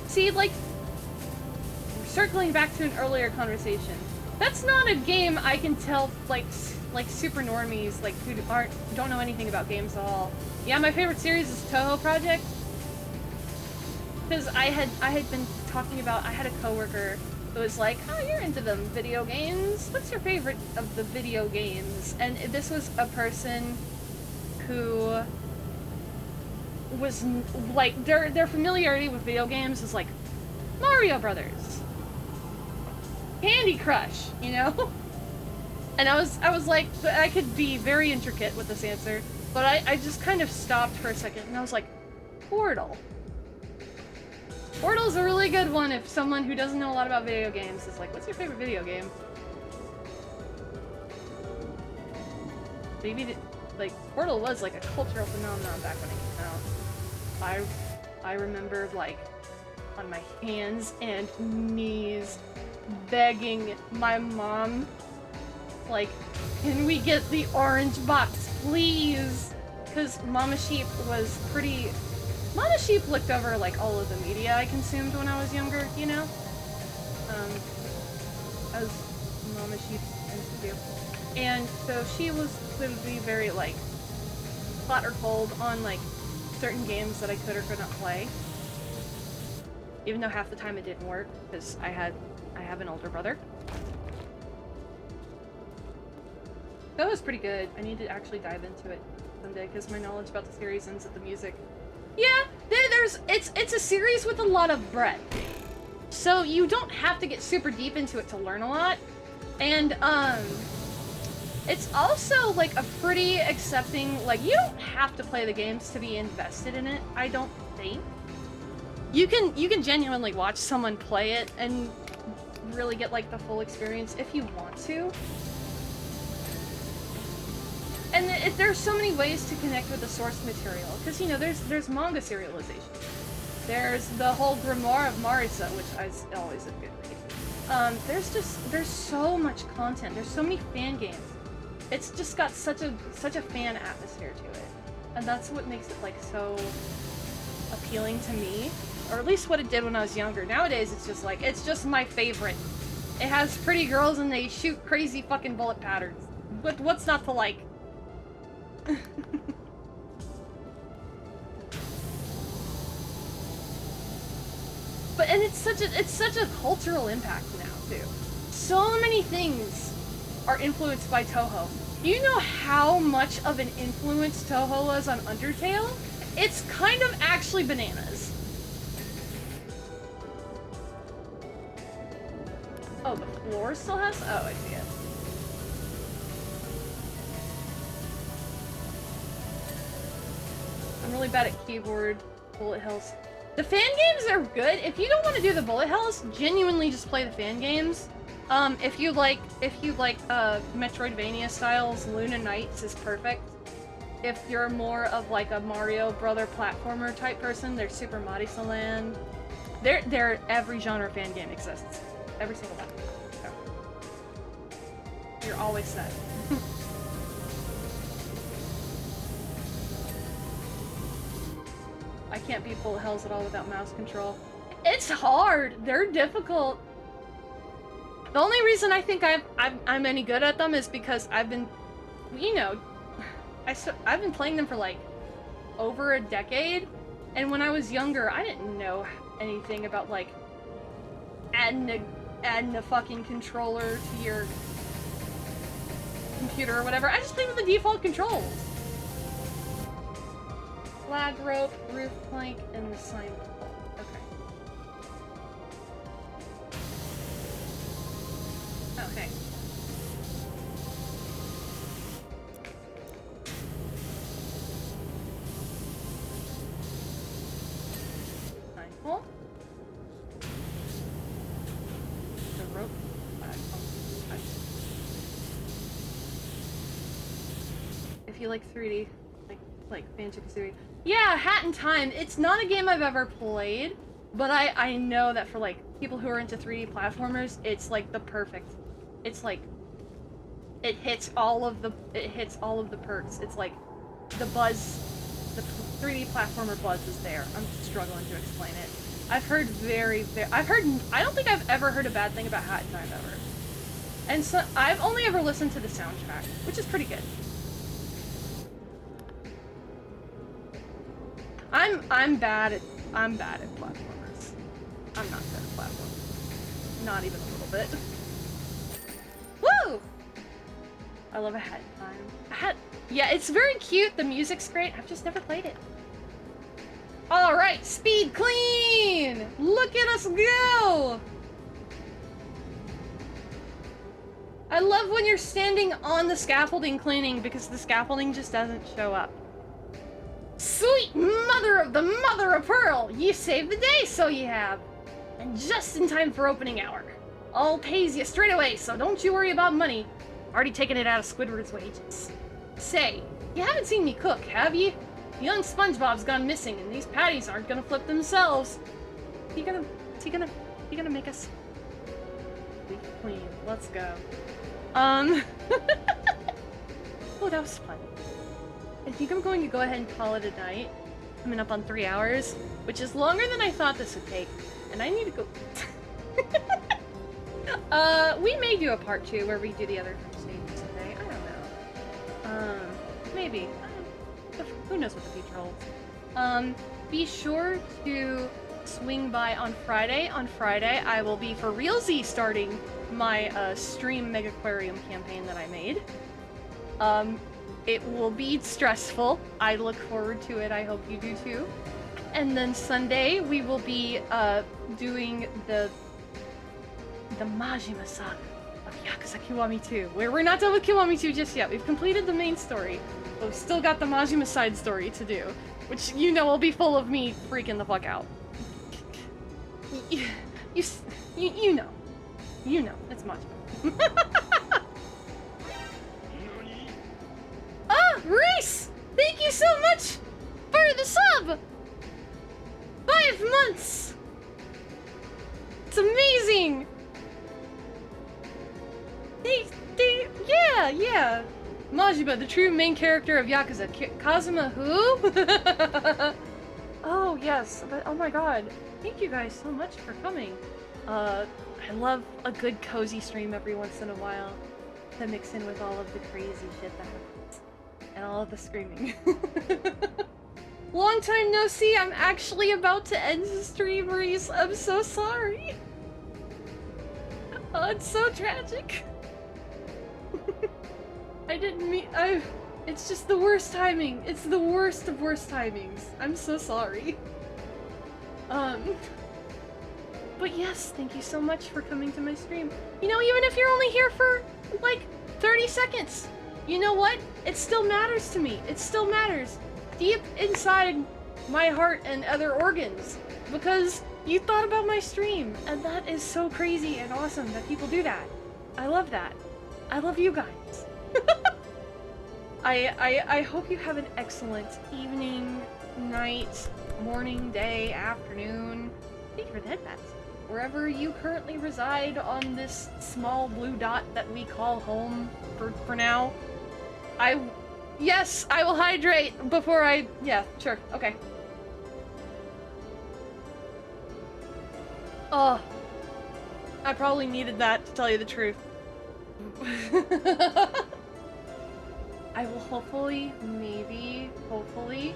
See, like, circling back to an earlier conversation, that's not a game I can tell like super normies like who don't know anything about games at all. Yeah, my favorite series is Toho Project because I had been talking about. I had a coworker who was like, "Oh, you're into them video games. What's your favorite of the video games?" And this was a person who was like their familiarity with video games was like Mario Brothers, Candy Crush, you know? And I was like, I could be very intricate with this answer, but I just kind of stopped for a second and I was like, Portal. Portal's a really good one if someone who doesn't know a lot about video games is like, what's your favorite video game? Maybe, like, Portal was like a cultural phenomenon back when it came out. I remember, like, on my hands and knees begging my mom like, can we get the orange box, please? Because Mama Sheep was pretty... Mama Sheep looked over, like, all of the media I consumed when I was younger, you know? As Mama Sheep tends to do. And so she would be very, like, hot or cold on, like, certain games that I could or could not play. Even though half the time it didn't work, because I have an older brother. That was pretty good. I need to actually dive into it someday, because my knowledge about the series ends at the music. Yeah, it's a series with a lot of breadth. So you don't have to get super deep into it to learn a lot. And, it's also, like, a pretty accepting, like, you don't have to play the games to be invested in it, I don't think. You can genuinely watch someone play it and really get, like, the full experience if you want to. And there's so many ways to connect with the source material, because, you know, there's manga serialization. There's the whole Grimoire of Marisa, which is always a good read. There's so much content, there's so many fan games. It's just got such a fan atmosphere to it. And that's what makes it, like, so appealing to me. Or at least what it did when I was younger. Nowadays, it's just like, it's just my favorite. It has pretty girls and they shoot crazy fucking bullet patterns. What's not to like? And it's such a cultural impact now, too. So many things are influenced by Toho. You know how much of an influence Toho was on Undertale? It's kind of actually bananas. Oh, the floor still has? Oh, I see it. I'm really bad at keyboard bullet hells. The fan games are good. If you don't want to do the bullet hells, genuinely just play the fan games. If you like Metroidvania styles, Luna Knights is perfect. If you're more of like a Mario Brother platformer type person, there's Super Mario Land. Every genre fan game exists. Every single one. So, you're always set. I can't beat bullet hells at all without mouse control. It's hard. They're difficult. The only reason I think I'm any good at them is because I've been, you know, I've been playing them for like over a decade, and when I was younger, I didn't know anything about like adding a fucking controller to your computer or whatever. I just played with the default controls. Flag rope, roof plank, and the sign. Okay. Okay. Sign hole. The rope. If you like 3D, like Banjo-Kazooie. Yeah, Hat in Time. It's not a game I've ever played, but I know that for like people who are into 3D platformers, it's like the perfect. It's like it hits all of the perks. It's like the buzz, the 3D platformer buzz is there. I'm struggling to explain it. I've heard I don't think I've ever heard a bad thing about Hat in Time ever. And so I've only ever listened to the soundtrack, which is pretty good. I'm bad at platformers. I'm not good at platformers. Not even a little bit. Woo! I love a Hat in Time. Yeah, it's very cute. The music's great. I've just never played it. All right, speed clean. Look at us go. I love when you're standing on the scaffolding cleaning because the scaffolding just doesn't show up. Sweet mother of the mother of pearl! You saved the day, so you have. And just in time for opening hour. I'll pays you straight away, so don't you worry about money. Already taken it out of Squidward's wages. Say, you haven't seen me cook, have you? Young SpongeBob's gone missing, and these patties aren't gonna flip themselves. Is he gonna make us clean? Let's go. Oh, that was fun. I think I'm going to go ahead and call it a night. Coming up on 3 hours, which is longer than I thought this would take. And I need to go... we may do a part 2 where we do the other 3 stages today. I don't know. Maybe. Who knows what the future holds. Be sure to swing by on Friday. On Friday, I will be for realsy starting my stream Megaquarium campaign that I made. It will be stressful. I look forward to it. I hope you do too. And then Sunday, we will be doing the Majima saga of Yakuza Kiwami 2, where we're not done with Kiwami 2 just yet. We've completed the main story, but we've still got the Majima side story to do, which you know will be full of me freaking the fuck out. You know. You know, it's Majima. Ah, Reese! Thank you so much for the sub! 5 months! It's amazing! Yeah! Majima, the true main character of Yakuza. Kazuma who? Oh, yes. But, oh my god. Thank you guys so much for coming. I love a good cozy stream every once in a while to mix in with all of the crazy shit that happens. And all of the screaming. Long time no see, I'm actually about to end the stream, Reese. I'm so sorry. Oh, it's so tragic. I didn't mean- it's just the worst timing. It's the worst of worst timings. I'm so sorry. But yes, thank you so much for coming to my stream. You know, even if you're only here for, like, 30 seconds, you know what? It still matters to me. It still matters. Deep inside my heart and other organs. Because you thought about my stream. And that is so crazy and awesome that people do that. I love that. I love you guys. I hope you have an excellent evening, night, morning, day, afternoon. Thank you for the headbats. Wherever you currently reside on this small blue dot that we call home for now. Yes, I will hydrate before yeah, sure, okay. Oh, I probably needed that, to tell you the truth. I will hopefully, maybe, hopefully,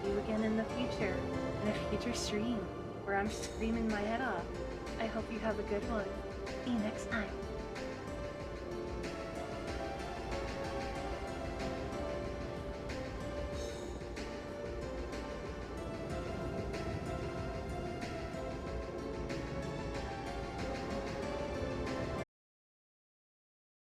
see you again in the future. In a future stream, where I'm screaming my head off. I hope you have a good one. See you next time.